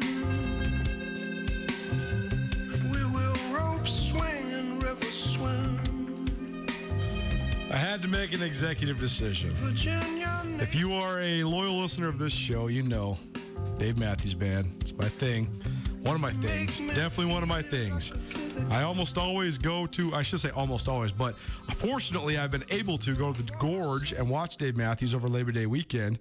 We will rope swing and river swim. I had to make an executive decision. If you are a loyal listener of this show, you know Dave Matthews Band. It's my thing. One of my things. Definitely one of my things. I almost always go to, I should say almost always, but fortunately I've been able to go to the Gorge and watch Dave Matthews over Labor Day weekend.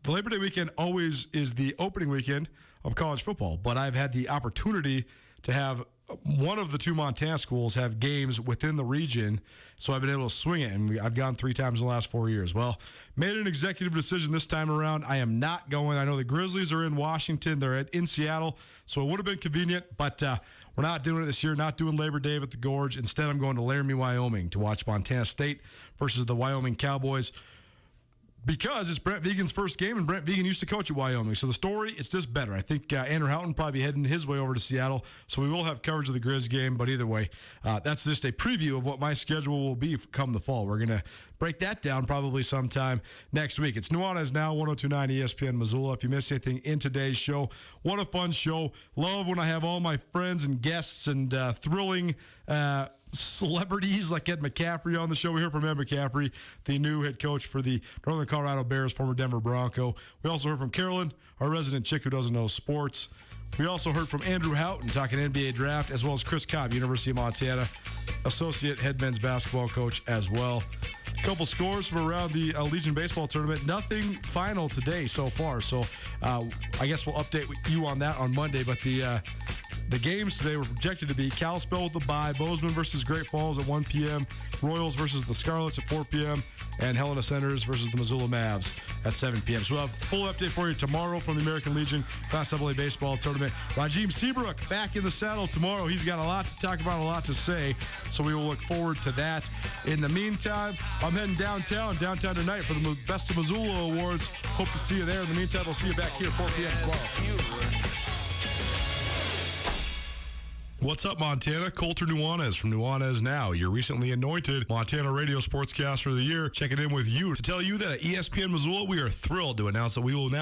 The Labor Day weekend always is the opening weekend of college football, but I've had the opportunity to have one of the two Montana schools have games within the region, so I've been able to swing it, and I've gone 3 times in the last 4 years. Well, made an executive decision this time around. I am not going. I know the Grizzlies are in Washington. They're in Seattle, so it would have been convenient, but we're not doing it this year, not doing Labor Day at the Gorge. Instead, I'm going to Laramie, Wyoming to watch Montana State versus the Wyoming Cowboys, because it's Brent Vigen's first game, and Brent Vigen used to coach at Wyoming. So the story, it's just better. I think Andrew Houghton will probably be heading his way over to Seattle, so we will have coverage of the Grizz game. But either way, that's just a preview of what my schedule will be come the fall. We're going to break that down probably sometime next week. It's Nuanez now, 102.9 ESPN Missoula. If you missed anything in today's show, what a fun show. Love when I have all my friends and guests and thrilling celebrities like Ed McCaffrey on the show. We heard from Ed McCaffrey, the new head coach for the Northern Colorado Bears, former Denver Bronco. We also heard from Carolyn, our resident chick who doesn't know sports. We also heard from Andrew Houghton talking NBA draft, as well as Chris Cobb, University of Montana, associate head men's basketball coach as well. A couple scores from around the Legion Baseball Tournament. Nothing final today so far, so I guess we'll update you on that on Monday. But the games today were projected to be Kalispell with the bye, Bozeman versus Great Falls at 1 p.m., Royals versus the Scarlets at 4 p.m., and Helena Senators versus the Missoula Mavs at 7 p.m. So we'll have a full update for you tomorrow from the American Legion Class AA Baseball Tournament. Rajim Seabrook back in the saddle tomorrow. He's got a lot to talk about, a lot to say, so we will look forward to that. In the meantime, I'm heading downtown tonight for the Best of Missoula Awards. Hope to see you there. In the meantime, we'll see you back here at 4 p.m. tomorrow. What's up, Montana? Colter Nuanez from Nuanez Now, your recently anointed Montana radio sportscaster of the year, checking in with you to tell you that at ESPN Missoula, we are thrilled to announce that we will now